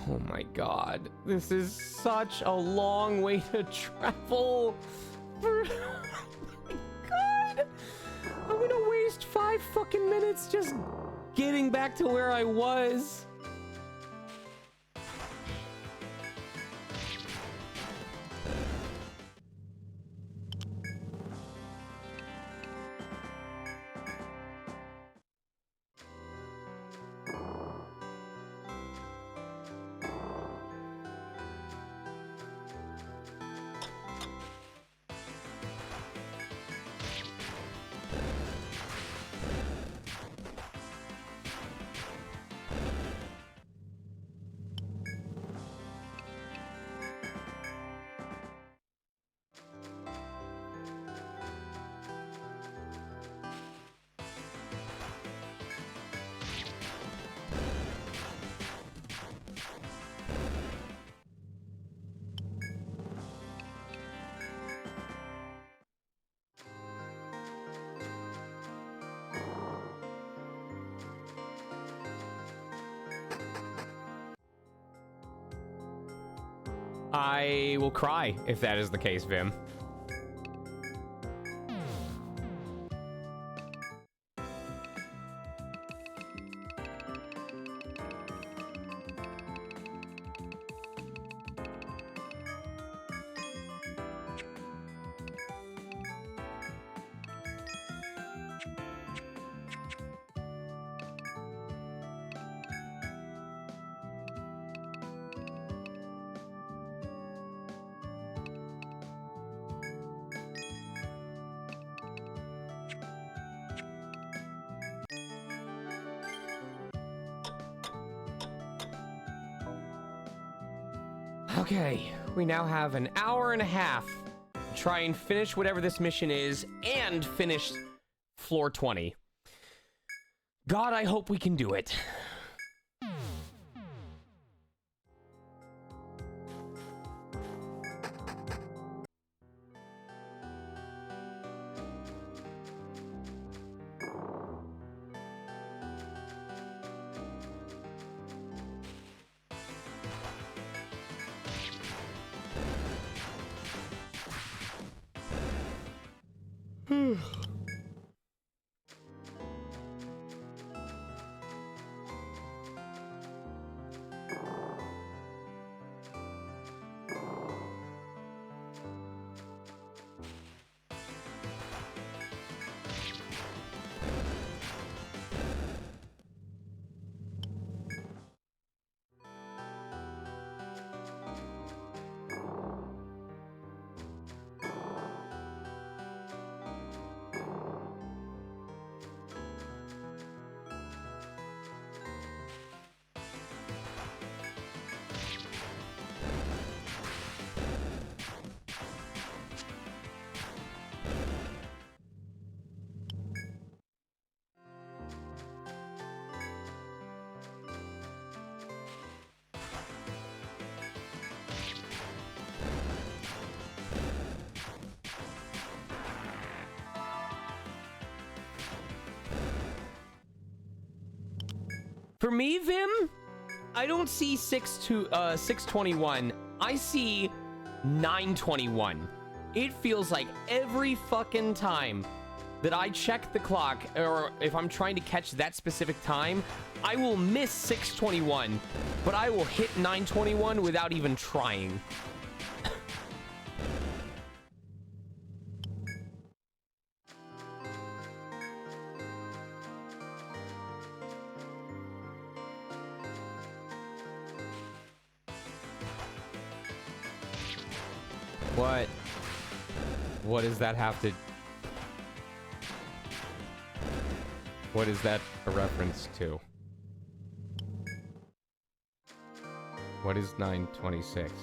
Oh my god, this is such a long way to travel. Oh my god, I'm gonna waste 5 fucking minutes just getting back to where I was. I will cry if that is the case, Vim. Okay, we now have an hour and a half to try and finish whatever this mission is and finish floor 20. God, I hope we can do it. For me, Vim, I don't see 621. I see 921. It feels like every fucking time that I check the clock, or if I'm trying to catch that specific time, I will miss 621, but I will hit 921 without even trying. What does that have to... What is that a reference to? What is 926?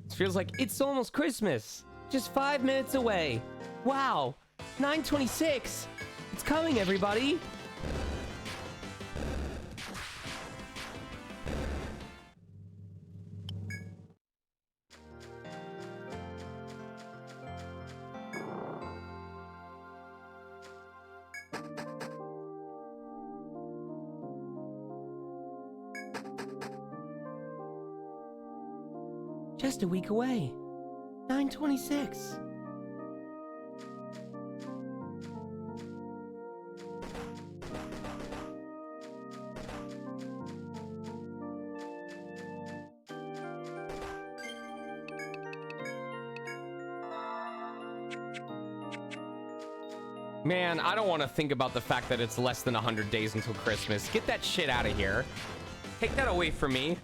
It feels like it's almost Christmas. Just 5 minutes away. Wow. 926. It's coming, everybody. Just a week away. 926. Man, I don't want to think about the fact that it's less than 100 days until Christmas. Get that shit out of here. Take that away from me.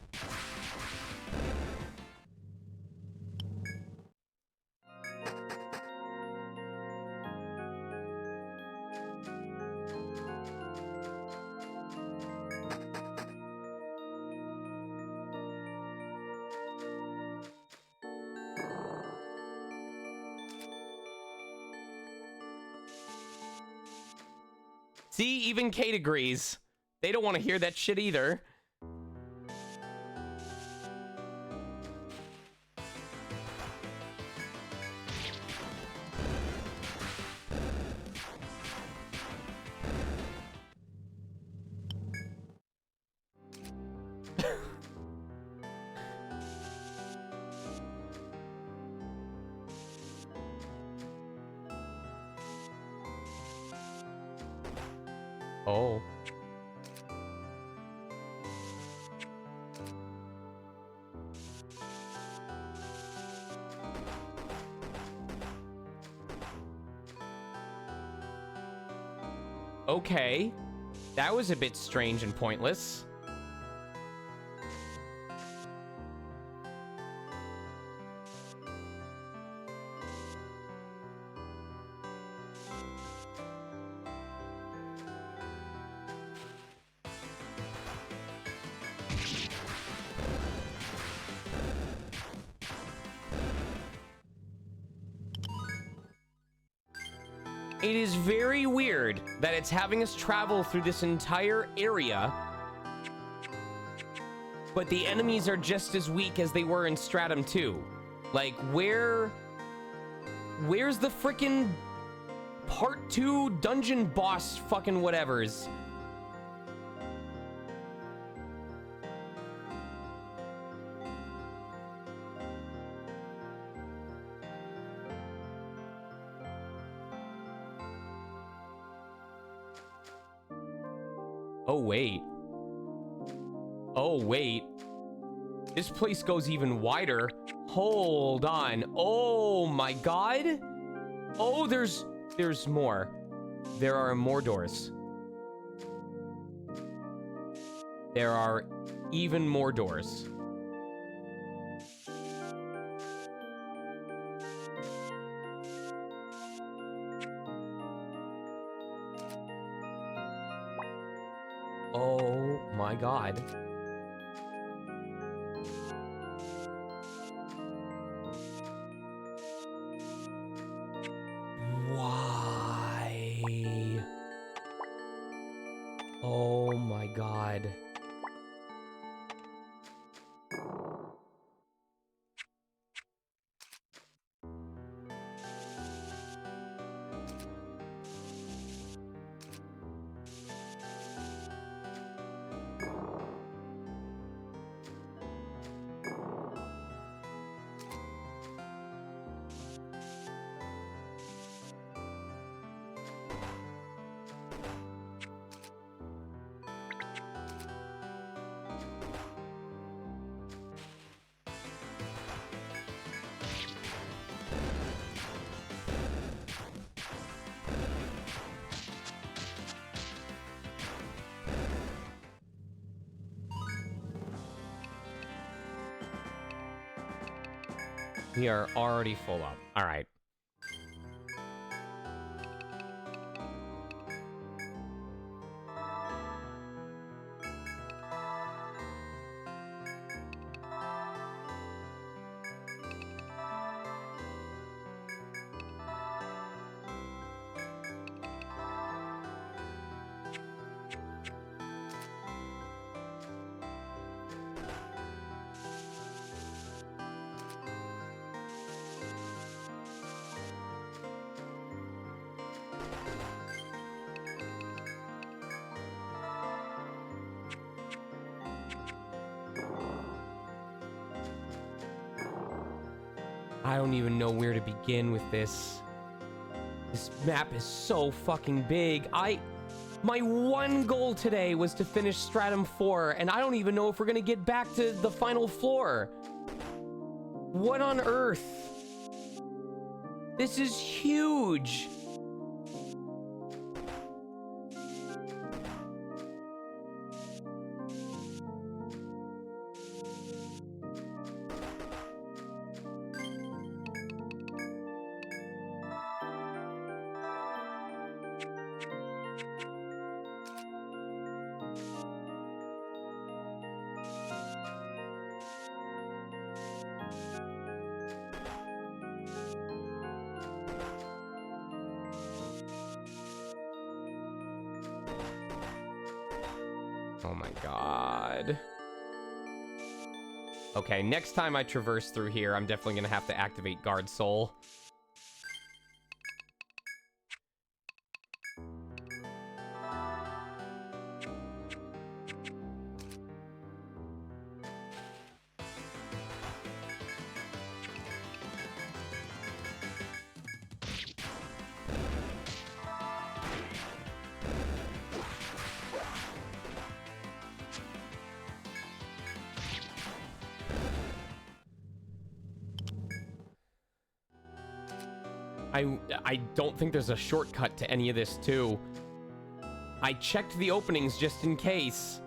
See, even Kate agrees. They don't want to hear that shit either. Oh. Okay. That was a bit strange and pointless. It is very weird that it's having us travel through this entire area, but the enemies are just as weak as they were in Stratum 2. Like, where's the frickin' Part 2 dungeon boss fucking whatevers? Oh, wait. Oh, wait. This place goes even wider. Hold on. Oh, my God. Oh, there's more. There are more doors. There are even more doors. Oh my God. Why? Oh my God. We are already full up. All right. I don't even know where to begin with this. This map is so fucking big. My one goal today was to finish Stratum 4, and I don't even know if we're gonna get back to the final floor. What on earth? This is huge. Oh my God. Okay, next time I traverse through here, I'm definitely gonna have to activate Guard Soul. I don't think there's a shortcut to any of this, too. I checked the openings just in case.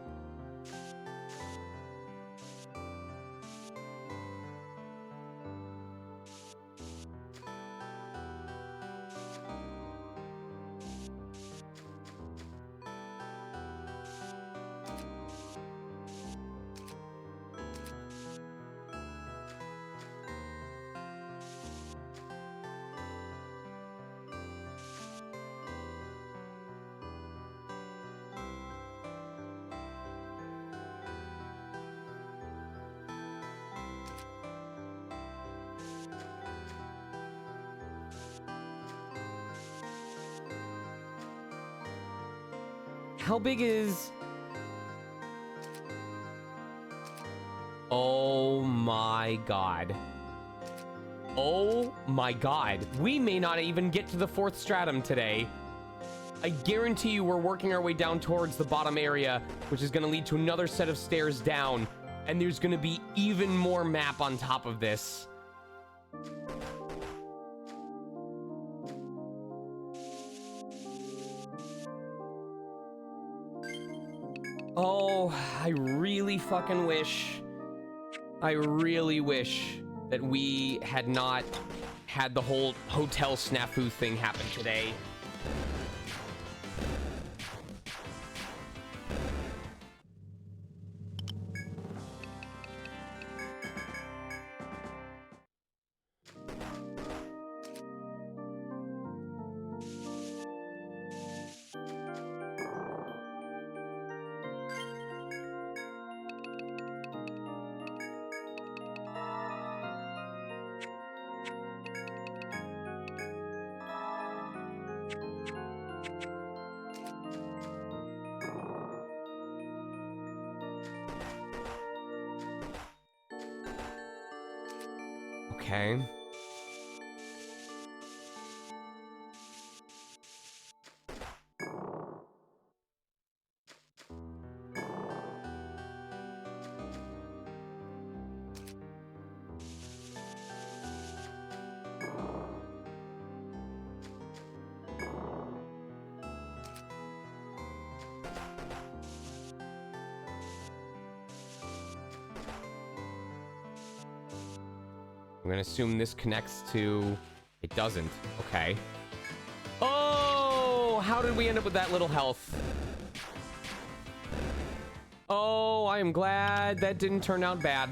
How big is... Oh my god. Oh my god. We may not even get to the 4th stratum today. I guarantee you we're working our way down towards the bottom area, which is going to lead to another set of stairs down. And there's going to be even more map on top of this. Oh, I really fucking wish. I really wish that we had not had the whole hotel snafu thing happen today. Okay. I'm gonna assume this connects to... It doesn't. Okay. Oh! How did we end up with that little health? Oh, I am glad that didn't turn out bad.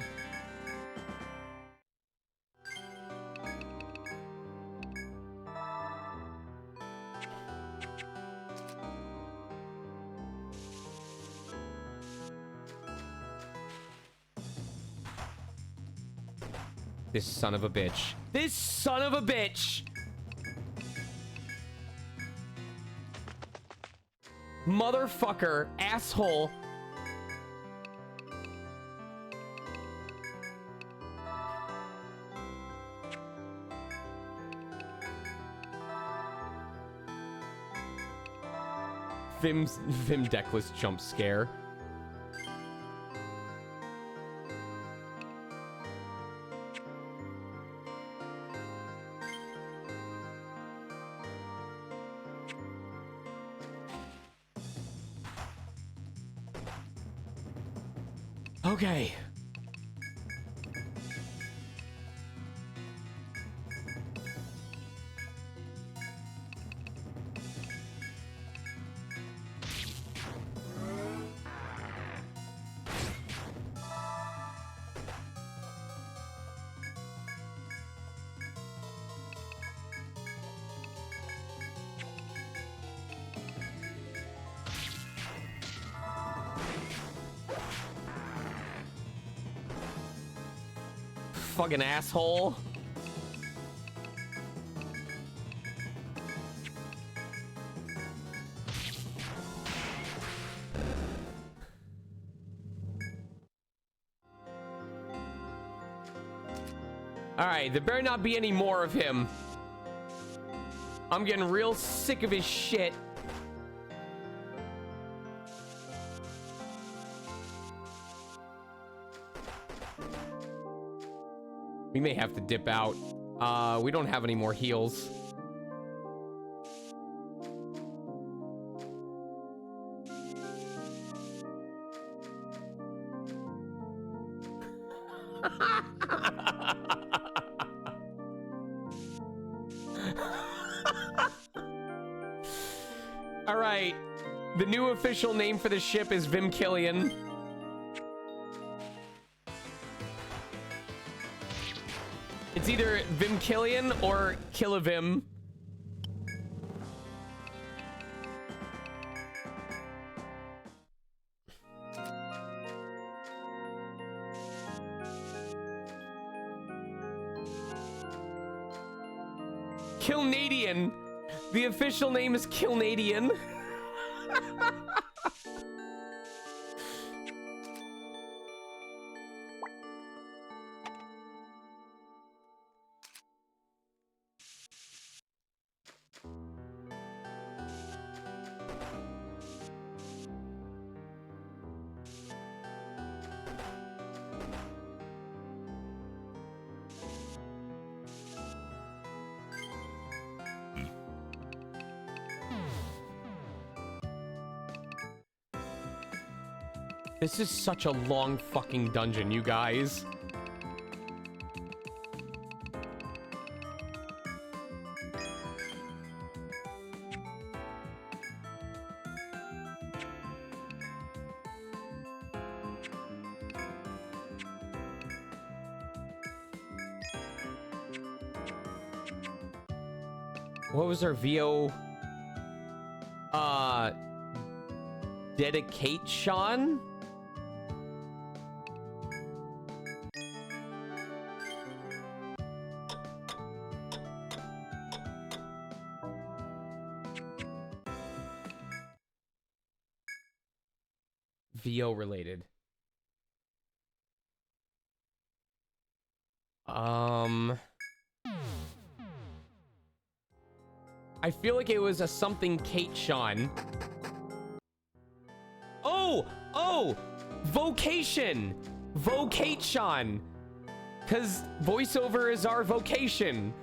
This son of a bitch. This son of a bitch! Motherfucker. Asshole. Vim deckless jump scare. Okay. Fucking asshole. Alright, there better not be any more of him. I'm getting real sick of his shit. We may have to dip out. We don't have any more heals. All right. The new official name for the ship is Vimkillian. It's either Vimkillian or Killavim. Kilnadian. The official name is Kilnadian. This is such a long fucking dungeon, you guys. What was our VO? Dedication? VO related. I feel like it was a something Kate Sean. Oh, vocation, vocation, because voiceover is our vocation.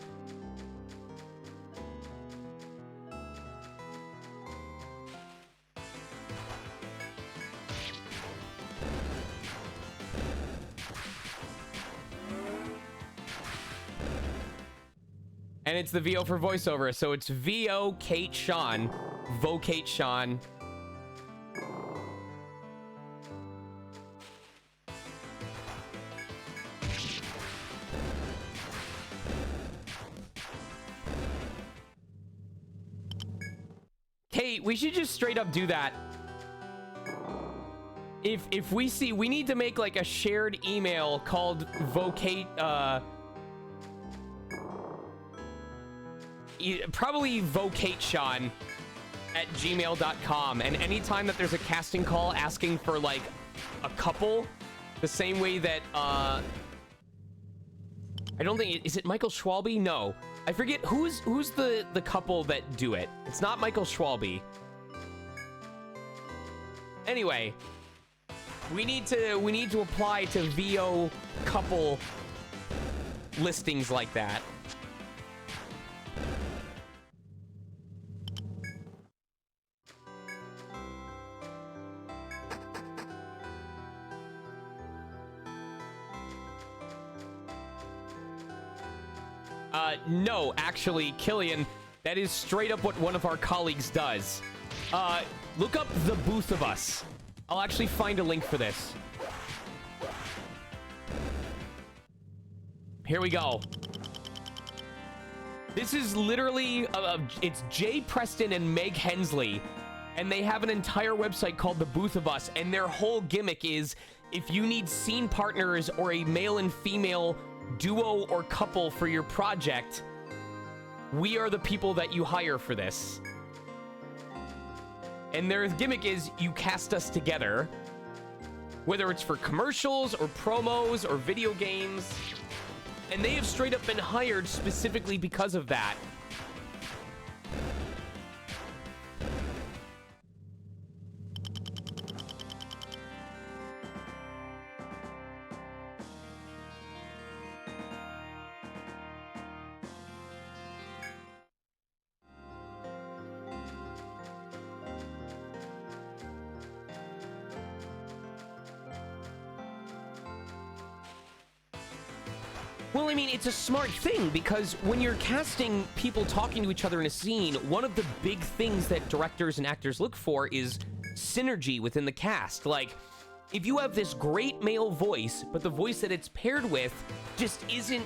And it's the VO for voiceover, so it's VO Kate Sean, vocate Sean. Kate, we should just straight up do that. If we see, we need to make like a shared email called vocate, probably vocatesean@gmail.com, and anytime that there's a casting call asking for like a couple, the same way that I don't think is it Michael Schwalbe? No, I forget who's the couple that do it. It's not Michael Schwalbe. Anyway, we need to apply to VO couple listings like that. No, actually, Killian, that is straight up what one of our colleagues does. Look up The Booth of Us. I'll actually find a link for this. Here we go. This is literally, it's Jay Preston and Meg Hensley, and they have an entire website called The Booth of Us, and their whole gimmick is if you need scene partners or a male and female duo or couple for your project, we are the people that you hire for this. And their gimmick is you cast us together, whether it's for commercials or promos or video games, and they have straight up been hired specifically because of that. Well, I mean, it's a smart thing because when you're casting people talking to each other in a scene, one of the big things that directors and actors look for is synergy within the cast. Like, if you have this great male voice, but the voice that it's paired with just isn't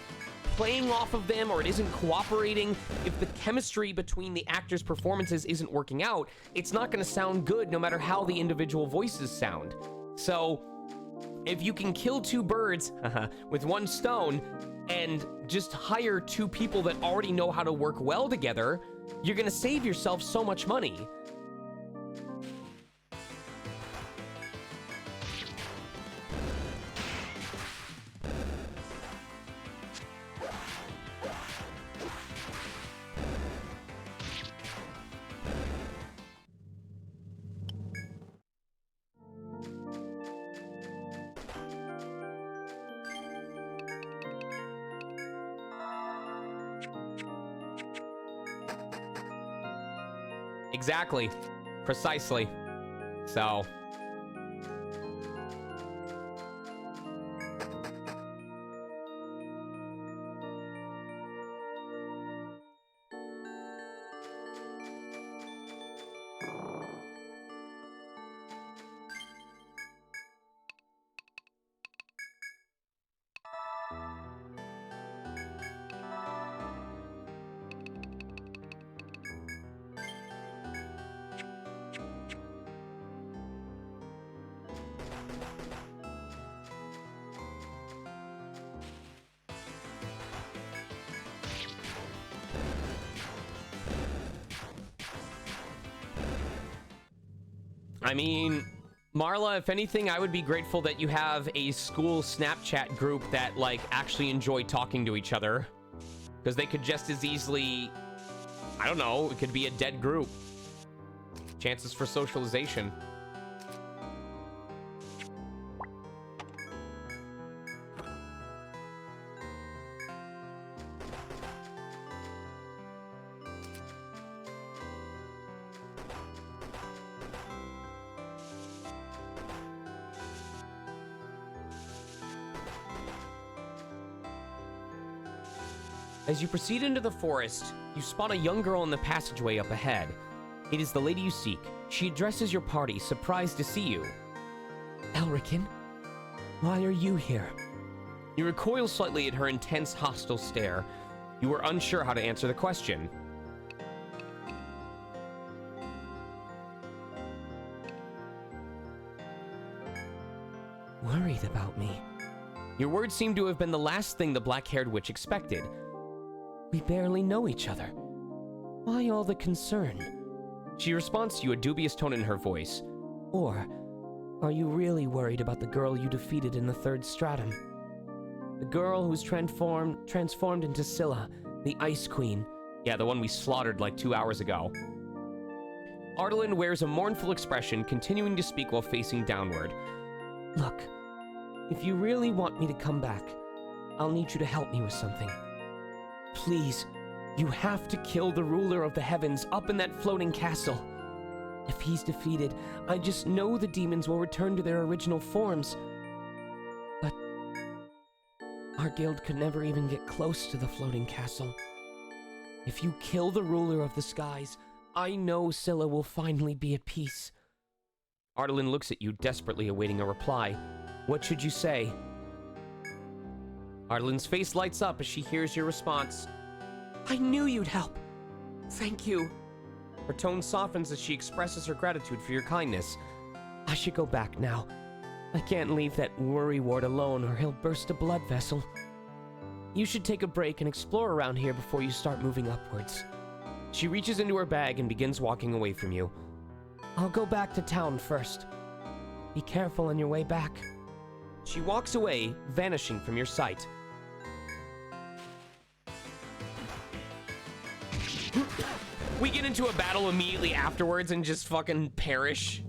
playing off of them or it isn't cooperating, if the chemistry between the actors' performances isn't working out, it's not going to sound good no matter how the individual voices sound. So, if you can kill two birds with one stone and just hire two people that already know how to work well together, you're gonna save yourself so much money. Exactly. Precisely. So. I mean, Marla, if anything, I would be grateful that you have a school Snapchat group that, like, actually enjoy talking to each other. Because they could just as easily, I don't know, it could be a dead group. Chances for socialization. As you proceed into the forest, you spot a young girl in the passageway up ahead. It is the lady you seek. She addresses your party, surprised to see you. Elrikin, why are you here? You recoil slightly at her intense, hostile stare. You are unsure how to answer the question. Worried about me? Your words seem to have been the last thing the black-haired witch expected. We barely know each other. Why all the concern? She responds to you, a dubious tone in her voice. Or are you really worried about the girl you defeated in the third stratum? The girl who's transformed into Scylla, the Ice Queen. Yeah, the one we slaughtered like 2 hours ago. Ardalan wears a mournful expression, continuing to speak while facing downward. Look, if you really want me to come back, I'll need you to help me with something. Please, you have to kill the ruler of the heavens up in that floating castle. If he's defeated, I just know the demons will return to their original forms. But our guild could never even get close to the floating castle. If you kill the ruler of the skies, I know Scylla will finally be at peace. Ardalan looks at you, desperately awaiting a reply. What should you say? Ardalan's face lights up as she hears your response. I knew you'd help. Thank you. Her tone softens as she expresses her gratitude for your kindness. I should go back now. I can't leave that worry ward alone or he'll burst a blood vessel. You should take a break and explore around here before you start moving upwards. She reaches into her bag and begins walking away from you. I'll go back to town first. Be careful on your way back. She walks away, vanishing from your sight. We get into a battle immediately afterwards and just fucking perish.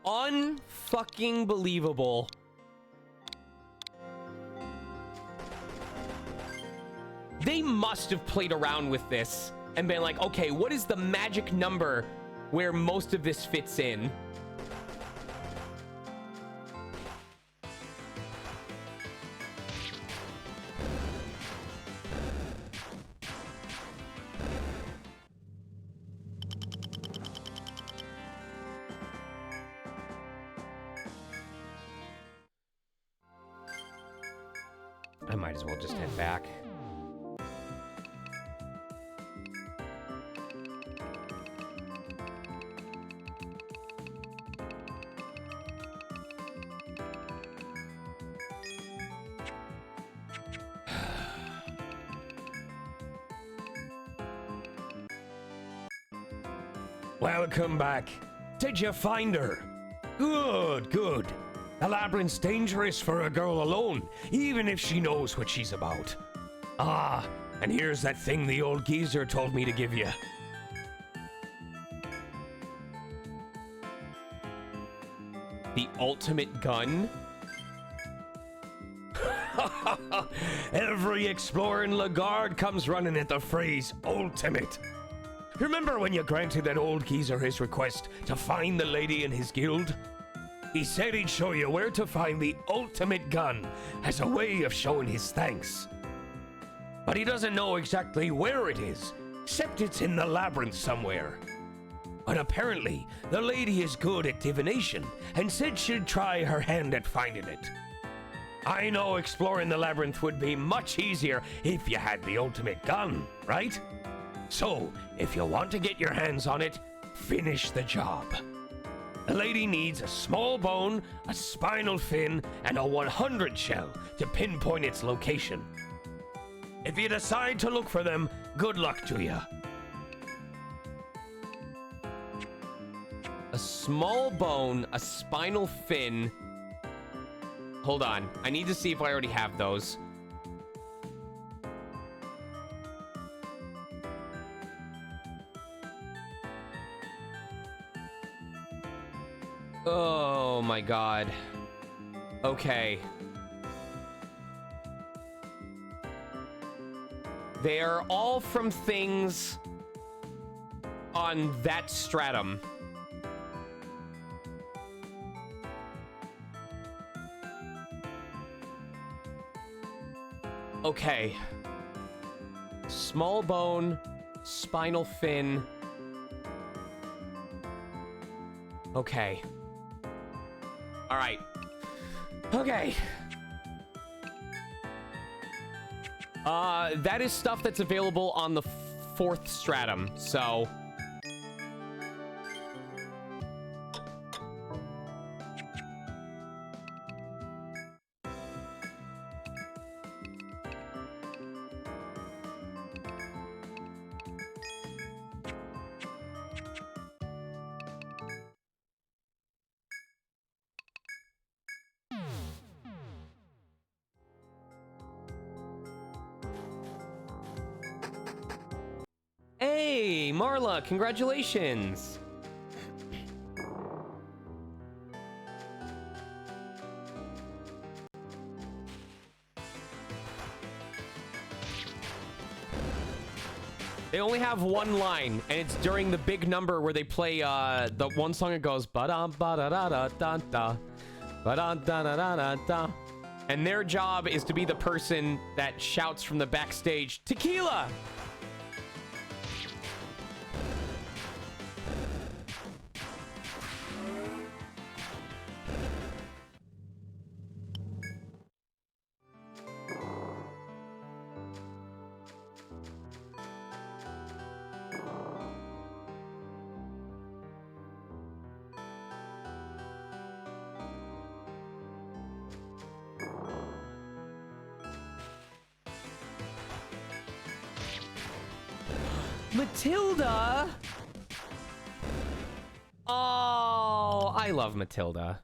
Unfucking believable. They must have played around with this and been like, okay, what is the magic number where most of this fits in? I might as well just head back. Welcome back. Did you find her? Good, good. The labyrinth's dangerous for a girl alone, even if she knows what she's about. Ah, and here's that thing the old geezer told me to give you. The ultimate gun? Every explorer in Lagarde comes running at the phrase ultimate. Remember when you granted that old geezer his request to find the lady in his guild? He said he'd show you where to find the ultimate gun as a way of showing his thanks. But he doesn't know exactly where it is, except it's in the labyrinth somewhere. But apparently, the lady is good at divination and said she'd try her hand at finding it. I know exploring the labyrinth would be much easier if you had the ultimate gun, right? So, if you want to get your hands on it, finish the job. The lady needs a small bone, a spinal fin, and a 100 shell to pinpoint its location. If you decide to look for them, good luck to you. A small bone, a spinal fin. Hold on. I need to see if I already have those. Oh my god. Okay. They are all from things on that stratum. Okay. Small bone, spinal fin. Okay. All right. Okay. That is stuff that's available on the 4th stratum, so... Hey, Marla, congratulations! They only have one line, and it's during the big number where they play the one song that goes ba-da ba-da-da-da-da-da, ba-da-da-da-da-da-da. And their job is to be the person that shouts from the backstage, "Tequila!" Matilda! Oh, I love Matilda.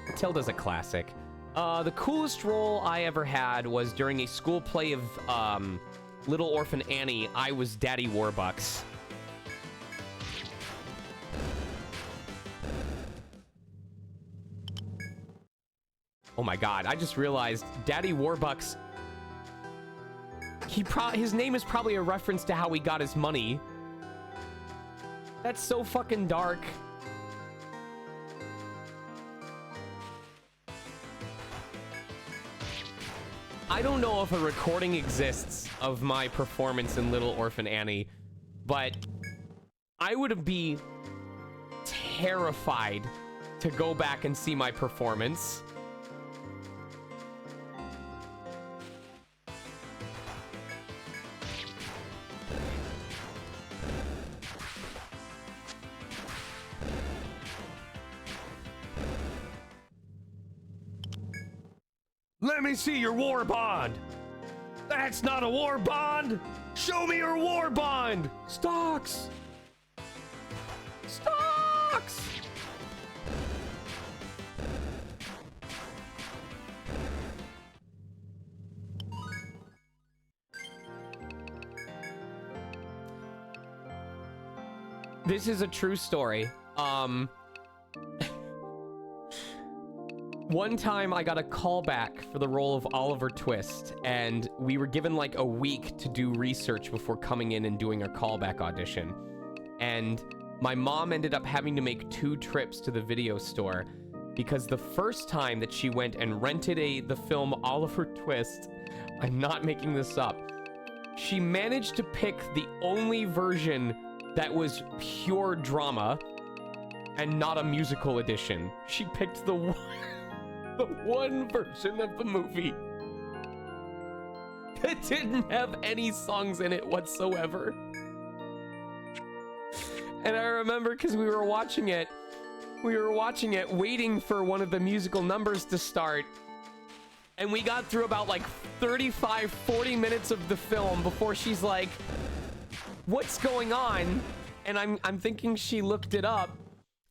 Matilda's a classic. The coolest role I ever had was during a school play of Little Orphan Annie. I was Daddy Warbucks. Oh my god, I just realized Daddy Warbucks... his name is probably a reference to how he got his money. That's so fucking dark. I don't know if a recording exists of my performance in Little Orphan Annie, but I would be terrified to go back and see my performance. Let me see your war bond. That's not a war bond. Show me your war bond. Stocks. Stocks. This is a true story. One time I got a callback for the role of Oliver Twist, and we were given like a week to do research before coming in and doing our callback audition. And my mom ended up having to make 2 trips to the video store because the first time that she went and rented the film Oliver Twist, I'm not making this up, she managed to pick the only version that was pure drama and not a musical edition. She picked the one... The one version of the movie that didn't have any songs in it whatsoever. And I remember because we were watching it, waiting for one of the musical numbers to start. And we got through about like 35, 40 minutes of the film before she's like, what's going on? And I'm thinking she looked it up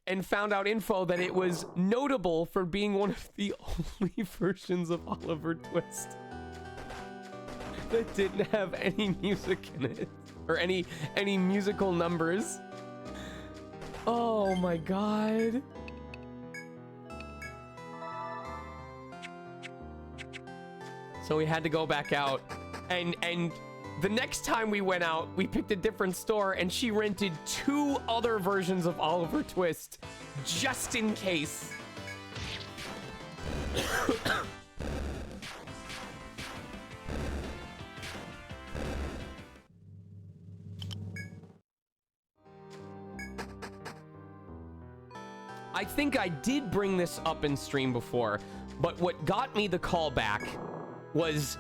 and found out info that it was notable for being one of the only versions of Oliver Twist that didn't have any music in it, or any musical numbers. Oh my god. So we had to go back out, and the next time we went out, we picked a different store, and she rented 2 other versions of Oliver Twist, just in case. I think I did bring this up in stream before, but what got me the call back was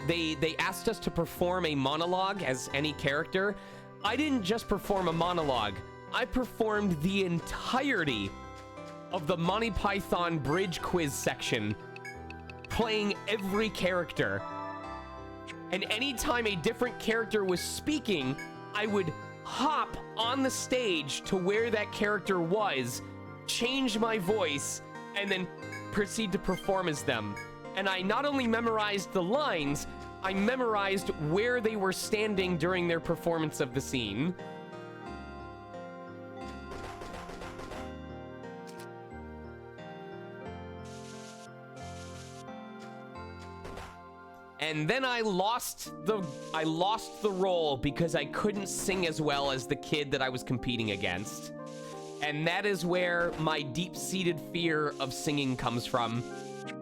they asked us to perform a monologue as any character. I didn't just perform a monologue. I performed the entirety of the Monty Python Bridge Quiz section, playing every character. And anytime a different character was speaking, I would hop on the stage to where that character was, change my voice, and then proceed to perform as them. And I not only memorized the lines, I memorized where they were standing during their performance of the scene. And then I lost the role because I couldn't sing as well as the kid that I was competing against. And that is where my deep-seated fear of singing comes from.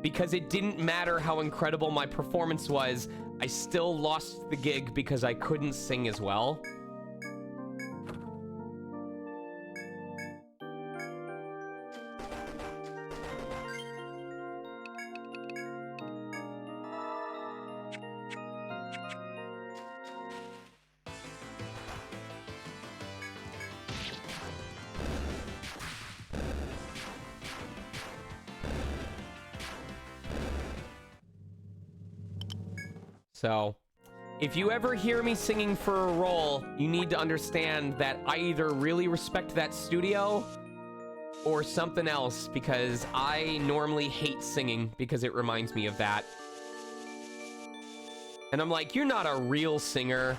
Because it didn't matter how incredible my performance was, I still lost the gig because I couldn't sing as well. So, if you ever hear me singing for a role, you need to understand that I either really respect that studio or something else, because I normally hate singing because it reminds me of that. And I'm like, you're not a real singer.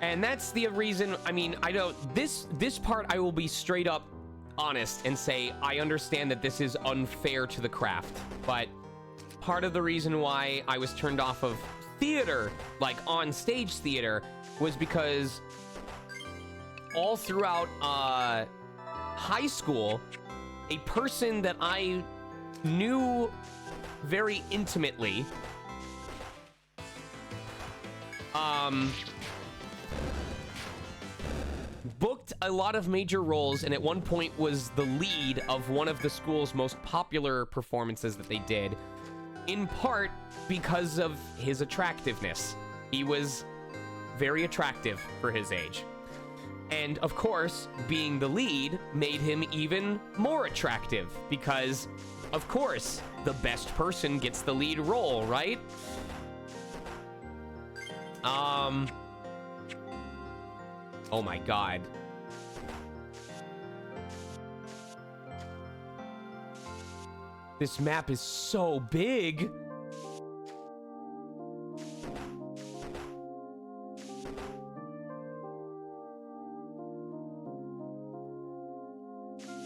And that's the reason, I mean, I don't, this part I will be straight up honest and say, I understand that this is unfair to the craft, but part of the reason why I was turned off of theater, like on stage theater, was because all throughout high school, a person that I knew very intimately, booked a lot of major roles, and at one point was the lead of one of the school's most popular performances that they did, in part because of his attractiveness. He was very attractive for his age. And of course, being the lead made him even more attractive because, of course, the best person gets the lead role, right? Oh my god. This map is so big.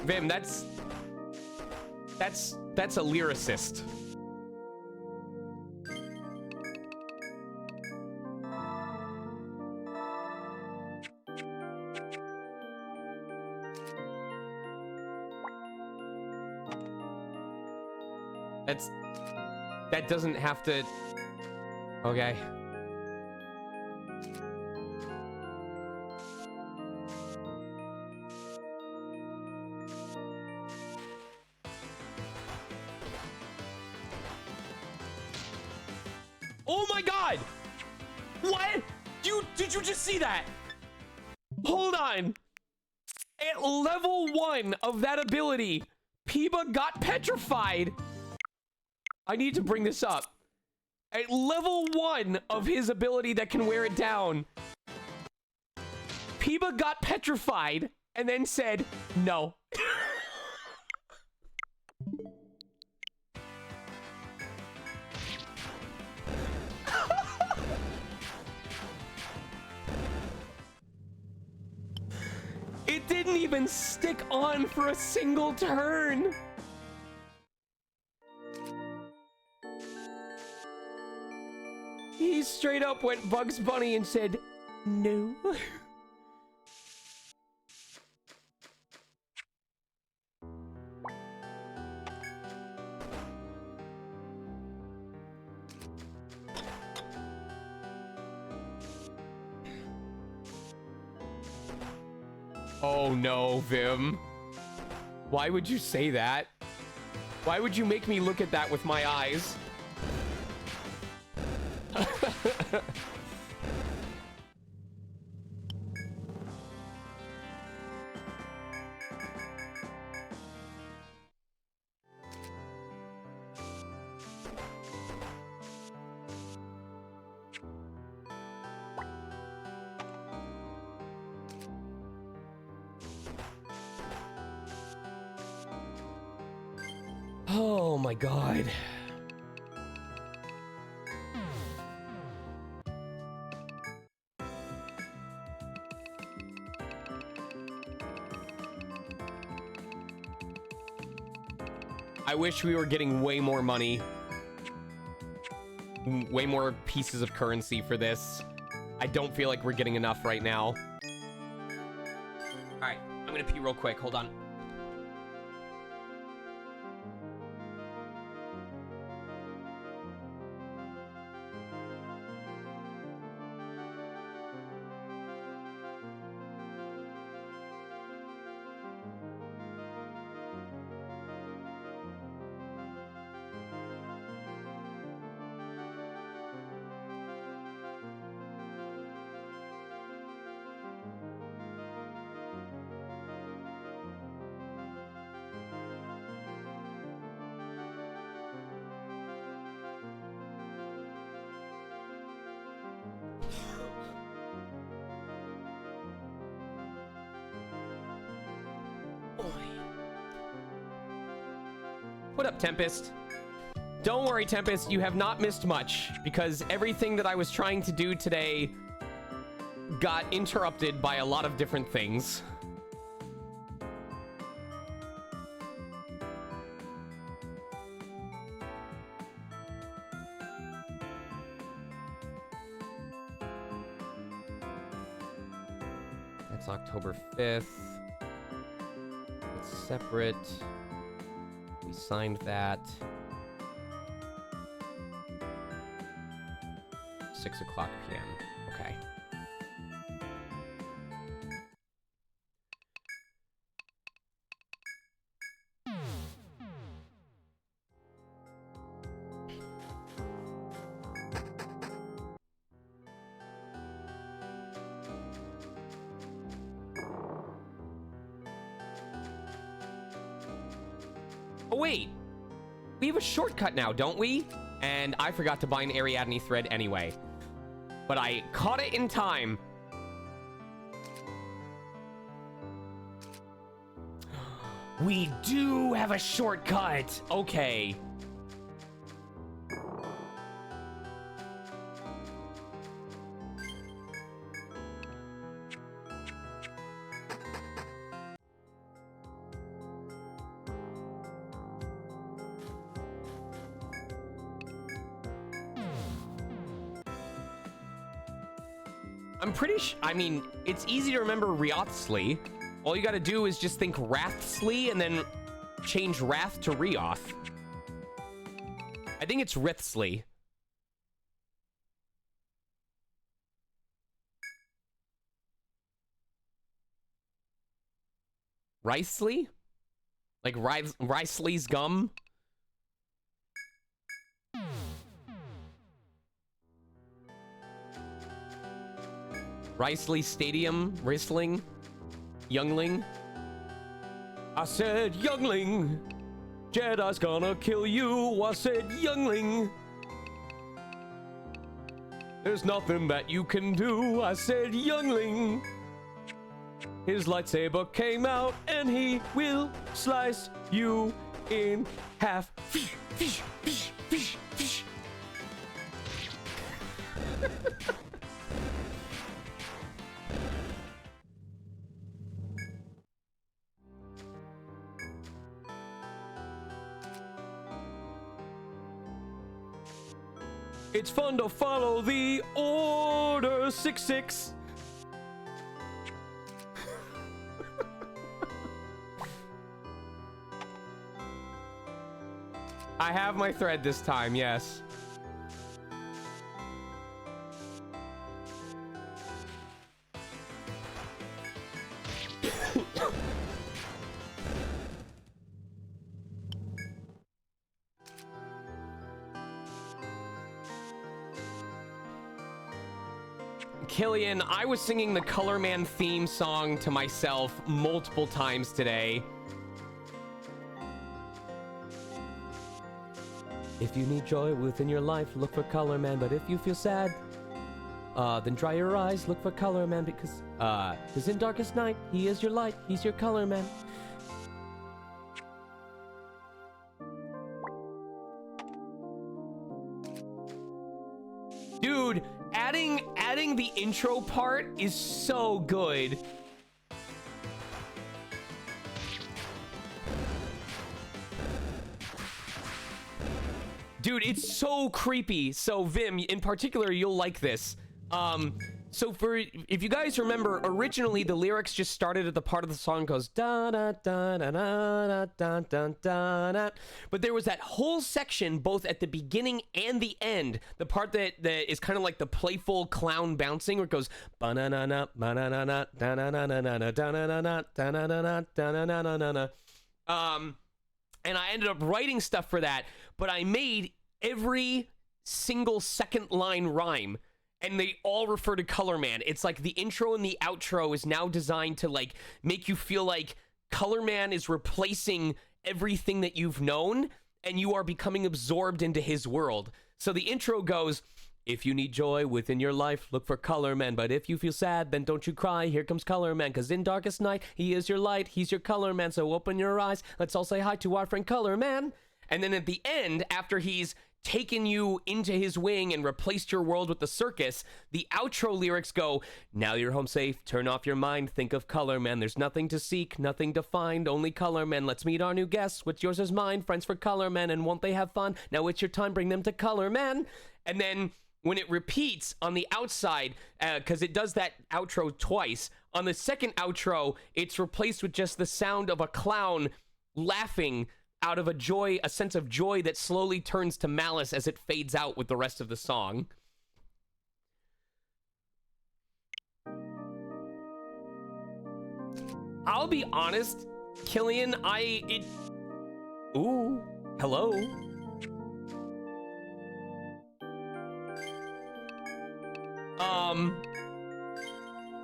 Vim, that's a lyricist. That doesn't have to... Okay. Oh my god! What? Did you just see that? Hold on. At level 1 of that ability, Piba got petrified. I need to bring this up. At level 1 of his ability that can wear it down, Piba got petrified and then said, no. It didn't even stick on for a single turn. He straight up went Bugs Bunny and said, no. Oh no, Vim. Why would you say that? Why would you make me look at that with my eyes? Oh my god. I wish we were getting way more money. Way more pieces of currency for this. I don't feel like we're getting enough right now. Alright, I'm gonna pee real quick. Hold on. What up, Tempest? Don't worry, Tempest, you have not missed much, because everything that I was trying to do today got interrupted by a lot of different things. That's October 5th. It's separate. We signed that. 6 o'clock p.m. Okay. Oh, wait. We have a shortcut now, don't we? And I forgot to buy an Ariadne thread anyway. But I caught it in time. We do have a shortcut. Okay. I'm pretty I mean, it's easy to remember Riothsley. All you gotta do is just think Rathsley and then change Wrath to Rioth. I think it's Rithsley. Ricely? Like Ricely's gum? Ricely Stadium? Ristling? Youngling? I said, Youngling! Jedi's gonna kill you! I said, Youngling! There's nothing that you can do! I said, Youngling! His lightsaber came out and he will slice you in half. Fish, fish, fish, fish, fish. It's fun to follow the Order 66. I have my thread this time, yes. Killian, I was singing the Color Man theme song to myself multiple times today. If you need joy within your life, look for Color Man. But if you feel sad, then dry your eyes, look for Color Man. Because in darkest night, he is your light, he's your Color Man. Dude, adding the intro part is so good. Dude, it's so creepy. So Vim, in particular, you'll like this. So if you guys remember, originally the lyrics just started at the part of the song goes da da da da da da da da da. But there was that whole section both at the beginning and the end. The part that is kind of like the playful clown bouncing, where it goes ba-na-na-na, ba-na-na-na, da-na-na-na-na, da-na-na-na, da-na-na-na, da-na-na-na-na. And I ended up writing stuff for that, but I made every single second line rhyme. And they all refer to Color Man. It's like the intro and the outro is now designed to like make you feel like Color Man is replacing everything that you've known and you are becoming absorbed into his world. So the intro goes, if you need joy within your life, look for Color Man. But if you feel sad, then don't you cry. Here comes Color Man. Because in darkest night, he is your light. He's your Color Man. So open your eyes. Let's all say hi to our friend Color Man. And then at the end, after he's taken you into his wing and replaced your world with the circus, the outro lyrics go, now you're home safe, turn off your mind, think of Color Man, there's nothing to seek, nothing to find, only Color Man, let's meet our new guests, what's yours is mine, friends for Color Man, and won't they have fun, now it's your time, bring them to Color Man. And then when it repeats on the outside, because it does that outro twice, on the second outro, it's replaced with just the sound of a clown laughing out of a sense of joy that slowly turns to malice as it fades out with the rest of the song. I'll be honest, Killian, ooh, hello.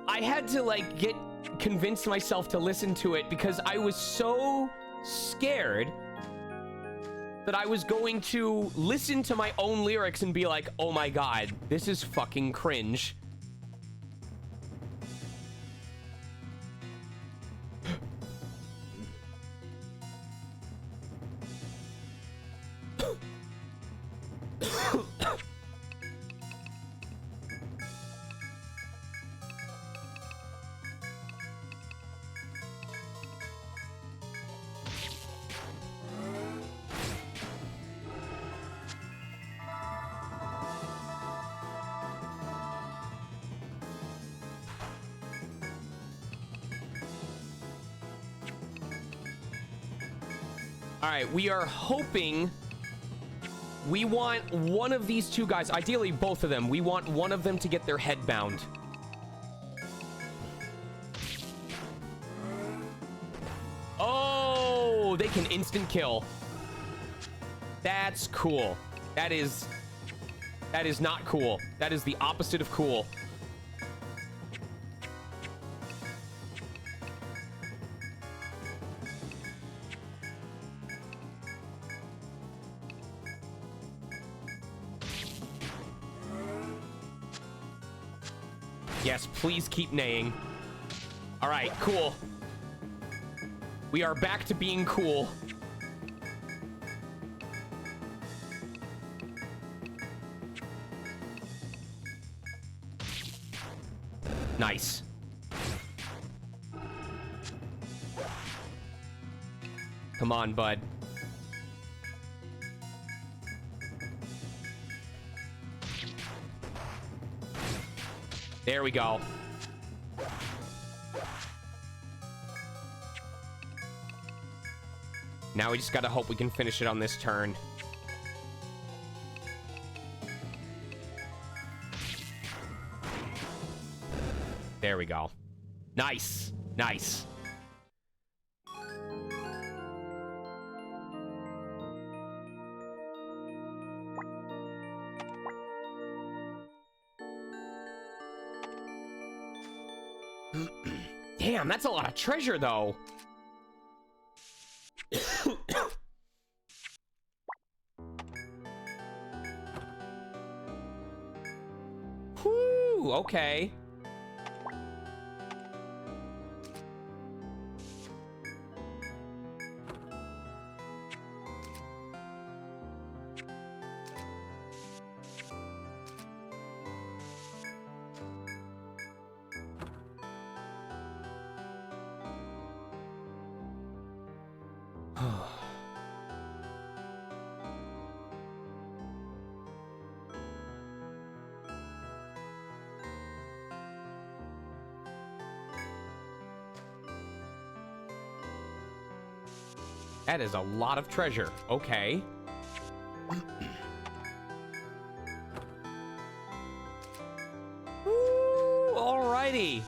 I had to like convince myself to listen to it because I was so scared that I was going to listen to my own lyrics and be like, oh my god, this is fucking cringe. All right, we are hoping... We want one of these two guys, ideally both of them. We want one of them to get their head bound. Oh, they can instant kill. That's cool. That is not cool. That is the opposite of cool. Yes, please keep neighing. All right, cool. We are back to being cool. Nice. Come on, bud. There we go. Now we just gotta hope we can finish it on this turn. There we go. Nice. Nice. Damn, that's a lot of treasure, though. Whew, okay. That is a lot of treasure. Okay. Woo, alrighty.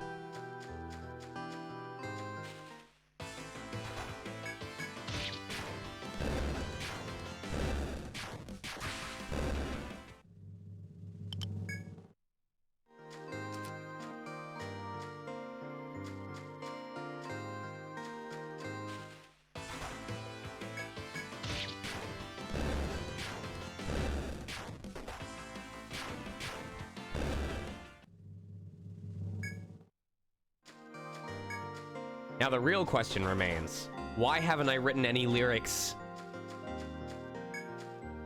Now the real question remains, why haven't I written any lyrics?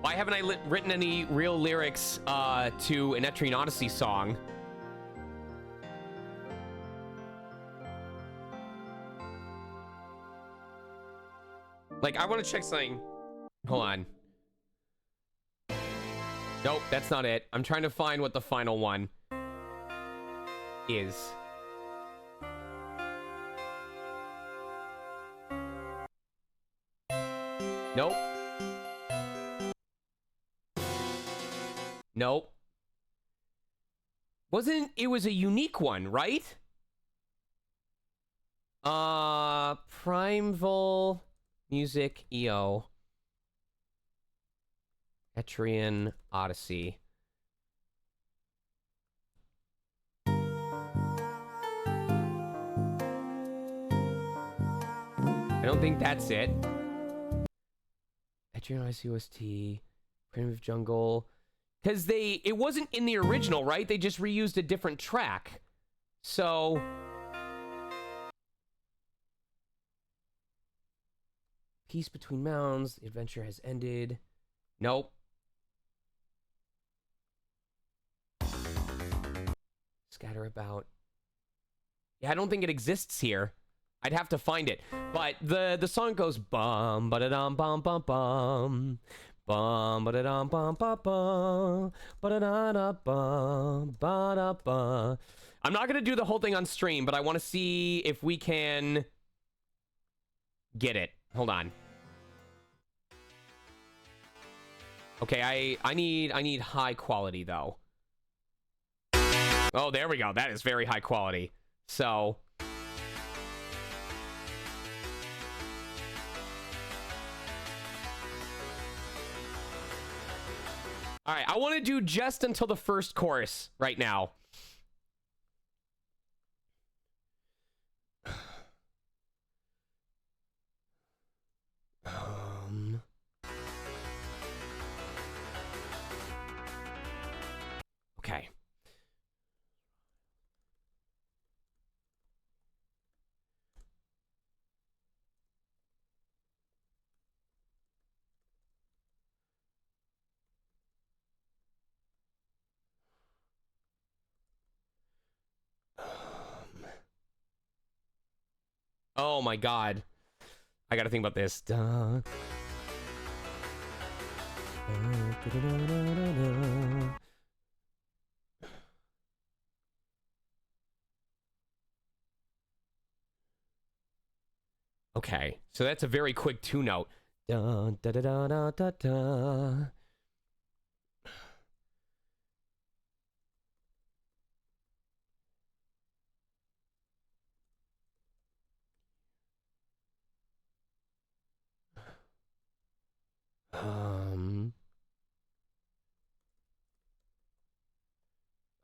Why haven't I written any real lyrics to an ETRIAN Odyssey song? Like, I want to check something. Hold on. Nope, that's not it. I'm trying to find what the final one is. Nope. Nope. It was a unique one, right? Primeval Music EO. ETRIAN Odyssey. I don't think that's it. ETRIAN Odyssey OST, Primitive Jungle, because it wasn't in the original, right? They just reused a different track. So Peace Between Mounds, the adventure has ended. Nope. Scatter About. Yeah, I don't think it exists here. I'd have to find it. But the song goes bum ba da dum bum bum bum bum ba da dum bum bum bum ba da da da bum ba da ba. I'm not gonna do the whole thing on stream, but I want to see if we can get it. Hold on. Okay, I need high quality though. Oh, there we go. That is very high quality. So all right, I want to do just until the first chorus right now. Okay. Oh my god. I gotta think about this. Okay, so that's a very quick two note. Da, da, da, da, da, da, da.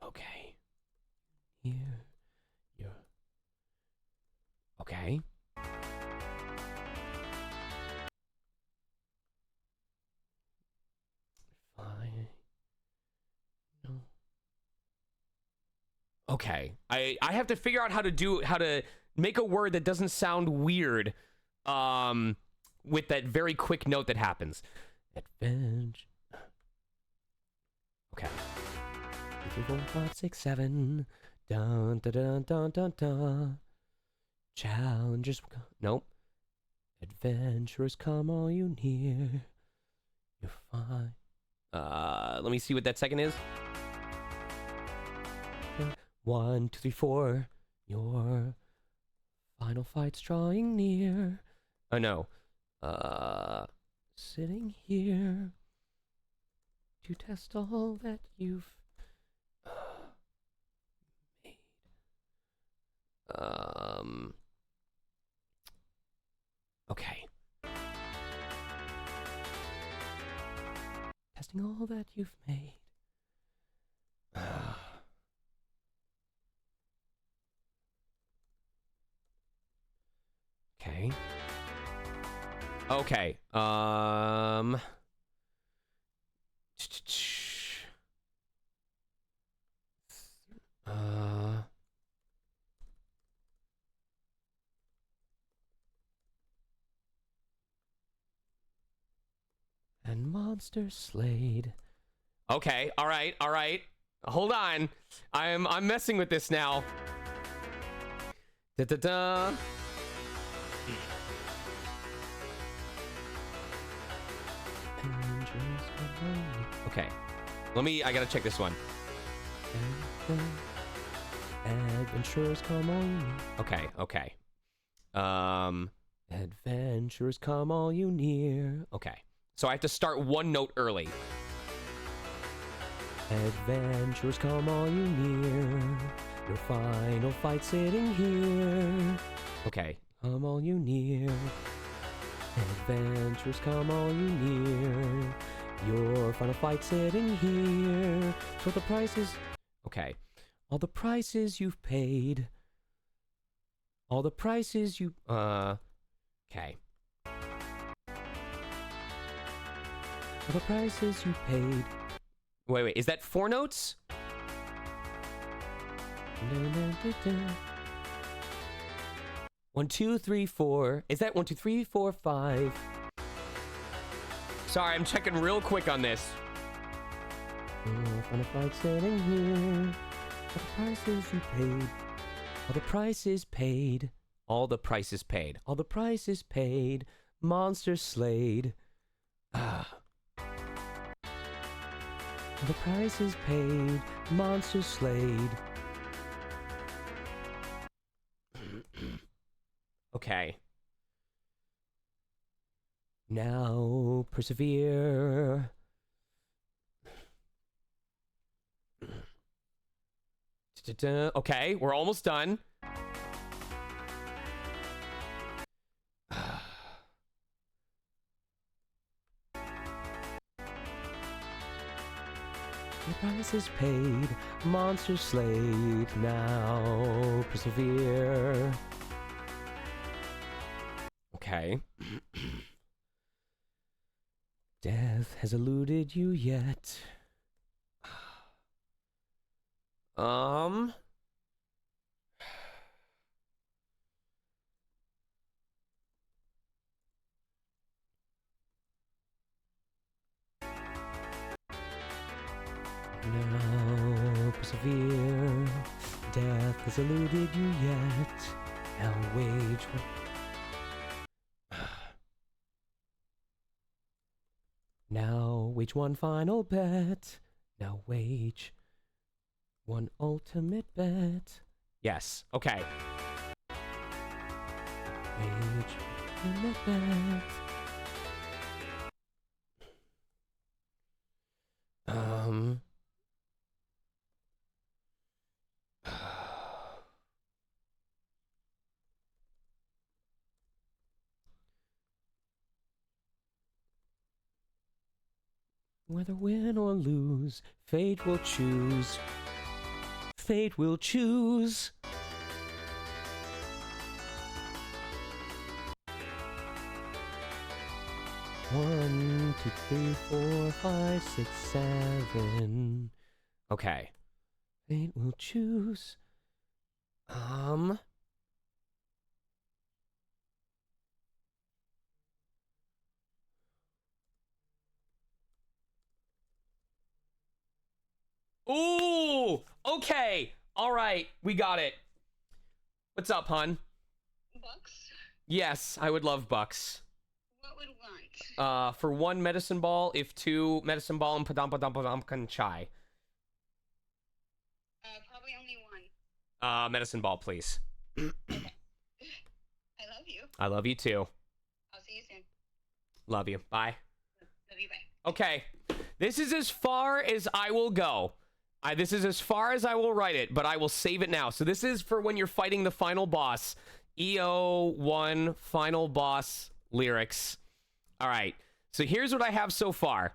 Okay. Here. Yeah. Okay. Fine. No. Okay. I have to figure out how to make a word that doesn't sound weird with that very quick note that happens. Adventure. Okay. 2, 3, 4, 5, 6, 7. Dun dun dun dun dun dun. Challengers. Nope. Adventurers come all you near. You're fine. Let me see what that second is. 1, 2, 3, 4. Your final fight's drawing near. Oh no. Sitting here to test all that you've made. Okay. Testing all that you've made. Okay. Okay. And monster slayed. Okay, all right, all right. Hold on. I'm messing with this now. Da da da. Okay. I gotta check this one. Adventurers come on. Okay, okay. Adventurers come all you near. Okay. So I have to start one note early. Adventurers come all you near. Your final fight sitting here. Okay. Come all you near. Adventurers come all you near. Your final fight sitting here. So the prices. Okay. All the prices you've paid. All the prices you. Okay. All the prices you paid. Wait. Is that 4 notes? 1, 2, 3, 4. Is that 1, 2, 3, 4, 5? Sorry, I'm checking real quick on this. Final fight sitting here. All the prices you paid. All the prices paid. All the prices paid. All the prices paid. Monster slayed. All the prices paid. Monster slayed. Okay. Now persevere. Okay, we're almost done. The price is paid, monster slayed, now persevere. Okay. Death has eluded you yet. Now persevere. Death has eluded you yet. Now wage one. Now wage one final bet. Now wage one ultimate bet. Yes. Okay. Wage ultimate bet. Whether win or lose, fate will choose. Fate will choose. One, two, three, four, five, six, seven. Okay. Fate will choose. Ooh! Okay! Alright, we got it. What's up, hun? Bucks? Yes, I would love bucks. What would want? For 1 medicine ball, if 2 medicine ball and padam padam padam kan chai. Probably only 1. Medicine ball, please. Okay. I love you. I love you too. I'll see you soon. Love you. Bye. Love you, bye. Okay. This is as far as I will go. This is as far as I will write it, but I will save it now. So this is for when you're fighting the final boss. EO1 final boss lyrics. All right. So here's what I have so far.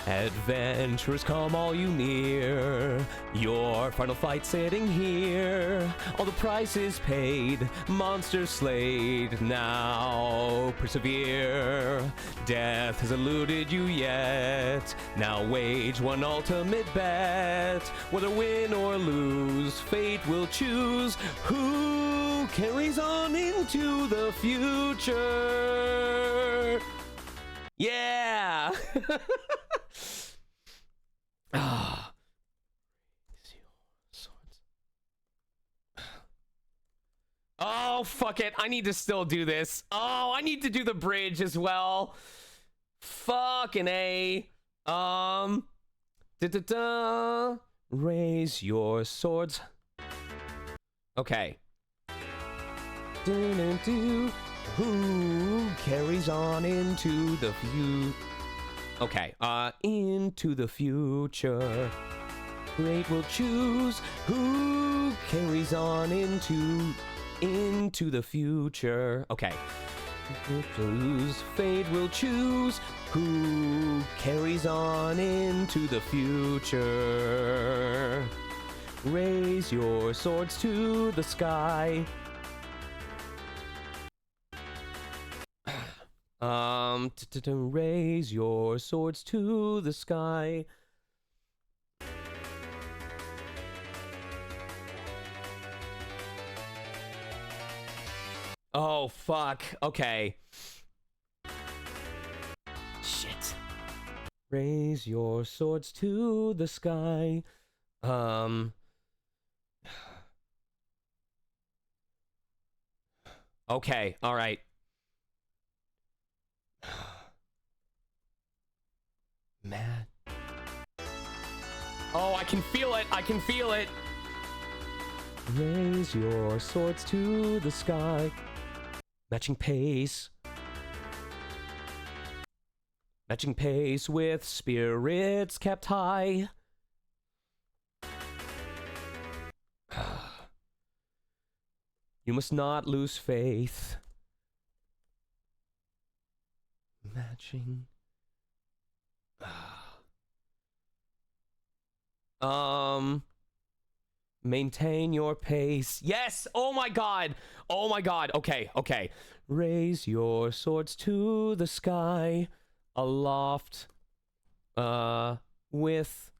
Adventurers, come all you near. Your final fight sitting here. All the prices paid, monsters slayed. Now persevere. Death has eluded you yet. Now wage one ultimate bet. Whether win or lose, fate will choose who carries on into the future. Yeah. Ah. Oh, fuck it. I need to still do this. Oh, I need to do the bridge as well. Fucking A. Da-da-da. Raise your swords. Okay. Do-do-do. Who carries on into the future? Okay, into the future. Fate will choose who carries on into the future. Okay. Fate will choose who carries on into the future. Raise your swords to the sky. Raise your swords to the sky. Oh, fuck. Okay. Shit. Raise your swords to the sky. Okay, all right. Man. Oh, I can feel it. I can feel it. Raise your swords to the sky. Matching pace. Matching pace with spirits kept high. You must not lose faith. Matching. Maintain your pace. Yes! Oh my god! Oh my god. Okay, okay. Raise your swords to the sky. Aloft. With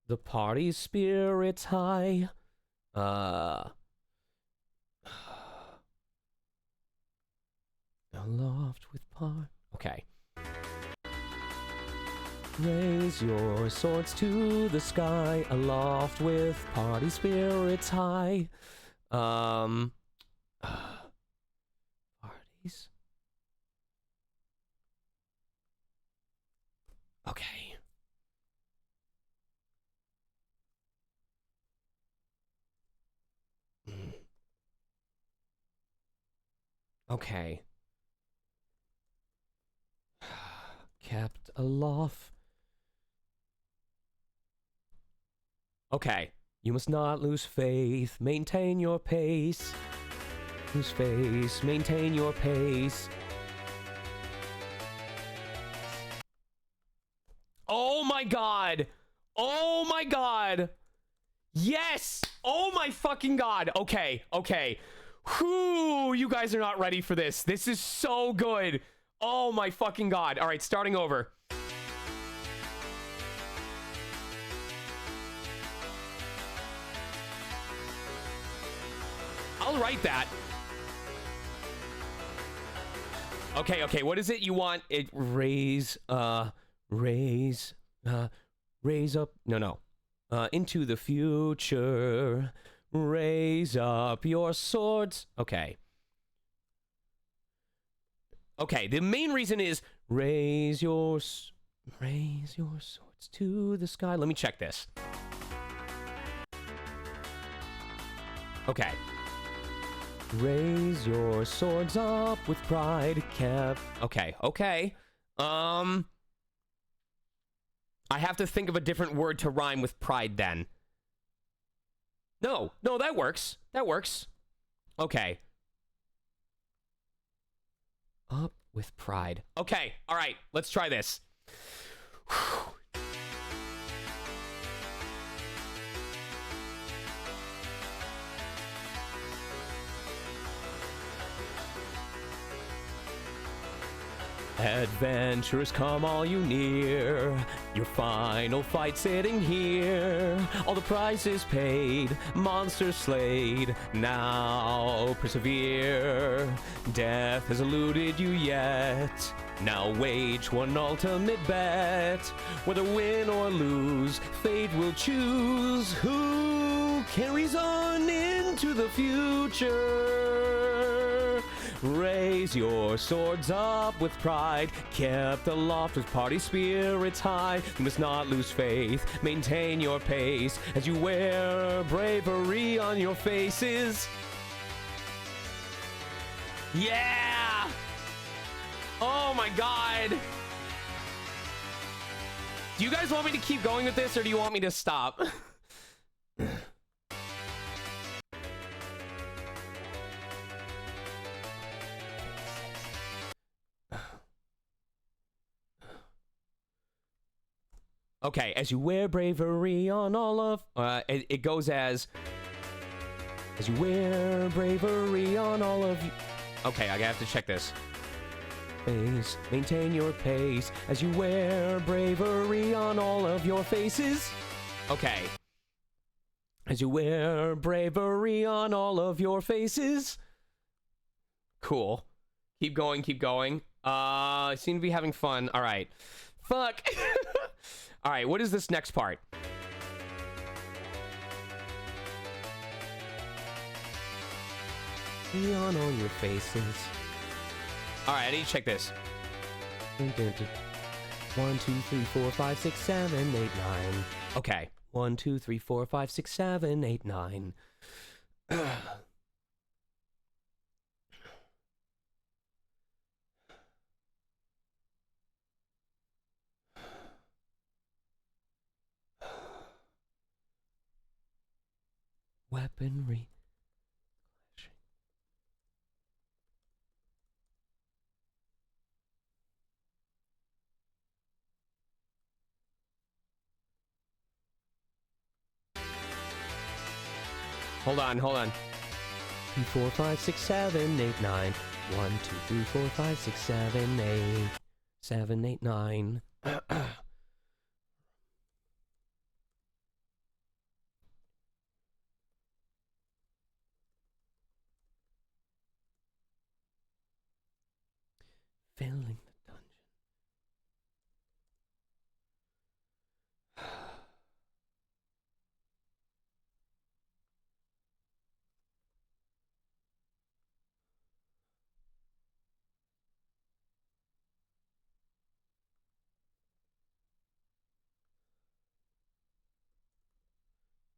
the party's spirits high. Aloft with okay. Raise your swords to the sky, aloft with party spirits high. Parties. Okay. Okay. Kept aloft. Okay. You must not lose faith. Maintain your pace. Lose faith. Maintain your pace. Oh my god. Oh my god. Yes. Oh my fucking god. Okay. Okay. Whew. You guys are not ready for this. This is so good. Oh my fucking god. All right, starting over. I'll write that. Okay, okay. What is it you want? It raise up. No. Into the future. Raise up your swords. Okay. Okay, the main reason is raise your swords to the sky. Let me check this. Okay. Raise your swords up with pride kept. Okay, okay. I have to think of a different word to rhyme with pride then. No, that works. That works. Okay. Up with pride. Okay, all right, let's try this. Whew. Adventurers, come all you near. Your final fight sitting here. All the prizes paid, monsters slayed. Now persevere. Death has eluded you yet. Now wage one ultimate bet. Whether win or lose, fate will choose who carries on into the future. Raise your swords up with pride, kept aloft with party spirits high. You must not lose faith, maintain your pace as you wear bravery on your faces. Yeah! Oh my god! Do you guys want me to keep going with this, or do you want me to stop? Okay, as you wear bravery on all of... it goes as you wear bravery on all of you... Okay, I have to check this. Pace, maintain your pace as you wear bravery on all of your faces. Okay. As you wear bravery on all of your faces. Cool. Keep going, keep going. I seem to be having fun. All right. Fuck. All right, what is this next part? On all your faces. All right, I need to check this. 1, 2, 3, 4, 5, 6, 7, 8, 9. Okay. 1, 2, 3, 4, 5, 6, 7, 8, 9. Weaponry. Hold on, hold on. 3, 4, 5, 6, 7, 8, 9. 1, 2, 3, 4, 5, 6, 7, 8. 7, 8, 9. Filling the dungeon.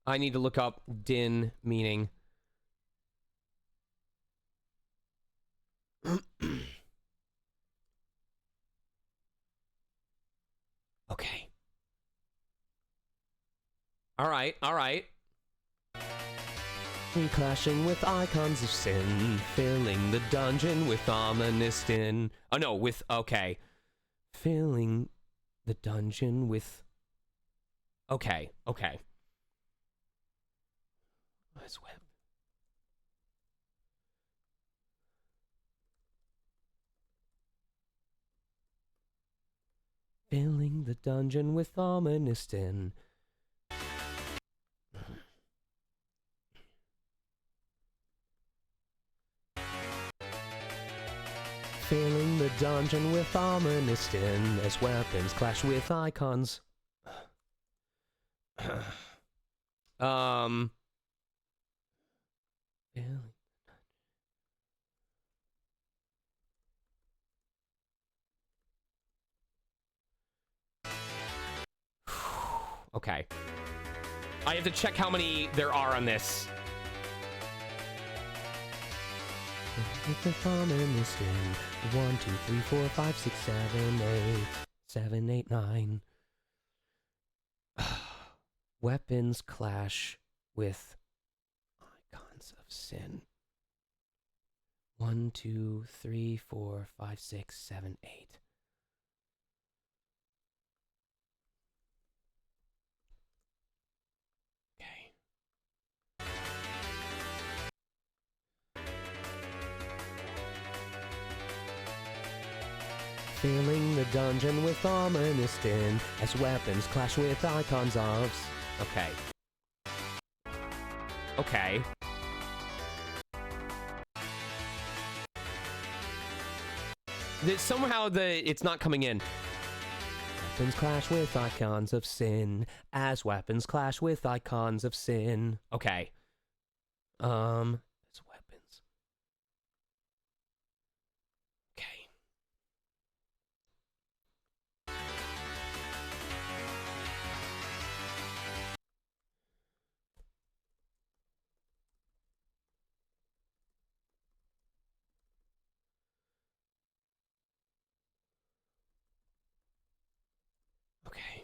I need to look up din meaning. Okay. Alright, alright. Clashing with icons of sin, filling the dungeon with ominous din. Oh no, with, okay. Filling the dungeon with... Okay, okay. Let's web. Filling the dungeon with ominous din. Filling the dungeon with ominous din as weapons clash with icons. Filling. Okay. I have to check how many there are on this. With the thumb in this thing. 1, 2, 3, 4, 5, 6, 7, 8. 7, 8, 9. Weapons clash with icons of sin. 1, 2, 3, 4, 5, 6, 7, 8. Filling the dungeon with ominous din as weapons clash with icons of... Okay. Okay. Somehow it's not coming in. Weapons clash with icons of sin as weapons clash with icons of sin. Okay. As weapons. Okay. Okay.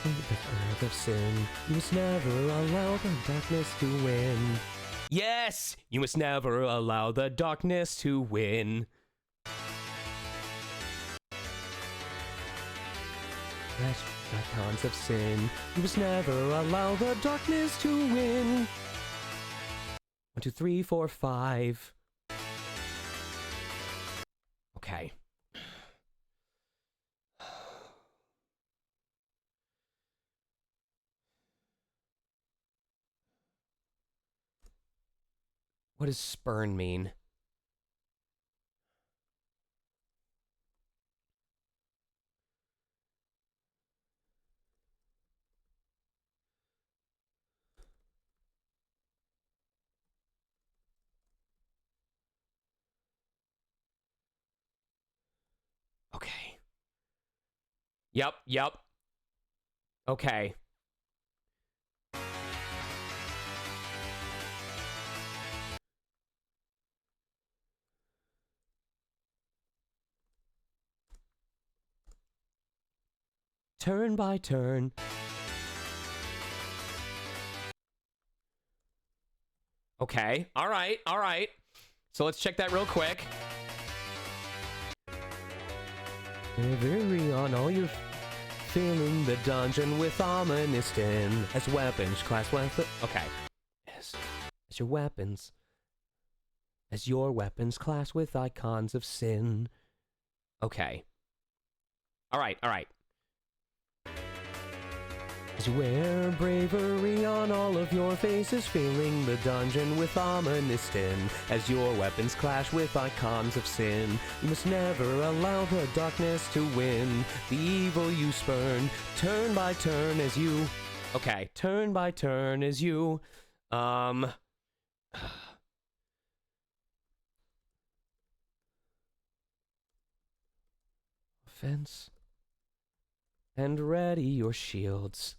The earth of sin, you must never allow the darkness to win. Yes! You must never allow the darkness to win. Clash icons of sin, you must never allow the darkness to win. 1, 2, 3, 4, 5. Okay. What does spurn mean? Okay. Yep. Okay. Turn by turn. Okay. All right. All right. So let's check that real quick. Very on all your filling the dungeon with ominous din as weapons, class weapon. Okay. Yes. As your weapons. As your weapons class with icons of sin. Okay. All right. All right. As you wear bravery on all of your faces, filling the dungeon with ominous din. As your weapons clash with icons of sin, you must never allow the darkness to win. The evil you spurn, turn by turn as you... Okay, turn by turn as you... Offense. And ready your shields.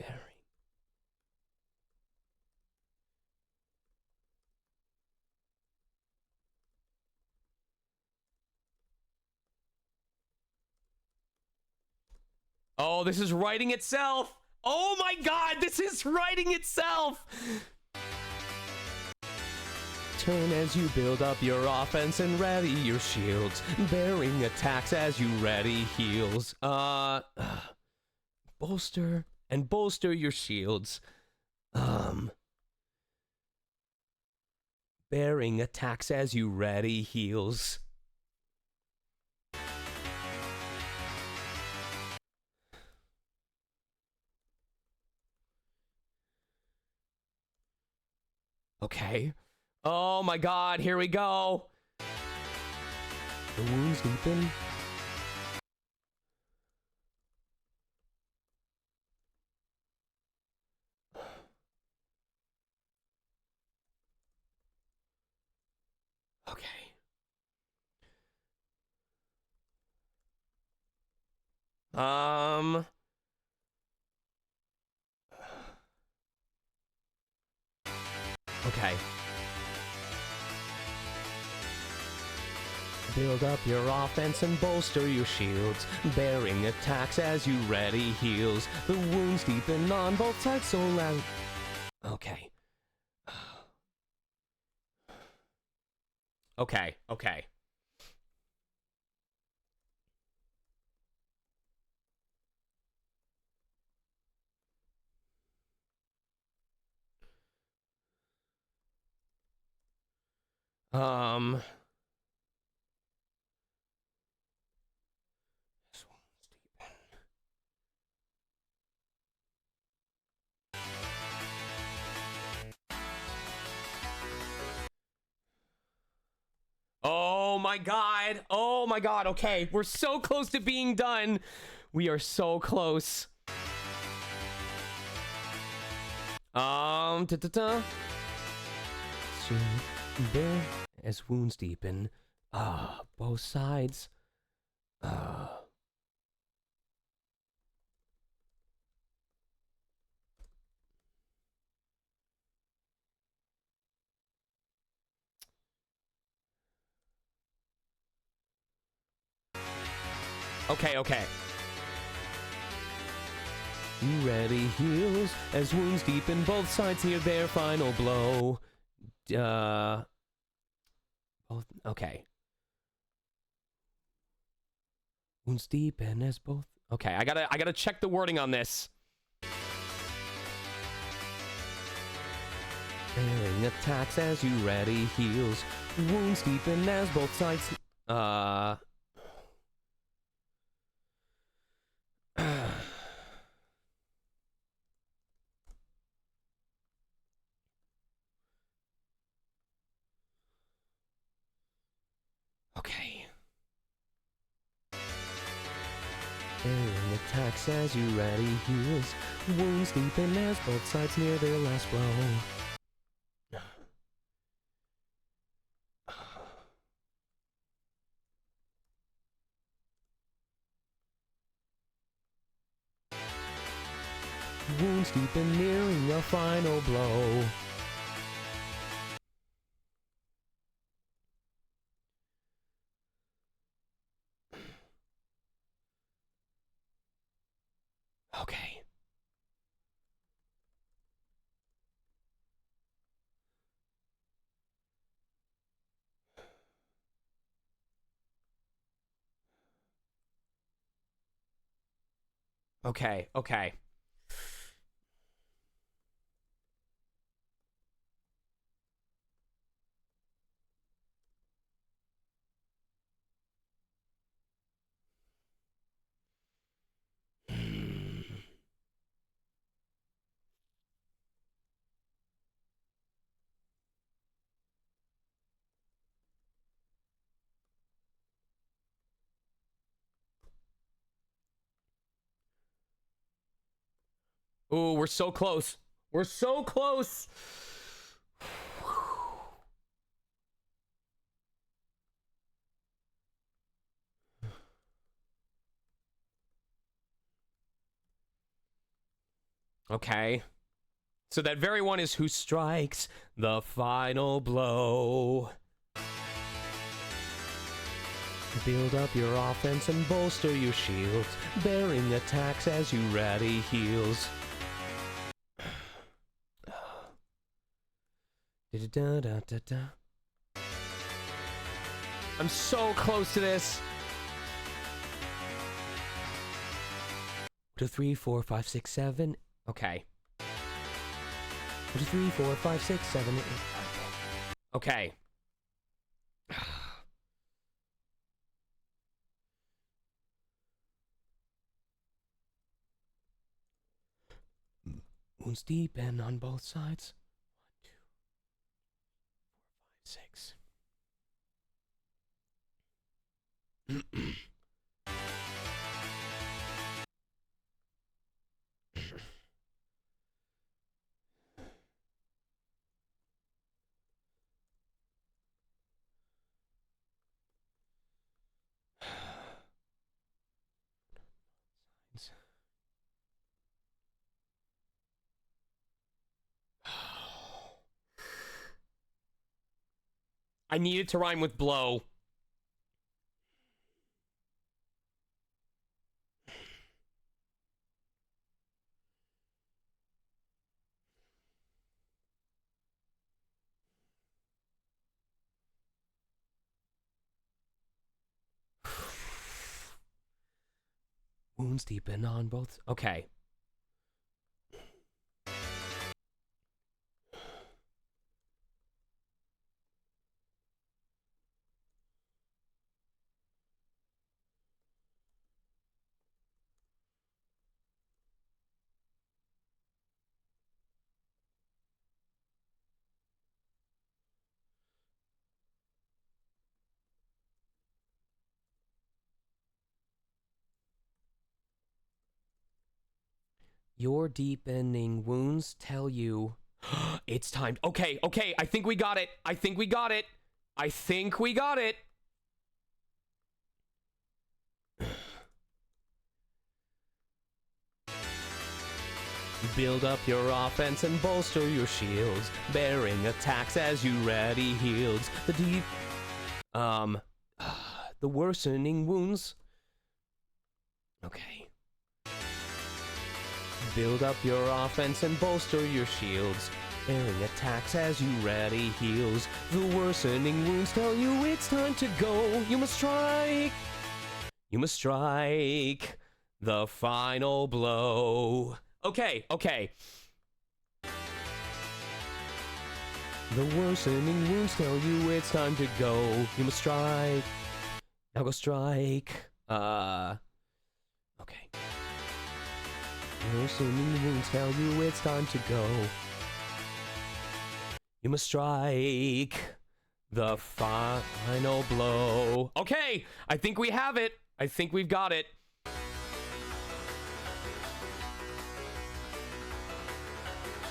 Very. Oh, this is writing itself. Oh my god, this is writing itself. Turn as you build up your offense and ready your shields, bearing attacks as you ready heals. Bolster and bolster your shields. Bearing attacks as you ready heals. Okay. Oh my god, here we go. The wounds deepen. Okay. Okay. Build up your offense and bolster your shields, bearing attacks as you ready heals. The wounds deepen on both sides so loud. Okay. Okay, okay. Oh my god. Oh my god. Okay, we're so close to being done. We are so close. Da-da-da. There, as wounds deepen. Both sides. Okay, okay. You ready heals as wounds deepen, both sides near their final blow. Both, okay. Wounds deepen as both. Okay, I gotta check the wording on this. Bearing attacks as you ready heals. Wounds deepen as both sides. Okay. Bearing attacks as you ready heals. Wounds deepen as both sides near their last blow. wounds deep and nearing a final blow. Okay. Okay, okay. Ooh, we're so close. We're so close. Okay. So that very one is who strikes the final blow. Build up your offense and bolster your shields, bearing attacks as you ready heals. I'm so close to this. 2, 3, 4, 5, 6, 7. Okay. 2, 3, 4, 5, 6, 7, 8. Okay. Wounds deep and on both sides. 1, 2, 4, 5, 6. I need it to rhyme with blow. Wounds deepen on both. Okay. Your deepening wounds tell you it's time. Okay, okay, I think we got it. I think we got it. I think we got it. Build up your offense and bolster your shields, bearing attacks as you ready heals. The worsening wounds. Okay. Build up your offense and bolster your shields, bearing attacks as you ready heals. The worsening wounds tell you it's time to go. You must strike. You must strike the final blow. Okay, okay. The worsening wounds tell you it's time to go. You must strike. Now go strike. Okay. Worsening wounds tell you it's time to go. You must strike the final blow. Okay, I think we have it. I think we've got it.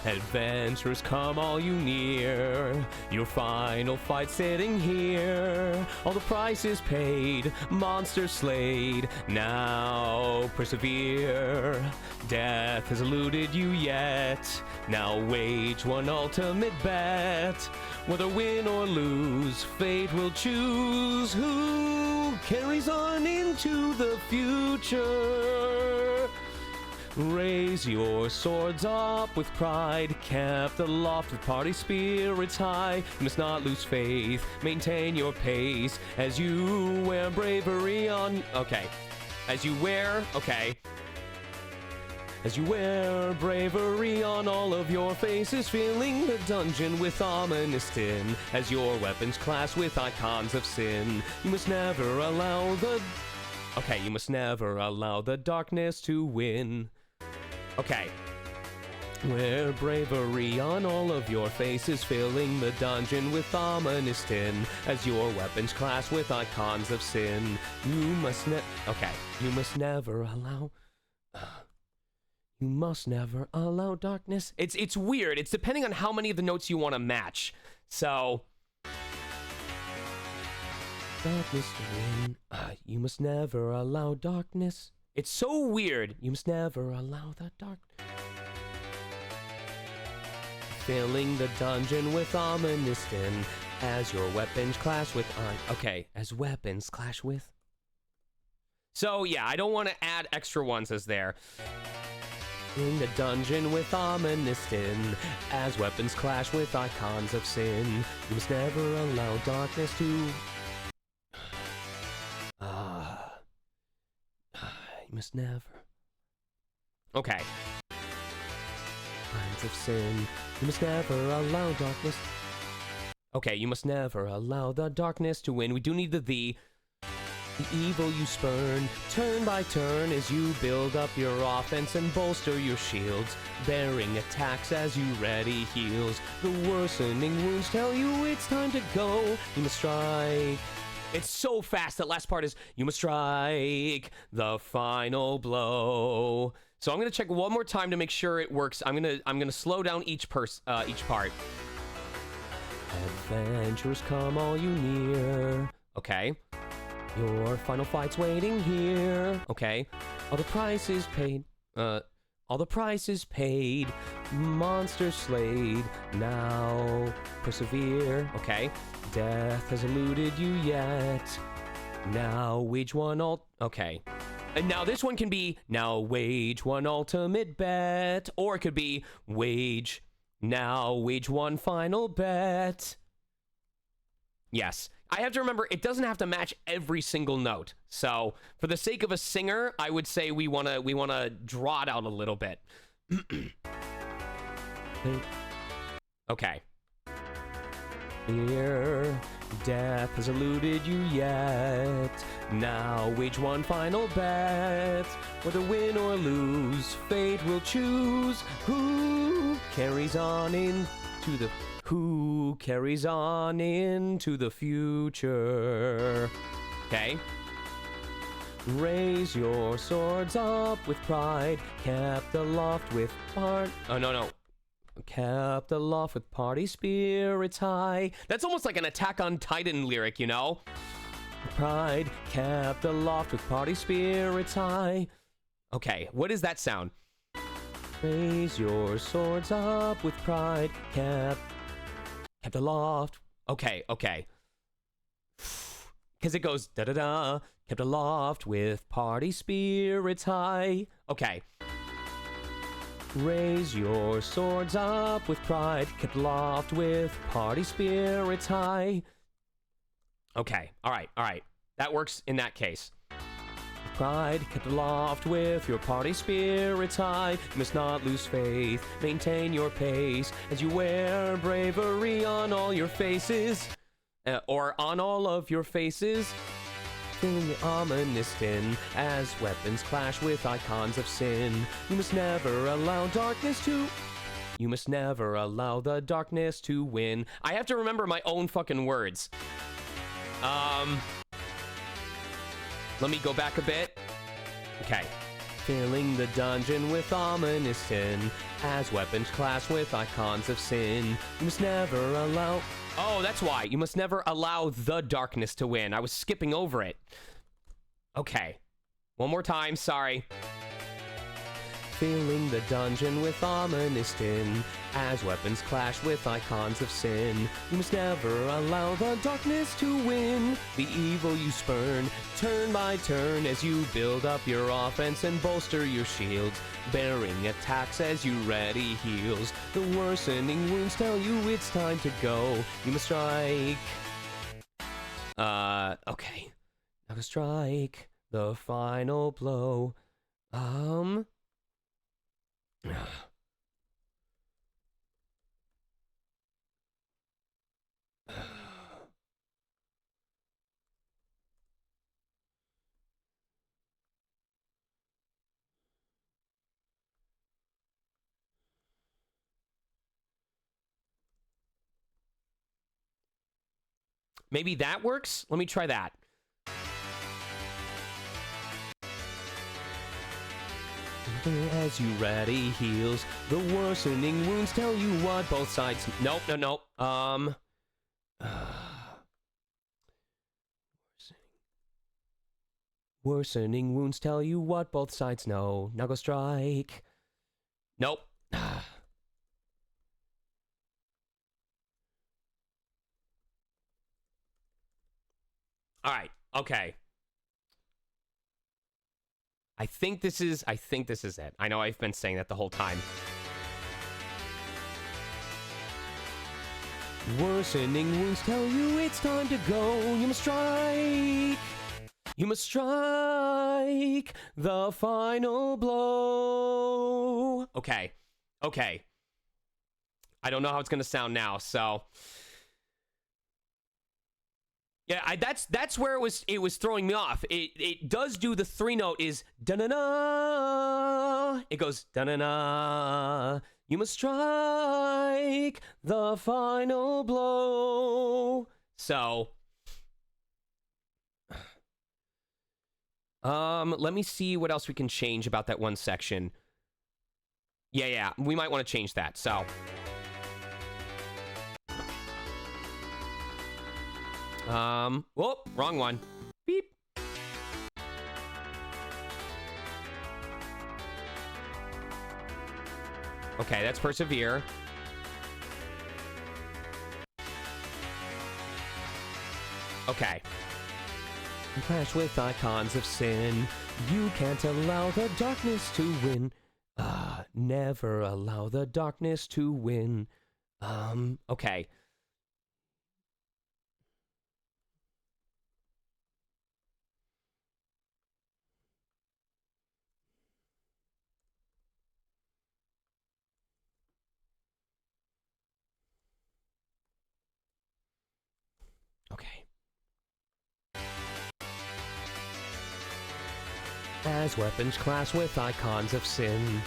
Adventures come all you near. Your final fight sitting here. All the prices paid, monsters slayed. Now persevere. Death has eluded you yet. Now wage one ultimate bet. Whether win or lose, fate will choose who carries on into the future. Raise your swords up with pride, kept aloft with party spirits high. You must not lose faith, maintain your pace as you wear bravery on... Okay. As you wear... Okay. As you wear bravery on all of your faces, filling the dungeon with ominous din. As your weapons clash with icons of sin, you must never allow the... Okay, you must never allow the darkness to win. Okay. Wear bravery on all of your faces, filling the dungeon with ominous din. As your weapons clash with icons of sin, you must Okay. You must never allow... You must never allow darkness. It's weird. It's depending on how many of the notes you want to match. So... Darkness to win. You must never allow darkness. It's so weird. You must never allow the dark. Filling the dungeon with ominous din. As your weapons clash with... okay, as weapons clash with... So, yeah, I don't want to add extra ones as there. In the dungeon with ominous din, as weapons clash with icons of sin, you must never allow darkness to... you must never... Okay. Icons of sin, you must never allow darkness... Okay, you must never allow the darkness to win. We do need the evil you spurn, turn by turn, as you build up your offense and bolster your shields, bearing attacks as you ready heals. The worsening wounds tell you it's time to go. You must strike. It's so fast. That last part is, you must strike the final blow. So I'm gonna check one more time to make sure it works. I'm gonna slow down each part. Adventures come all you near. Okay. Your final fight's waiting here. Okay. All the prices paid. All the prices paid. Monsters slayed. Now persevere. Okay. Death has eluded you yet. Now wage one Okay. And now this one can be, now wage one ultimate bet. Or it could be, now wage one final bet. Yes. I have to remember, it doesn't have to match every single note. So, for the sake of a singer, I would say we wanna draw it out a little bit. Okay. Here, death has eluded you yet. Now wage one final bet. Whether win or lose, fate will choose who carries on into the... Who carries on into the future. Okay. Raise your swords up with pride, kept aloft with kept aloft with party spirits high. That's almost like an Attack on Titan lyric, you know? Pride, kept aloft with party spirits high. Okay, what does that sound? Raise your swords up with pride, kept aloft. Okay. Because it goes da-da-da. Kept aloft with party spirits high. Okay. Raise your swords up with pride. Kept aloft with party spirits high. Okay. All right. That works in that case. Pride kept aloft with your party spirits high. You must not lose faith, maintain your pace as you wear bravery on all your faces, or on all of your faces. Feeling the ominous din as weapons clash with icons of sin. You must never allow darkness to... You must never allow the darkness to win. I have to remember my own fucking words. Let me go back a bit. Okay. Filling the dungeon with ominous sin. As weapons clash with icons of sin. You must never allow... Oh, that's why. You must never allow the darkness to win. I was skipping over it. Okay. One more time, sorry. Filling the dungeon with ominous sin. As weapons clash with icons of sin. You must never allow the darkness to win. The evil you spurn, turn by turn, as you build up your offense and bolster your shields. Bearing attacks as you ready heals. The worsening wounds tell you it's time to go. You must strike. Okay. Now to strike the final blow. Maybe that works? Let me try that. As you ready heals, the worsening wounds tell you what both sides... Nope, no. Worsening wounds tell you what both sides know. Now go strike. Nope. All right. Okay. I think this is it. I know I've been saying that the whole time. Worsening wounds tell you it's time to go. You must strike. You must strike the final blow. Okay. Okay. I don't know how it's going to sound now, so... Yeah, that's where it was throwing me off. It does do the 3-note is da-na-na. It goes da-na-na. You must strike the final blow. So, let me see what else we can change about that one section. Yeah, we might want to change that. So, whoop, wrong one. Beep. Okay, that's persevere. Okay. You clash with icons of sin. You can't allow the darkness to win. Never allow the darkness to win. Okay. Okay. As weapons clash with icons of sin.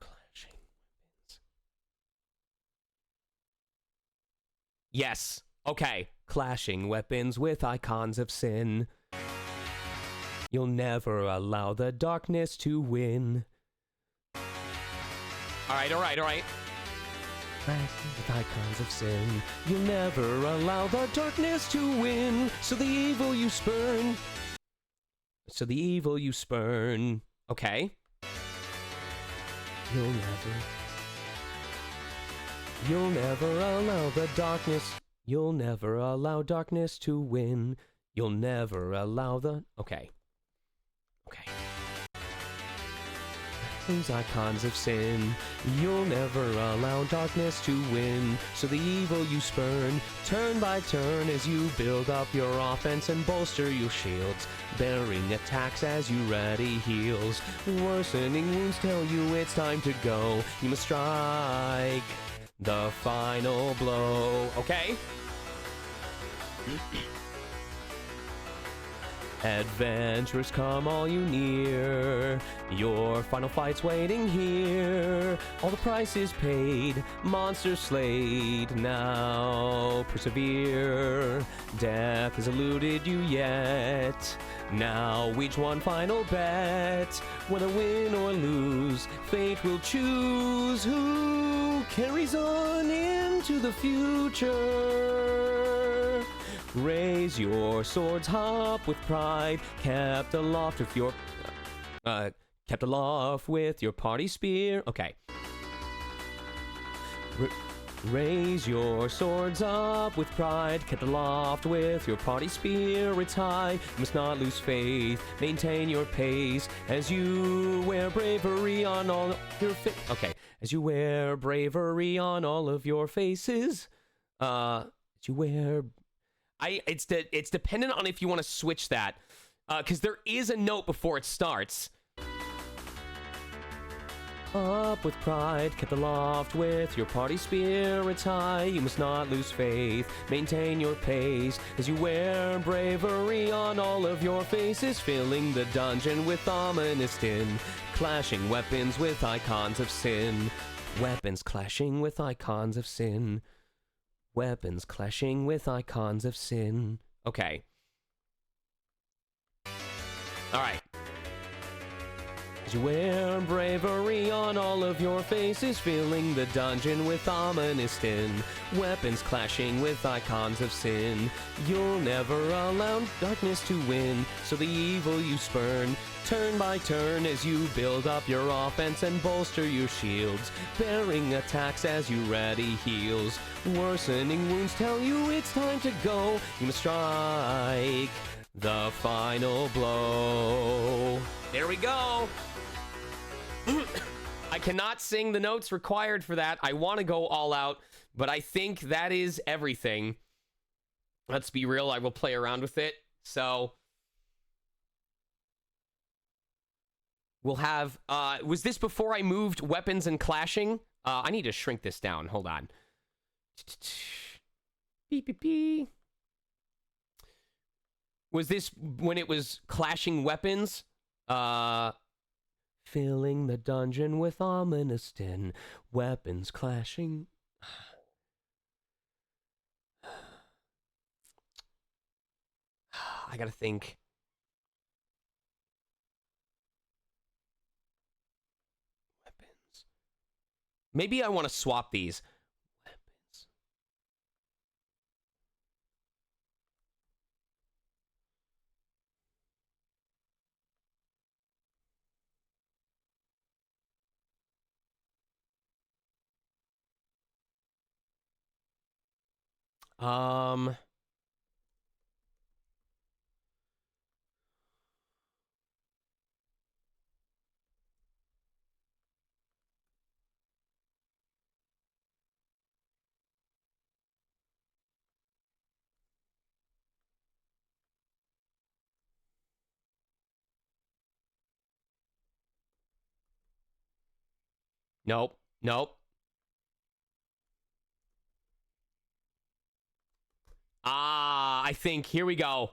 Clashing weapons. Yes. Okay. Clashing weapons with icons of sin. You'll never allow the darkness to win. Alright. With icons of sin, you'll never allow the darkness to win. So the evil you spurn. Okay. You'll never allow the darkness. You'll never allow darkness to win. You'll never allow the... Okay. Those icons of sin, you'll never allow darkness to win. So the evil you spurn, turn by turn, as you build up your offense and bolster your shields. Bearing attacks as you ready heals. Worsening wounds tell you it's time to go. You must strike the final blow. Okay? Adventurers, come all you near. Your final fight's waiting here. All the prices paid, monsters slayed, now persevere. Death has eluded you yet. Now wage one final bet. Whether win or lose, fate will choose who carries on into the future. Raise your swords, hop with pride, kept aloft with your party spear. Okay. Raise your swords up with pride, kept aloft with your party spear. It's high, you must not lose faith. Maintain your pace as you wear bravery on all your as you wear bravery on all of your faces. As you wear, it's dependent on if you want to switch that, because there is a note before it starts. Up with pride, kept aloft with your party spirits high. You must not lose faith, maintain your pace as you wear bravery on all of your faces. Filling the dungeon with ominous din, clashing weapons with icons of sin. Weapons clashing with icons of sin. Weapons clashing with icons of sin. Okay. Alright. As you wear bravery on all of your faces, filling the dungeon with ominous din, weapons clashing with icons of sin. You'll never allow darkness to win, so the evil you spurn, turn by turn as you build up your offense and bolster your shields, bearing attacks as you ready heals. Worsening wounds tell you it's time to go. You must strike the final blow. There we go. I cannot sing the notes required for that. I want to go all out, but I think that is everything. Let's be real, I will play around with it. So we'll have, was this before I moved weapons and clashing? I need to shrink this down. Hold on. Beep, beep, beep. Was this when it was clashing weapons? Filling the dungeon with ominous din, weapons clashing. I gotta think. Weapons. Maybe I want to swap these. Weapons. Nope. Nope. I think, here we go.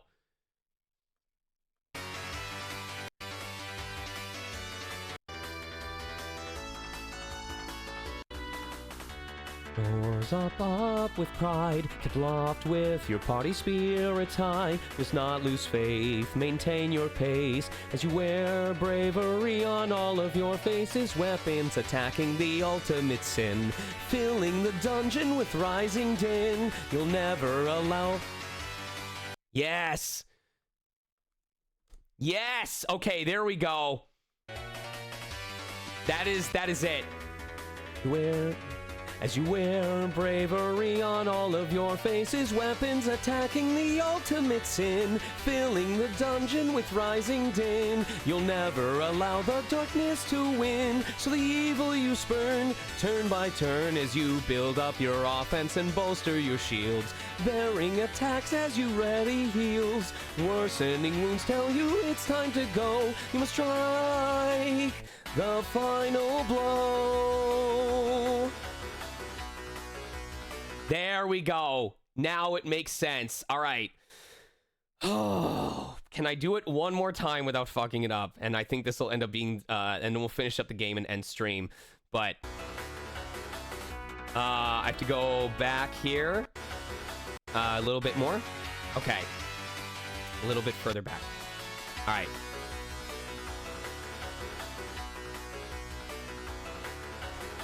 Soars up with pride, kept aloft with your party spirits high. Must not lose faith, maintain your pace as you wear bravery on all of your faces. Weapons attacking the ultimate sin, filling the dungeon with rising din. You'll never allow. Yes. Yes. Okay, there we go. That is it. As you wear bravery on all of your faces, weapons attacking the ultimate sin, filling the dungeon with rising din. You'll never allow the darkness to win, so the evil you spurn, turn by turn as you build up your offense and bolster your shields, bearing attacks as you ready heals. Worsening wounds tell you it's time to go. You must strike the final blow. There we go. Now it makes sense. All right. Oh, can I do it one more time without fucking it up? And I think this will end up being, and then we'll finish up the game and end stream. But I have to go back here. A little bit more. Okay. A little bit further back. All right.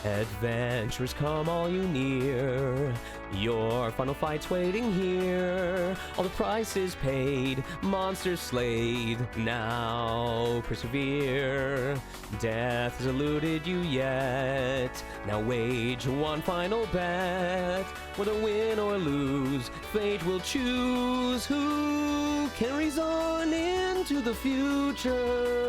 Adventures come all you near. Your final fight's waiting here. All the prices paid, monsters slayed. Now persevere. Death has eluded you yet. Now wage one final bet. Whether win or lose, fate will choose who carries on into the future.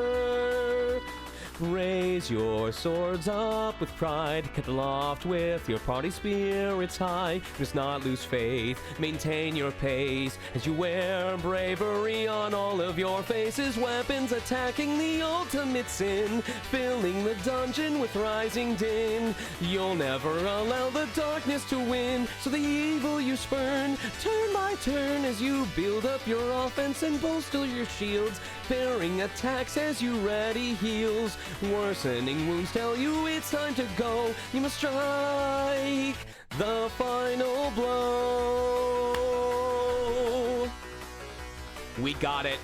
Raise your swords up with pride, kept aloft with your party spirits high. You must not lose faith, maintain your pace as you wear bravery on all of your faces. Weapons attacking the ultimate sin, filling the dungeon with rising din. You'll never allow the darkness to win, so the evil you spurn, turn by turn as you build up your offense and bolster your shields, bearing attacks as you ready heals. Worsening wounds tell you it's time to go. You must strike the final blow. We got it.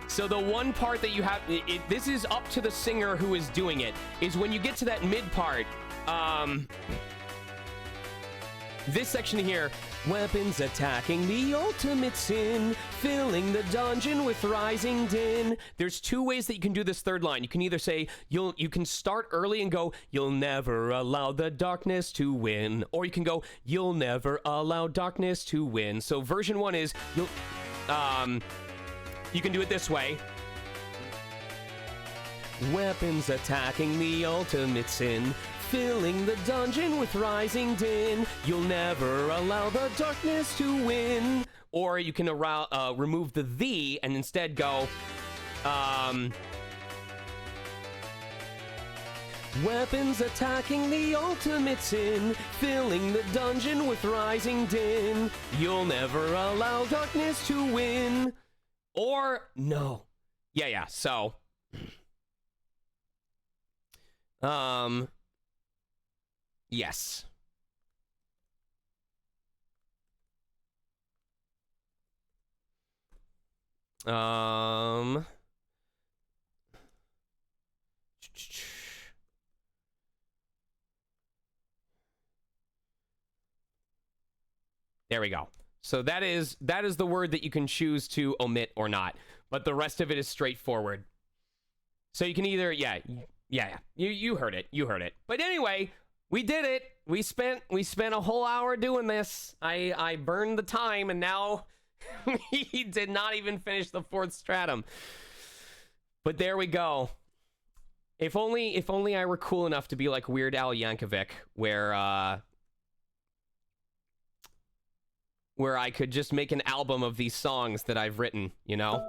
So the one part that you have, this is up to the singer who is doing it, is when you get to that mid part, this section here, weapons attacking the ultimate sin, filling the dungeon with rising din. There's two ways that you can do this third line. You can either say, you can start early and go, you'll never allow the darkness to win. Or you can go, you'll never allow darkness to win. So version 1 is, you can do it this way. Weapons attacking the ultimate sin, filling the dungeon with rising din. You'll never allow the darkness to win. Or you can remove the and instead go, weapons attacking the ultimate sin, filling the dungeon with rising din. You'll never allow darkness to win. Or, no. Yeah, so. Yes. There we go. So that is the word that you can choose to omit or not, but the rest of it is straightforward. So you can either, yeah, you heard it. But anyway, we did it. We spent a whole hour doing this. I burned the time, and now we did not even finish the 4th stratum. But there we go. If only I were cool enough to be like Weird Al Yankovic, where I could just make an album of these songs that I've written, you know?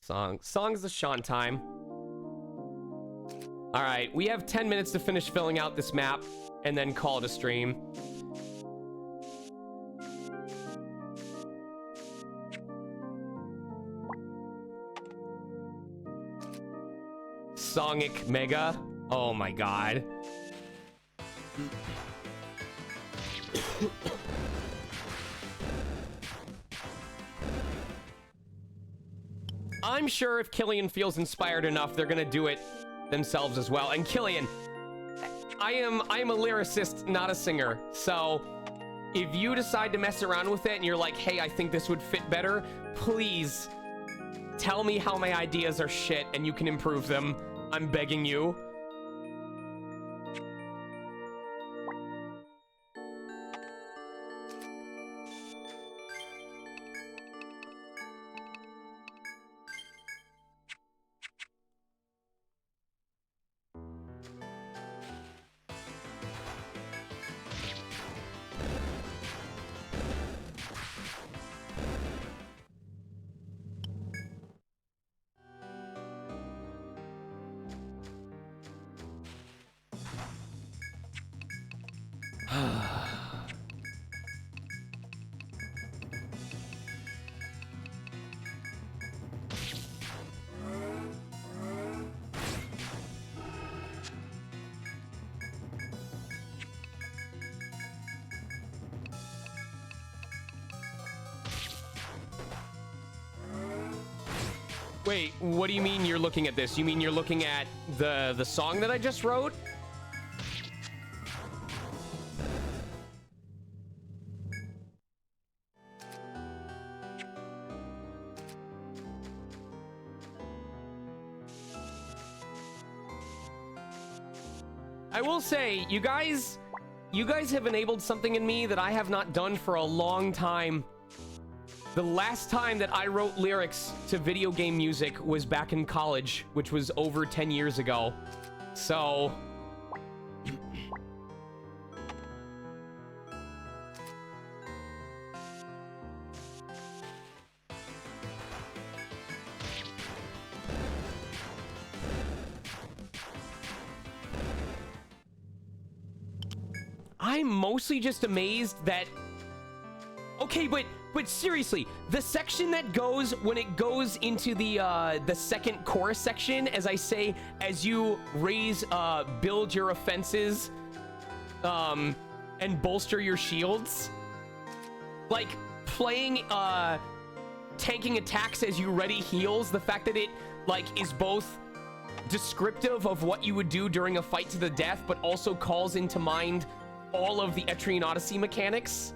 Songs of Sean time. All right, we have 10 minutes to finish filling out this map and then call it a stream. sonicmega. Oh my god. I'm sure if Killian feels inspired enough, they're gonna do it themselves as well. And Killian, I am a lyricist, not a singer. So if you decide to mess around with it and you're like, hey, I think this would fit better, please tell me how my ideas are shit and you can improve them. I'm begging you. Wait, what do you mean you're looking at this? You mean you're looking at the song that I just wrote? I will say, you guys have enabled something in me that I have not done for a long time. The last time that I wrote lyrics to video game music was back in college, which was over 10 years ago. So... I'm mostly just amazed that... Okay, but seriously, the section that goes when it goes into the second chorus section, as I say, as you build your offenses, and bolster your shields, like playing tanking attacks as you ready heals, the fact that it like is both descriptive of what you would do during a fight to the death, but also calls into mind all of the ETRIAN Odyssey mechanics.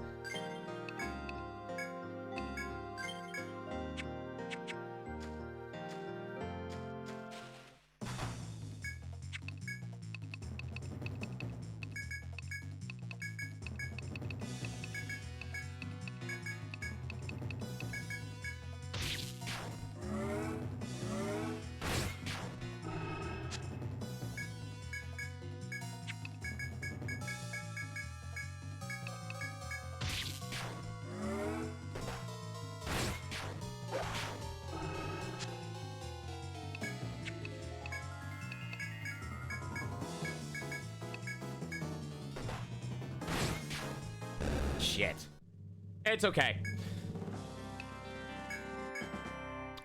Shit. It's okay.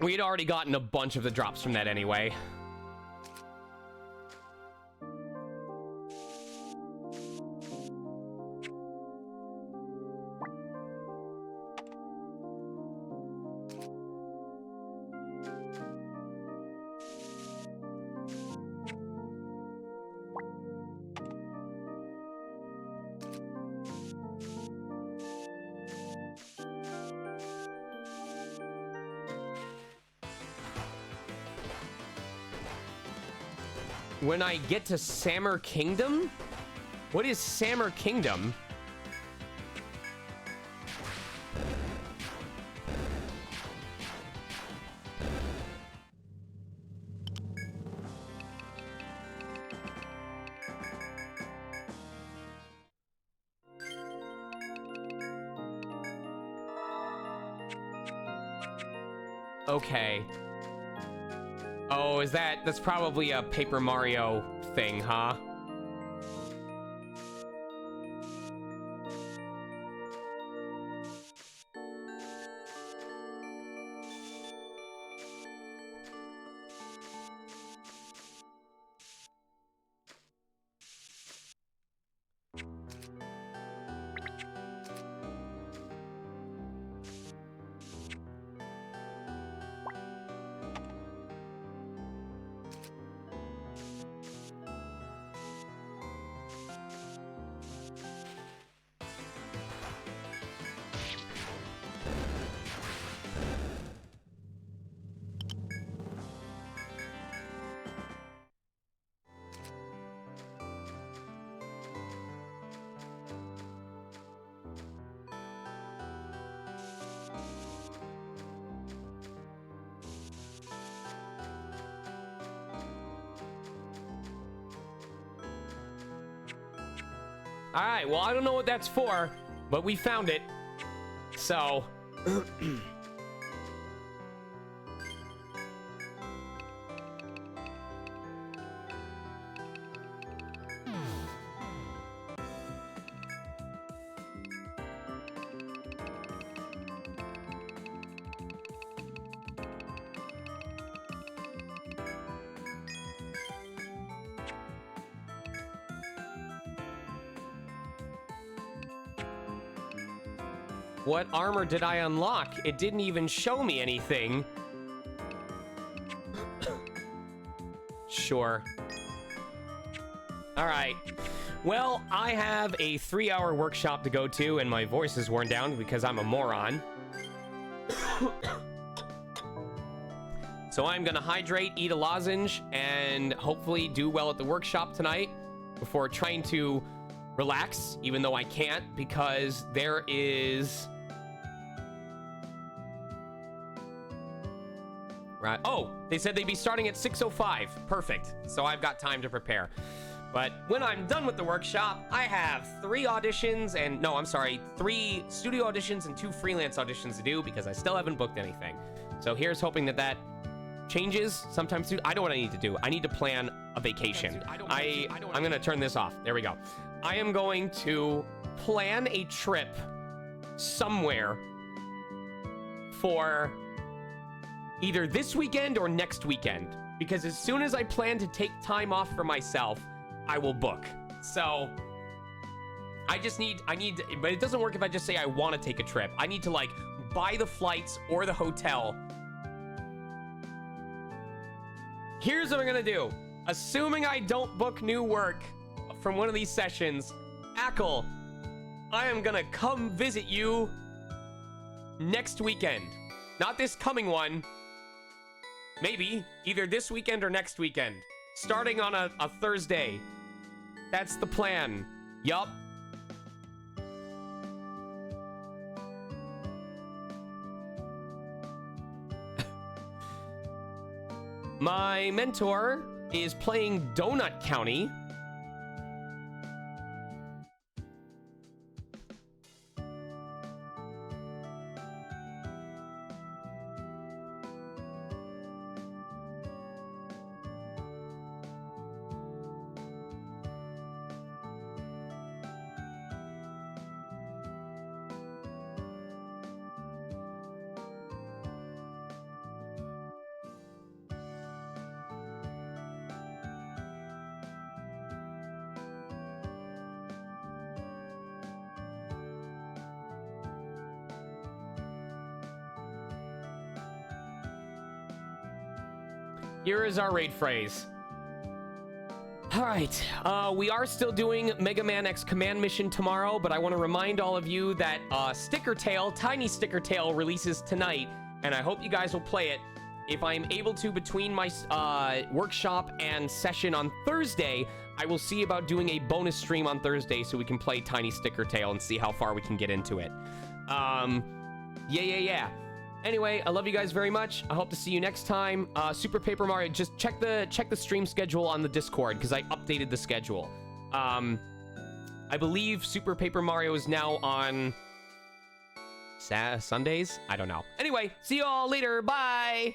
We'd already gotten a bunch of the drops from that anyway. When I get to Sammer Kingdom? What is Sammer Kingdom? Okay. Oh, that's probably a Paper Mario thing, huh? All right, well, I don't know what that's for, but we found it. So... What armor did I unlock? It didn't even show me anything. Sure. All right. Well, I have a 3-hour workshop to go to, and my voice is worn down because I'm a moron. So I'm gonna hydrate, eat a lozenge, and hopefully do well at the workshop tonight before trying to relax, even though I can't because there is... Right. Oh, they said they'd be starting at 6:05. Perfect. So I've got time to prepare. But when I'm done with the workshop, I have 3 auditions and... No, I'm sorry. 3 studio auditions and 2 freelance auditions to do because I still haven't booked anything. So here's hoping that that changes sometime soon. I know what I need to do. I need to plan a vacation. I'm going to turn this off. There we go. I am going to plan a trip somewhere for either this weekend or next weekend. Because as soon as I plan to take time off for myself, I will book. So I need, but it doesn't work if I just say I want to take a trip. I need to like buy the flights or the hotel. Here's what I'm gonna do. Assuming I don't book new work from one of these sessions, Ackle, I am gonna come visit you next weekend. Not this coming one. Maybe either this weekend or next weekend. Starting on a Thursday. That's the plan. Yup. My mentor is playing Donut County. Here is our raid phrase. All right, we are still doing Mega Man X Command Mission tomorrow, but I want to remind all of you that Sticker Tail, Tiny Sticker Tail, releases tonight, and I hope you guys will play it. If I'm able to between my workshop and session on Thursday, I will see about doing a bonus stream on Thursday so we can play Tiny Sticker Tail and see how far we can get into it. Yeah. Anyway, I love you guys very much. I hope to see you next time. Super Paper Mario, just check the stream schedule on the Discord because I updated the schedule. I believe Super Paper Mario is now on Sundays? I don't know. Anyway, see you all later. Bye!